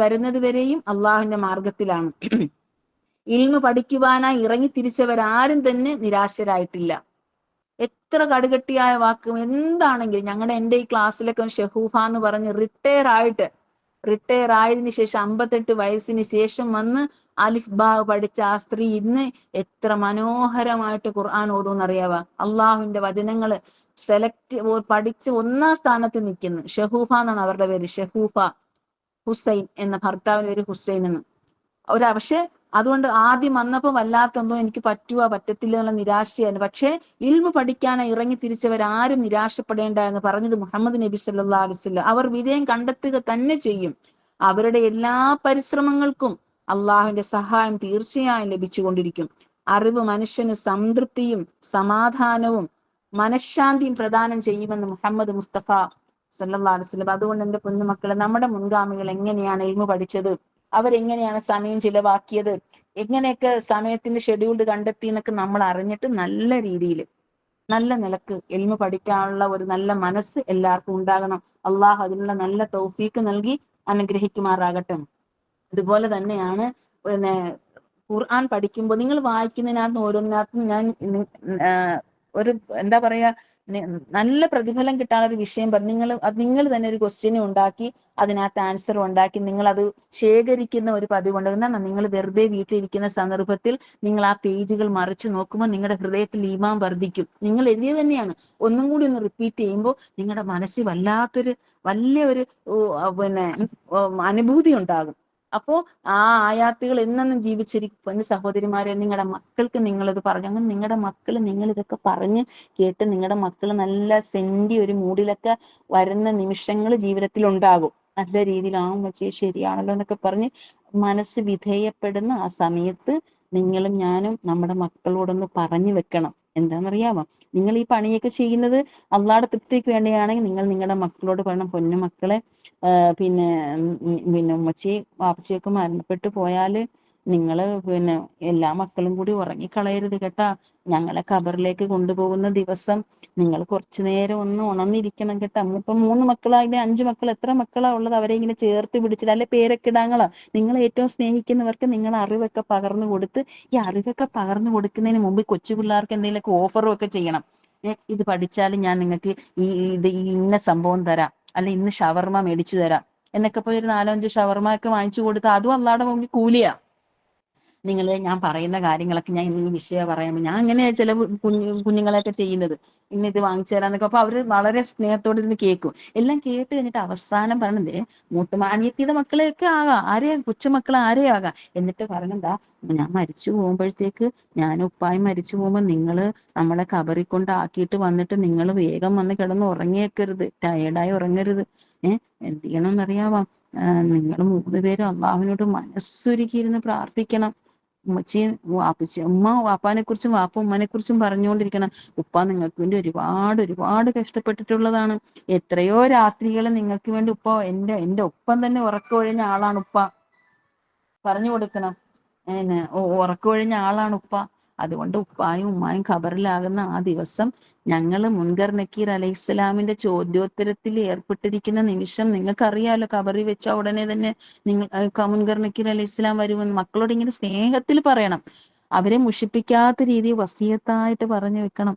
S2: വരുന്നത് വരെയും അള്ളാഹുവിന്റെ മാർഗത്തിലാണ്. ഇൽമു പഠിക്കുവാനായി ഇറങ്ങി തിരിച്ചവരാരും തന്നെ നിരാശരായിട്ടില്ല. എത്ര കടുകട്ടിയായ വാക്കും എന്താണെങ്കിലും, എന്റെ ഈ ക്ലാസ്സിലൊക്കെ ഷെഹൂഫ എന്ന് പറഞ്ഞ് റിട്ടയർ ആയതിനു ശേഷം 58 വയസ്സിന് ശേഷം വന്ന് അലിഫ് ബാ പഠിച്ച ആ സ്ത്രീ ഇന്ന് എത്ര മനോഹരമായിട്ട് ഖുർആൻ ഓതുന്നറിയാവാ. അള്ളാഹുവിന്റെ വചനങ്ങള് പഠിച്ച് 1ാം സ്ഥാനത്ത് നിൽക്കുന്നു. ഷെഹൂഫ എന്നാണ് അവരുടെ പേര്. ഷെഹൂഫ ഹുസൈൻ എന്ന ഭർത്താവിന്റെ പേര് ഹുസൈൻ എന്ന്. പക്ഷെ അതുകൊണ്ട് ആദ്യം വന്നപ്പോ വല്ലാത്തെന്തോ എനിക്ക് പറ്റത്തില്ല എന്നുള്ള നിരാശയായിരുന്നു. പക്ഷെ ഇൽമു പഠിക്കാനായി ഇറങ്ങി തിരിച്ചവരാരും നിരാശപ്പെടേണ്ട എന്ന് പറഞ്ഞത് മുഹമ്മദ് നബി സല്ലല്ലാഹു അലൈഹി വസല്ലം. അവർ വിജയം കണ്ടെത്തുക തന്നെ ചെയ്യും. അവരുടെ എല്ലാ പരിശ്രമങ്ങൾക്കും അള്ളാഹുവിന്റെ സഹായം തീർച്ചയായും ലഭിച്ചുകൊണ്ടിരിക്കും. അറിവ് മനുഷ്യന് സംതൃപ്തിയും സമാധാനവും മനഃശാന്തിയും പ്രദാനം ചെയ്യുമെന്ന് മുഹമ്മദ് മുസ്തഫ സല്ലല്ലാഹു അലൈഹി വസല്ലം. അതുകൊണ്ട് എന്റെ കുഞ്ഞുമക്കളെ, നമ്മുടെ മുൻഗാമികൾ എങ്ങനെയാണ് ഇൽമു പഠിച്ചത്, അവരെങ്ങനെയാണ് സമയം ചിലവാക്കിയത്, എങ്ങനെയൊക്കെ സമയത്തിന്റെ ഷെഡ്യൂൾഡ് കണ്ടെത്തി എന്നൊക്കെ നമ്മൾ അറിഞ്ഞിട്ട് നല്ല രീതിയിൽ നല്ല നിലക്ക് എൽമ പഠിക്കാനുള്ള ഒരു നല്ല മനസ്സ് എല്ലാവർക്കും ഉണ്ടാകണം. അള്ളാഹു അതിനുള്ള നല്ല തൗഫീക്ക് നൽകി അനുഗ്രഹിക്കുമാറാകട്ടെ. അതുപോലെ തന്നെയാണ് പിന്നെ ഖുർആൻ പഠിക്കുമ്പോൾ നിങ്ങൾ വായിക്കുന്നതിനകത്ത് ഓരോന്നിനകത്തും ഞാൻ ഒരു എന്താ പറയാ നല്ല പ്രതിഫലം കിട്ടാൻ ഒരു വിഷയം പറഞ്ഞു. നിങ്ങൾ തന്നെ ഒരു ക്വസ്റ്റ്യൻ ഉണ്ടാക്കി അതിനകത്ത് ആൻസർ ഉണ്ടാക്കി നിങ്ങൾ അത് ശേഖരിക്കുന്ന ഒരു പതിവുണ്ട്. എന്താണ്, നിങ്ങൾ വെറുതെ വീട്ടിലിരിക്കുന്ന സന്ദർഭത്തിൽ നിങ്ങൾ ആ പേജുകൾ മറിച്ച് നോക്കുമ്പോൾ നിങ്ങളുടെ ഹൃദയത്തിൽ ഈമാൻ വർദ്ധിക്കും. നിങ്ങൾ എഴുതിയത് തന്നെയാണ്, ഒന്നും കൂടി ഒന്ന് റിപ്പീറ്റ് ചെയ്യുമ്പോൾ നിങ്ങളുടെ മനസ്സിൽ വല്ലാത്തൊരു വലിയൊരു പിന്നെ അനുഭൂതി ഉണ്ടാകും. അപ്പോ ആ ആയാത്തുകൾ എന്നെന്നും ജീവിച്ചിരിക്കും. സഹോദരിമാരെ, നിങ്ങളുടെ മക്കൾക്ക് നിങ്ങളിത് പറഞ്ഞു, അങ്ങനെ നിങ്ങളുടെ മക്കൾ നിങ്ങൾ ഇതൊക്കെ പറഞ്ഞ് കേട്ട് നിങ്ങളുടെ മക്കൾ നല്ല സെന്റി ഒരു മൂഡിലൊക്കെ വരുന്ന നിമിഷങ്ങൾ ജീവിതത്തിൽ ഉണ്ടാകും. നല്ല രീതിയിൽ ആ ഉമ്മച്ചി ശരിയാണല്ലോ എന്നൊക്കെ പറഞ്ഞ് മനസ്സ് വിധേയപ്പെടുന്ന ആ സമയത്ത് നിങ്ങളും ഞാനും നമ്മുടെ മക്കളോടൊന്ന് പറഞ്ഞു വെക്കണം. എന്താണെന്നറിയാമോ, നിങ്ങൾ ഈ പണിയൊക്കെ ചെയ്യുന്നത് അള്ളാഹുടെ തൃപ്തിക്ക് വേണ്ടിയാണെങ്കിൽ നിങ്ങൾ നിങ്ങളുടെ മക്കളോട് പറയണം, പൊന്നു മക്കളെ, പിന്നെ ഉമ്മച്ചി വാപ്പച്ചിയൊക്കെ മരണപ്പെട്ടു പോയാല് നിങ്ങള് പിന്നെ എല്ലാ മക്കളും കൂടി ഉറങ്ങിക്കളയരുത് കേട്ടാ. ഞങ്ങളെ ഖബറിലേക്ക് കൊണ്ടുപോകുന്ന ദിവസം നിങ്ങൾ കുറച്ചു നേരം ഒന്ന് ഉണർന്നിരിക്കണം കേട്ടാ. ഇപ്പം 3 മക്കളായില്ലേ, 5 മക്കൾ, എത്ര മക്കളാ ഉള്ളത്, അവരെ ഇങ്ങനെ ചേർത്ത് പിടിച്ചിട്ട് അല്ലെ പേരൊക്കെ ഇടാങ്ങളാ. നിങ്ങൾ ഏറ്റവും സ്നേഹിക്കുന്നവർക്ക് നിങ്ങൾ അറിവൊക്കെ പകർന്നു കൊടുത്ത്, ഈ അറിവൊക്കെ പകർന്നു കൊടുക്കുന്നതിന് മുമ്പ് കൊച്ചു പിള്ളേർക്ക് എന്തെങ്കിലുമൊക്കെ ഓഫറും ഒക്കെ ചെയ്യണം. ഇത് പഠിച്ചാൽ ഞാൻ നിങ്ങൾക്ക് ഈ ഇന്ന സംഭവം തരാം, അല്ലെ ഇന്ന് ഷവർമ മേടിച്ചു തരാം എന്നൊക്കെ പോയി ഒരു 4-5 ഷവർമ ഒക്കെ വാങ്ങിച്ചു കൊടുത്ത് അതും അള്ളാഹുടെ മുമ്പിൽ കൂലിയാ. ഞാൻ പറയുന്ന കാര്യങ്ങളൊക്കെ ഞാൻ ഈ വിഷയം പറയാമോ, ഞാൻ അങ്ങനെയാ ചില കുഞ്ഞുങ്ങളെയൊക്കെ ചെയ്യുന്നത്. ഇന്ന് ഇത് വാങ്ങിച്ചു തരാന്നൊക്കെ. അപ്പൊ അവര് വളരെ സ്നേഹത്തോടെ ഇരുന്ന് കേൾക്കും. എല്ലാം കേട്ട് കഴിഞ്ഞിട്ട് അവസാനം പറയണത് മൂത്തമാനിയത്തിയുടെ മക്കളെയൊക്കെ ആകാം, ആരെയും കൊച്ചുമക്കളെ ആരെയും ആകാം. എന്നിട്ട് പറയണെന്താ, ഞാൻ മരിച്ചു പോകുമ്പോഴത്തേക്ക്, ഞാൻ ഉപ്പായും മരിച്ചു പോകുമ്പോൾ നിങ്ങള് നമ്മളെ ഖബറിൽ കൊണ്ടാക്കിയിട്ട് വന്നിട്ട് നിങ്ങൾ വേഗം വന്ന് കിടന്ന് ഉറങ്ങിയേക്കരുത്, ടയേർഡായി ഉറങ്ങരുത്. എന്ത് ചെയ്യണമെന്നറിയാമോ, നിങ്ങൾ 3 പേരും അള്ളാഹുവിനോട് മനസ്സുരുക്കിയിരുന്ന് പ്രാർത്ഥിക്കണം. ഉമ്മച്ചി വാപ്പച്ചി ഉമ്മ വാപ്പാനെ കുറിച്ചും വാപ്പ ഉമ്മനെ കുറിച്ചും പറഞ്ഞുകൊണ്ടിരിക്കണം. ഉപ്പ നിങ്ങൾക്ക് വേണ്ടി ഒരുപാട് കഷ്ടപ്പെട്ടിട്ടുള്ളതാണ്. എത്രയോ രാത്രികൾ നിങ്ങൾക്ക് വേണ്ടി ഉപ്പ എന്റെ ഒപ്പം തന്നെ ഉറക്കമൊഴിഞ്ഞ ആളാണ് ഉപ്പ. പറഞ്ഞു കൊടുക്കണം, ഉറക്കമൊഴിഞ്ഞ ആളാണ് ഉപ്പ. അതുകൊണ്ട് ഉപ്പായും ഉമ്മായും ഖബറിലാകുന്ന ആ ദിവസം ഞങ്ങള് മുൻകർ നക്കീർ അലൈഹിസ്സലാമിന്റെ ചോദ്യോത്തരത്തിൽ ഏർപ്പെട്ടിരിക്കുന്ന നിമിഷം നിങ്ങൾക്കറിയാലോ. ഖബറിൽ വെച്ച ഉടനെ തന്നെ മുൻകർ നക്കീർ അലൈഹിസ്സലാം വരുമെന്ന് മക്കളോട് ഇങ്ങനെ സ്നേഹത്തിൽ പറയണം. അവരെ മുഷിപ്പിക്കാത്ത രീതിയിൽ വസിയത്തായിട്ട് പറഞ്ഞു വെക്കണം.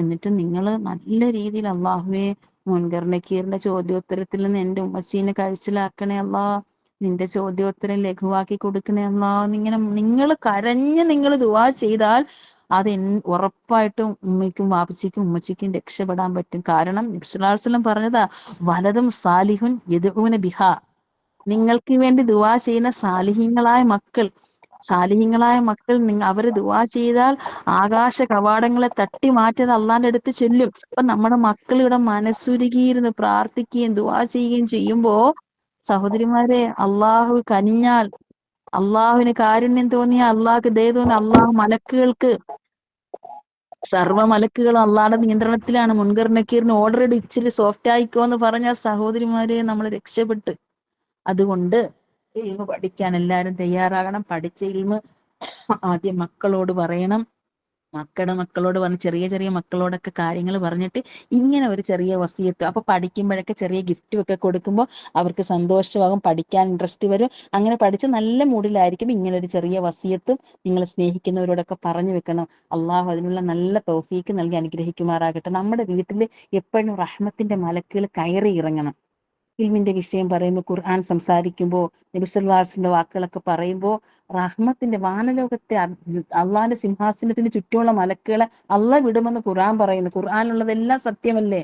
S2: എന്നിട്ട് നിങ്ങൾ നല്ല രീതിയിൽ അള്ളാഹുവേ, മുൻകർ നക്കീറിന്റെ ചോദ്യോത്തരത്തിൽ നിന്ന് എന്റെ ഉമ്മച്ചീനെ കഴിച്ചിലാക്കണേ അള്ളാ, നിന്റെ ചോദ്യോത്തരം ലഘുവാക്കി കൊടുക്കണേ അല്ലാ. ഇങ്ങനെ നിങ്ങൾ കരഞ്ഞ് നിങ്ങൾ ദുആ ചെയ്താൽ അത് ഉറപ്പായിട്ടും ഉമ്മയ്ക്കും വാപ്പച്ചിക്കും ഉമ്മച്ചിക്കും രക്ഷപ്പെടാൻ പറ്റും. കാരണം നബി സല്ലല്ലാഹു അലൈഹി വസല്ലം പറഞ്ഞതാ, വലതും സാലിഹുൻ യദ്ഊന ബിഹാ, നിങ്ങൾക്ക് വേണ്ടി ദുആ ചെയ്യുന്ന സാലിഹീങ്ങളായ മക്കൾ അവര് ദുആ ചെയ്താൽ ആകാശ കവാടങ്ങളെ തട്ടി മാറ്റുന്ന അള്ളാന്റെ അടുത്ത് ചെല്ലും. അപ്പൊ നമ്മുടെ മക്കൾ ഇവിടെ മനസ്സുരുകിയിരുന്ന് പ്രാർത്ഥിക്കുകയും ദുആ ചെയ്യുകയും ചെയ്യുമ്പോ സഹോദരിമാരെ, അള്ളാഹു കനിഞ്ഞാൽ, അള്ളാഹുവിന് കാരുണ്യം തോന്നിയ, അള്ളാഹ്ക്ക് ദയ തോന്നിയ, അള്ളാഹു മലക്കുകൾക്ക്, സർവ്വ മലക്കുകളും അള്ളാഹുടെ നിയന്ത്രണത്തിലാണ്. മുൻകർ നക്കീറിന് ഓർഡർ ഇട്ട് ഇച്ചിരി സോഫ്റ്റ് ആയിക്കോ എന്ന് പറഞ്ഞ സഹോദരിമാരെ നമ്മൾ രക്ഷപ്പെട്ട്. അതുകൊണ്ട് ഇൽമു പഠിക്കാൻ എല്ലാവരും തയ്യാറാകണം. പഠിച്ച ഇൽമു ആദ്യം മക്കളോട് പറയണം. മക്കളോട് പറഞ്ഞ് ചെറിയ മക്കളോടൊക്കെ കാര്യങ്ങൾ പറഞ്ഞിട്ട് ഇങ്ങനെ ഒരു ചെറിയ വസിയത്ത്, അപ്പൊ പഠിക്കുമ്പോഴൊക്കെ ചെറിയ ഗിഫ്റ്റും ഒക്കെ കൊടുക്കുമ്പോൾ അവർക്ക് സന്തോഷമാകും, പഠിക്കാൻ ഇൻട്രസ്റ്റ് വരും. അങ്ങനെ പഠിച്ച് നല്ല മൂഡിലായിരിക്കും. ഇങ്ങനെ ഒരു ചെറിയ വസിയത്തും നിങ്ങൾ സ്നേഹിക്കുന്നവരോടൊക്കെ പറഞ്ഞു വെക്കണം. അള്ളാഹു അതിനുള്ള നല്ല തൗഫീക്ക് നൽകി അനുഗ്രഹിക്കുമാറാകട്ടെ. നമ്മുടെ വീട്ടിൽ എപ്പോഴും റഹ്മത്തിന്റെ മലക്കുകൾ കയറി ഇറങ്ങണം. ഇൽമിന്റെ വിഷയം പറയുമ്പോൾ, ഖുർആൻ സംസാരിക്കുമ്പോൾ, നബി സല്ലല്ലാഹു അലൈഹി വസല്ലം വാക്കുകളൊക്കെ പറയുമ്പോൾ റഹ്മത്തിന്റെ വാനലോകത്തെ അള്ളാന്റെ സിംഹാസനത്തിന് ചുറ്റുമുള്ള മലക്കുകളെ അള്ളാഹ് വിടുമെന്ന് ഖുർആൻ പറയുന്നു. ഖുർആനിലുള്ളതെല്ലാം സത്യമല്ലേ.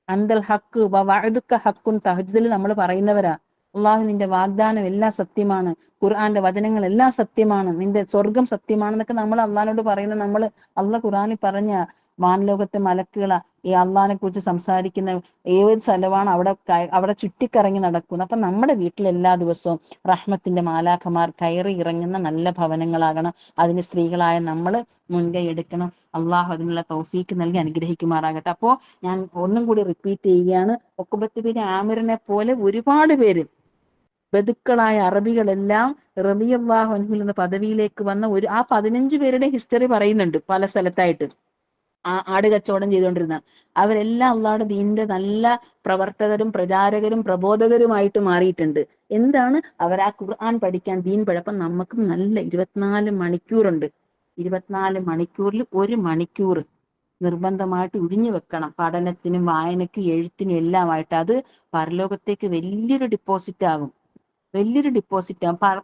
S2: അന്തൽ ഹക്ക് വഅദുക ഹക്കുൻ, തഹജ്ജുദിൽ നമ്മൾ പറയുന്നവരാ. അള്ളാഹു നിന്റെ വാഗ്ദാനം എല്ലാം സത്യമാണ്, ഖുർആന്റെ വചനങ്ങൾ എല്ലാം സത്യമാണ്, നിന്റെ സ്വർഗം സത്യമാണെന്നൊക്കെ നമ്മൾ അള്ളാഹിനോട് പറയുന്ന നമ്മൾ അള്ളാഹ് ഖുർആനിൽ പറഞ്ഞ വാൻലോകത്തെ മലക്കുകളാ ഈ അള്ളാഹിനെ കുറിച്ച് സംസാരിക്കുന്ന ഏത് സ്ഥലമാണ് അവിടെ ചുറ്റിക്കറങ്ങി നടക്കുന്നത്. അപ്പൊ നമ്മുടെ വീട്ടിൽ എല്ലാ ദിവസവും റഹ്മത്തിന്റെ മാലാഖമാർ കയറി ഇറങ്ങുന്ന നല്ല ഭവനങ്ങളാകണം. അതിന് സ്ത്രീകളായ നമ്മൾ മുൻകൈ എടുക്കണം. അള്ളാഹു അതിനുള്ള തൗഫീക്ക് നൽകി അനുഗ്രഹിക്കുമാറാകട്ടെ. അപ്പോ ഞാൻ ഒന്നും കൂടി റിപ്പീറ്റ് ചെയ്യുകയാണ്. ഉഖബത്ത് ബിൻ ആമിറിനെ പോലെ ഒരുപാട് പേര് ബദുക്കളായ അറബികളെല്ലാം റളിയല്ലാഹു അൻഹുൽ എന്ന പദവിയിലേക്ക് വന്ന ആ 15 പേരുടെ ഹിസ്റ്ററി പറയുന്നുണ്ട് പല സ്ഥലത്തായിട്ട്. ആട് കച്ചവടം ചെയ്തുകൊണ്ടിരുന്ന അവരെല്ലാം അള്ളാഹുടെ ദീനിന്റെ നല്ല പ്രവർത്തകരും പ്രചാരകരും പ്രബോധകരുമായിട്ട് മാറിയിട്ടുണ്ട്. എന്താണ് അവർ ആ ഖുർആൻ പഠിക്കാൻ ദീൻ പഠിപ്പം നമുക്കും നല്ല 24 മണിക്കൂറുണ്ട്. 24 മണിക്കൂറിൽ 1 മണിക്കൂർ നിർബന്ധമായിട്ട് ഒഴിഞ്ഞു വെക്കണം പഠനത്തിനും വായനയ്ക്കും എഴുത്തിനും എല്ലാമായിട്ട്. അത് പരലോകത്തേക്ക് വലിയൊരു ഡിപ്പോസിറ്റ് ആകും.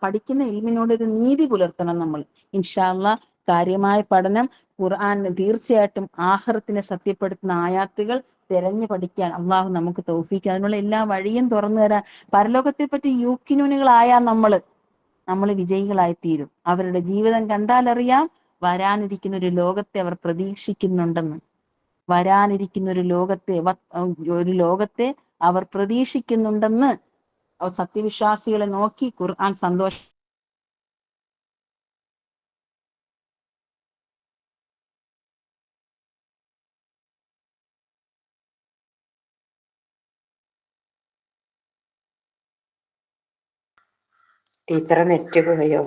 S2: പഠിക്കുന്ന ഇൽമിനോട് ഒരു നീതി പുലർത്തണം നമ്മൾ. ഇൻഷാ അല്ലാഹ് കാര്യമായ പഠനം ഖുർആൻ തീർച്ചയായിട്ടും ആഖിറത്തിനെ സത്യപ്പെടുത്തുന്ന ആയാത്തുകൾ തിരഞ്ഞു പഠിക്കാൻ അള്ളാഹു നമുക്ക് തൗഫീക്ക് അതിനുള്ള എല്ലാ വഴിയും തുറന്നു തരാൻ. പരലോകത്തെ പറ്റി യൂക്കിനൂനുകളായാൽ നമ്മൾ വിജയികളായിത്തീരും. അവരുടെ ജീവിതം കണ്ടാലറിയാം വരാനിരിക്കുന്ന ഒരു ലോകത്തെ അവർ പ്രതീക്ഷിക്കുന്നുണ്ടെന്ന്. വരാനിരിക്കുന്ന ഒരു ലോകത്തെ അവർ പ്രതീക്ഷിക്കുന്നുണ്ടെന്ന് സത്യവിശ്വാസികളെ നോക്കി ഖുർആൻ സന്തോഷം.
S4: ടീച്ചറെ നെറ്റ് പോയോ?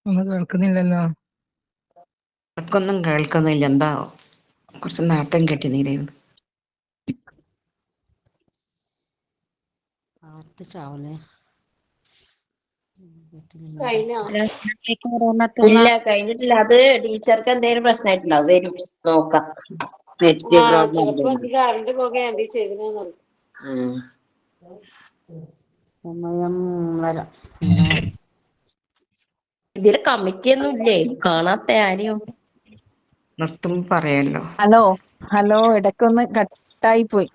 S1: ഒന്നും കേൾക്കുന്നില്ലല്ലോ.
S4: ഒന്നും കേൾക്കുന്നില്ല. എന്താ കുറച്ച് നേരത്തെ കെട്ടി നീരുന്നു ആവർത്തിച്ചാവൂലേ?
S3: ഇല്ല, കഴിഞ്ഞിട്ടില്ല. അത് ടീച്ചർക്ക് എന്തെങ്കിലും പ്രശ്നമായിട്ടുണ്ടാവും. വരും, നോക്കാം. Net problem.
S5: കറണ്ട് പോകെ എന്ത് ചെയ്തിരുന്നു.
S4: സമയം വരാം.
S3: ഇതില് കമ്മിറ്റി ഒന്നും ഇല്ലേ? കാണാത്ത ആരെയും
S4: നിർത്തും പറയല്ലോ.
S2: ഹലോ ഇടയ്ക്കൊന്ന് കട്ടായി പോയി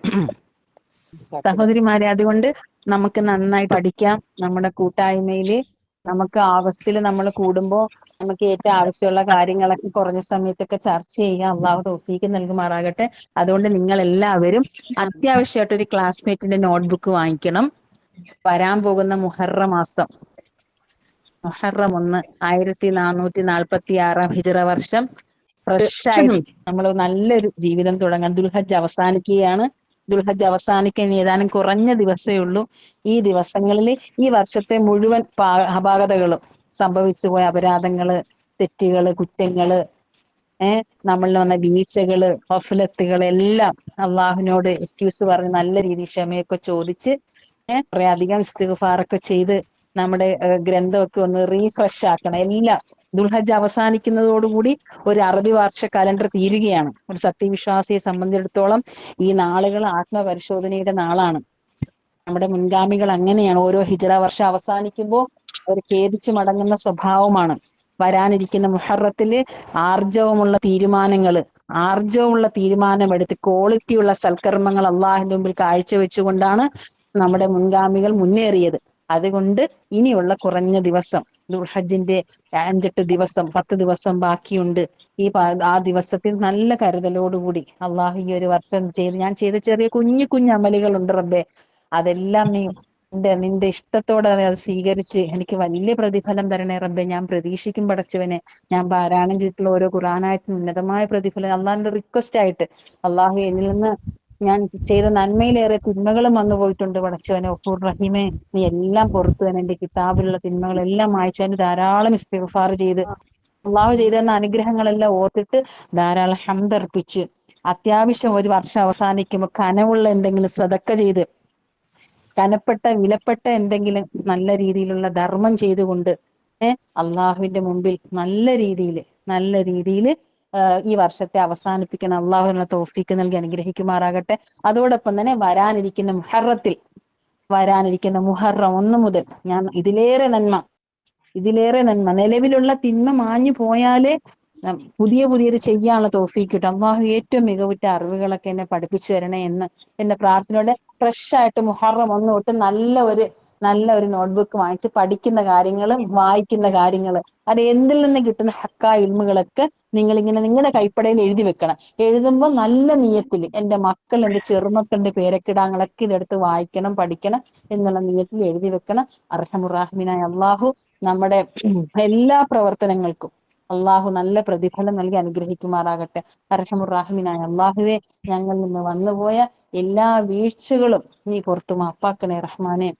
S2: സഹോദരിമാരെ. അതുകൊണ്ട് നമുക്ക് നന്നായി പഠിക്കാം. നമ്മുടെ കൂട്ടായ്മയില് നമുക്ക് ആഗസ്റ്റിൽ നമ്മൾ കൂടുമ്പോ നമുക്ക് ഏറ്റവും ആവശ്യമുള്ള കാര്യങ്ങളൊക്കെ കുറഞ്ഞ സമയത്തൊക്കെ ചർച്ച ചെയ്യാം. അള്ളാഹു തൗഫീക്ക് നൽകുമാറാകട്ടെ. അതുകൊണ്ട് നിങ്ങൾ എല്ലാവരും അത്യാവശ്യമായിട്ട് ഒരു ക്ലാസ്മേറ്റിന്റെ നോട്ട്ബുക്ക് വാങ്ങിക്കണം. വരാൻ പോകുന്ന മുഹറം മാസം മുഹറം 1 1446 ഹിജ്റ വർഷം ഫ്രഷ് ആയി നമ്മൾ നല്ലൊരു ജീവിതം തുടങ്ങാൻ. ദുൽഹജ്ജ് അവസാനിക്കുകയാണ്. ദുൽഹജ്ജ് അവസാനിക്കാൻ ഏതാനും കുറഞ്ഞ ദിവസമേ ഉള്ളൂ. ഈ ദിവസങ്ങളിൽ ഈ വർഷത്തെ മുഴുവൻ അപാകതകളും സംഭവിച്ചു പോയ അപരാധങ്ങള്, തെറ്റുകള്, കുറ്റങ്ങള്, നമ്മളിൽ വന്ന വീഴ്ചകള്, ഗഫലത്തുകള് എല്ലാം അള്ളാഹുവിനോട് എക്സ്ക്യൂസ് പറഞ്ഞ് നല്ല രീതിയിൽ ക്ഷമയൊക്കെ ചോദിച്ച് കുറെ അധികം ഇസ്തിഗ്ഫാറൊക്കെ ചെയ്ത് നമ്മുടെ ഗ്രന്ഥമൊക്കെ ഒന്ന് റീഫ്രഷ് ആക്കണം. എല്ലാം ദുൽഹജ്ജ് അവസാനിക്കുന്നതോടുകൂടി ഒരു അറബി വാർഷ കലണ്ടർ തീരുകയാണ്. ഒരു സത്യവിശ്വാസിയെ സംബന്ധിച്ചിടത്തോളം ഈ നാളുകൾ ആത്മപരിശോധനയുടെ നാളാണ്. നമ്മുടെ മുൻഗാമികൾ അങ്ങനെയാണ്. ഓരോ ഹിജ്റ വർഷം അവസാനിക്കുമ്പോൾ അവർ ഖേദിച്ച് മടങ്ങുന്ന സ്വഭാവമാണ്. വരാനിരിക്കുന്ന മുഹറത്തില് ആർജവമുള്ള തീരുമാനമെടുത്ത് ക്വാളിറ്റിയുള്ള സൽക്കർമ്മങ്ങൾ അള്ളാഹിന്റെ മുമ്പിൽ കാഴ്ചവെച്ചുകൊണ്ടാണ് നമ്മുടെ മുൻഗാമികൾ മുന്നേറിയത്. അതുകൊണ്ട് ഇനിയുള്ള കുറഞ്ഞ ദിവസം ദുൽഹജ്ജിന്റെ 5-8 ദിവസം 10 ദിവസം ബാക്കിയുണ്ട്. ആ ദിവസത്തിൽ നല്ല കരുതലോടുകൂടി അള്ളാഹു ഈ ഒരു വർഷം ഞാൻ ചെയ്ത ചെറിയ കുഞ്ഞു അമലുകളുണ്ട് റബ്ബേ, അതെല്ലാം നിന്റെ ഇഷ്ടത്തോടെ അത് സ്വീകരിച്ച് എനിക്ക് വലിയ പ്രതിഫലം തരണേ റബ്ബേ. ഞാൻ പ്രതീക്ഷിക്കും പടച്ചവനെ. ഞാൻ പാരായണം ചെയ്തിട്ടുള്ള ഓരോ ഖുർആനായത്തിനും ഉന്നതമായ പ്രതിഫലം അള്ളാഹിന്റെ റിക്വസ്റ്റ് ആയിട്ട് അള്ളാഹു എന്നിൽ നിന്ന് ഞാൻ ചെയ്ത നന്മയിലേറെ തിന്മകളും വന്നു പോയിട്ടുണ്ട് പടച്ചവനെ. ഗഫൂർ റഹീമേ, നീ എല്ലാം പുറത്തു തന്നെ എന്റെ കിതാബിലുള്ള തിന്മകളെല്ലാം മായ്ച്ചതിന് ധാരാളം ഇസ്തിഗ്ഫാർ ചെയ്ത് അള്ളാഹു ചെയ്തെന്ന അനുഗ്രഹങ്ങളെല്ലാം ഓർത്തിട്ട് ധാരാളം ഹംദ് അർപ്പിച്ച് അത്യാവശ്യം ഒരു വർഷം അവസാനിക്കുമ്പോൾ കനവുള്ള എന്തെങ്കിലും സദക്ക ചെയ്ത് വിലപ്പെട്ട എന്തെങ്കിലും നല്ല രീതിയിലുള്ള ധർമ്മം ചെയ്തുകൊണ്ട് അള്ളാഹുവിന്റെ മുമ്പിൽ നല്ല രീതിയിൽ ഈ വർഷത്തെ അവസാനിപ്പിക്കണം. അള്ളാഹുവിനുള്ള തൗഫീക്ക് നൽകി അനുഗ്രഹിക്കുമാറാകട്ടെ. അതോടൊപ്പം തന്നെ വരാനിരിക്കുന്ന മുഹറം 1 മുതൽ ഞാൻ ഇതിലേറെ നന്മ നിലവിലുള്ള തിന്മ മാഞ്ഞു പോയാലേ പുതിയത് ചെയ്യാനുള്ള തൗഫീക്ക് കിട്ടും. അള്ളാഹു ഏറ്റവും മികവുറ്റ അറിവുകളൊക്കെ എന്നെ പഠിപ്പിച്ചു തരണേ എന്ന് എന്റെ പ്രാർത്ഥനയോടെ ഫ്രഷ് ആയിട്ട് മുഹറം 1 തൊട്ട് നല്ല ഒരു നോട്ട്ബുക്ക് വാങ്ങിച്ച് പഠിക്കുന്ന കാര്യങ്ങളും വായിക്കുന്ന കാര്യങ്ങൾ അത് എന്തിൽ നിന്ന് കിട്ടുന്ന ഹക്കായ ഇൽമുകളൊക്കെ നിങ്ങൾ ഇങ്ങനെ നിങ്ങളുടെ കൈപ്പടയിൽ എഴുതി വെക്കണം. എഴുതുമ്പോൾ നല്ല നിയത്തിൽ എന്റെ മക്കൾ, എന്റെ ചെറുമക്കളുടെ പേരക്കിടാങ്ങളൊക്കെ ഇതെടുത്ത് വായിക്കണം, പഠിക്കണം എന്നുള്ള നിയത്തിൽ എഴുതി വെക്കണം. അർഹമുർ റഹീമായ അള്ളാഹു നമ്മുടെ എല്ലാ പ്രവർത്തനങ്ങൾക്കും അള്ളാഹു നല്ല പ്രതിഫലം നൽകി അനുഗ്രഹിക്കുമാറാകട്ടെ. അർഹമുർ അള്ളാഹുവെ, ഞങ്ങളിൽ നിന്ന് വന്നുപോയ എല്ലാ വീഴ്ചകളും നീ പുറത്തു മാപ്പാക്കണേ റഹ്മാനെ.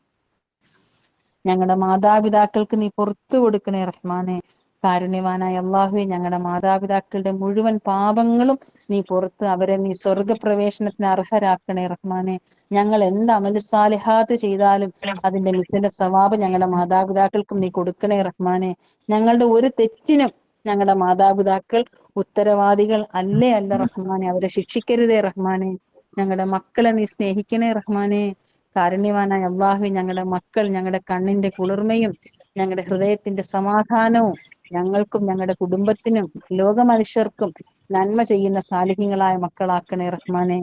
S2: ഞങ്ങളുടെ മാതാപിതാക്കൾക്ക് നീ പുറത്തു കൊടുക്കണേ റഹ്മാനെ. കാരുണ്യവാനായ അള്ളാഹുവെ, ഞങ്ങളുടെ മാതാപിതാക്കളുടെ മുഴുവൻ പാപങ്ങളും നീ പുറത്ത് അവരെ നീ സ്വർഗപ്രവേശനത്തിന് അർഹരാക്കണേ റഹ്മാനെ. ഞങ്ങൾ എന്ത് അമല് സാലിഹാത്ത് ചെയ്താലും അതിന്റെ മിസിന്റെ സവാബ് ഞങ്ങളുടെ മാതാപിതാക്കൾക്കും നീ കൊടുക്കണേ റഹ്മാനെ. ഞങ്ങളുടെ ഒരു തെറ്റിനും ഞങ്ങളുടെ മാതാപിതാക്കൾ ഉത്തരവാദികൾ അല്ലേ അല്ല റഹ്മാനെ. അവരെ ശിക്ഷിക്കരുതേ റഹ്മാനെ. ഞങ്ങളുടെ മക്കളെ നീ സ്നേഹിക്കണേ റഹ്മാനെ. കാരുണ്യവാനായ അള്ളാഹുവെ, ഞങ്ങളുടെ മക്കൾ ഞങ്ങളുടെ കണ്ണിന്റെ കുളിർമയും ഞങ്ങളുടെ ഹൃദയത്തിന്റെ സമാധാനവും ഞങ്ങൾക്കും ഞങ്ങളുടെ കുടുംബത്തിനും ലോക മനുഷ്യർക്കും നന്മ ചെയ്യുന്ന സാലിഹ്യങ്ങളായ മക്കളാക്കണേ റഹ്മാനെ.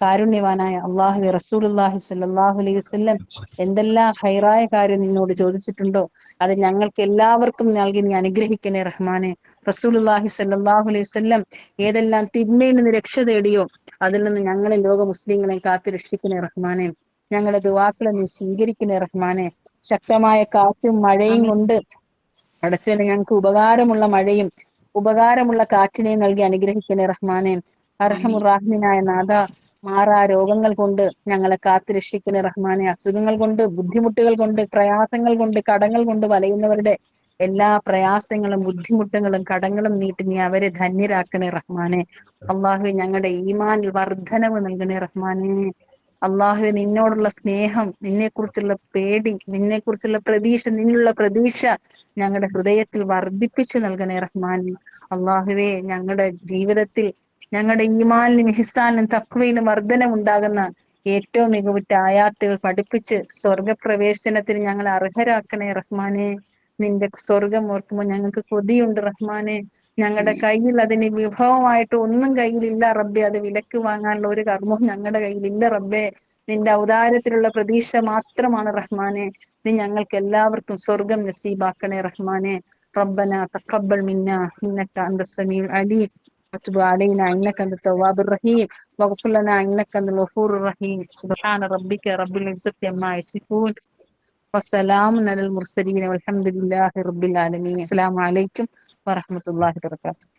S2: കാരുണ്യവാനായ അള്ളാഹുവെ, റസൂലുള്ളാഹി സ്വല്ലല്ലാഹു അലൈഹി വസല്ലം എന്തെല്ലാം ഹൈറായ കാര്യം നിന്നോട് ചോദിച്ചിട്ടുണ്ടോ അത് ഞങ്ങൾക്ക് എല്ലാവർക്കും നൽകി നീ അനുഗ്രഹിക്കണേ റഹ്മാനെ. റസൂലുള്ളാഹി സ്വല്ലല്ലാഹു അലൈഹി വസല്ലം ഏതെല്ലാം തിന്മയിൽ നിന്ന് രക്ഷ തേടിയോ അതിൽ നിന്ന് ഞങ്ങളെ ലോക മുസ്ലിങ്ങളെ കാത്തു രക്ഷിക്കണേ റഹ്മാനെ. ഞങ്ങളുടെ ദുആക്കളെ നീ സ്വീകരിക്കണേ റഹ്മാനെ. ശക്തമായ കാറ്റും മഴയും
S4: ആമീൻ.
S2: കൊണ്ട് അടച്ചവനെ ഞങ്ങൾക്ക് ഉപകാരമുള്ള മഴയും ഉപകാരമുള്ള കാറ്റിനെയും നൽകി അനുഗ്രഹിക്കണേ റഹ്മാനെ.
S4: ആമീൻ.
S2: അർഹമുറാഹിമിനായ നാഥ, മാറാ രോഗങ്ങൾ കൊണ്ട് ഞങ്ങളെ കാത്തു രക്ഷിക്കണേ റഹ്മാനെ. അസുഖങ്ങൾ കൊണ്ട്, ബുദ്ധിമുട്ടുകൾ കൊണ്ട്, പ്രയാസങ്ങൾ കൊണ്ട്, കടങ്ങൾ കൊണ്ട് വലയുന്നവരുടെ എല്ലാ പ്രയാസങ്ങളും ബുദ്ധിമുട്ടുകളും കടങ്ങളും നീട്ടി നീ അവരെ ധന്യരാക്കണേ റഹ്മാനെ. അള്ളാഹുവെ, ഞങ്ങളുടെ ഈമാനിൽ വർധനവ് നൽകണേ റഹ്മാനെ. അള്ളാഹുവെ, നിന്നോടുള്ള സ്നേഹം, നിന്നെക്കുറിച്ചുള്ള പേടി, നിന്നെക്കുറിച്ചുള്ള പ്രതീക്ഷ, നിന്നുള്ള പ്രതീക്ഷ ഞങ്ങളുടെ ഹൃദയത്തിൽ വർദ്ധിപ്പിച്ചു നൽകണേ റഹ്മാനെ. അള്ളാഹുവെ, ഞങ്ങളുടെ ജീവിതത്തിൽ ഞങ്ങളുടെ ഈമാനിലും ഇഹ്സാനിലും തഖ്വയിലും വർധനമുണ്ടാകുന്ന ഏറ്റവും മികവുറ്റ ആയാത്തുകൾ പഠിപ്പിച്ച് സ്വർഗപ്രവേശനത്തിന് ഞങ്ങളെ അർഹരാക്കണേ റഹ്മാനെ. നിന്റെ സ്വർഗം ഓർക്കുമ്പോൾ ഞങ്ങൾക്ക് കൊതിയുണ്ട് റഹ്മാനെ. ഞങ്ങളുടെ കയ്യിൽ അതിന് വിഭവമായിട്ട് ഒന്നും കയ്യിലില്ല റബ്ബെ. അത് വിലക്ക് വാങ്ങാനുള്ള ഒരു കർമ്മവും ഞങ്ങളുടെ കയ്യിലില്ല റബ്ബെ. നിന്റെ ഔദാര്യത്തിലുള്ള പ്രതീക്ഷ മാത്രമാണ് റഹ്മാനെ. നീ ഞങ്ങൾക്ക് എല്ലാവർക്കും സ്വർഗം നസീബാക്കണേ റഹ്മാനെ. റബ്ബന തഖബ്ബൽ മിന്ന ഇന്നക അൻത സമീഉൽ അലീം വതുബ് അലൈനാ ഇന്നക അൻത തവ്വാബുർ റഹീം വഗ്ഫിർ ലനാ ഇന്നക അൻതൽ ഗഫൂറുർ റഹീം. സുബ്ഹാന റബ്ബിക റബ്ബിൽ ഇസ്സത്തി അമ്മാ യസിഫൂൻ വസ്സലാമുൻ അലൽ മുർസലീൻ വൽഹംദുലില്ലാഹി റബ്ബിൽ ആലമീൻ. അസ്സലാമു അലൈക്കും വറഹ്മത്തുള്ളാഹി വബറകാതുഹു.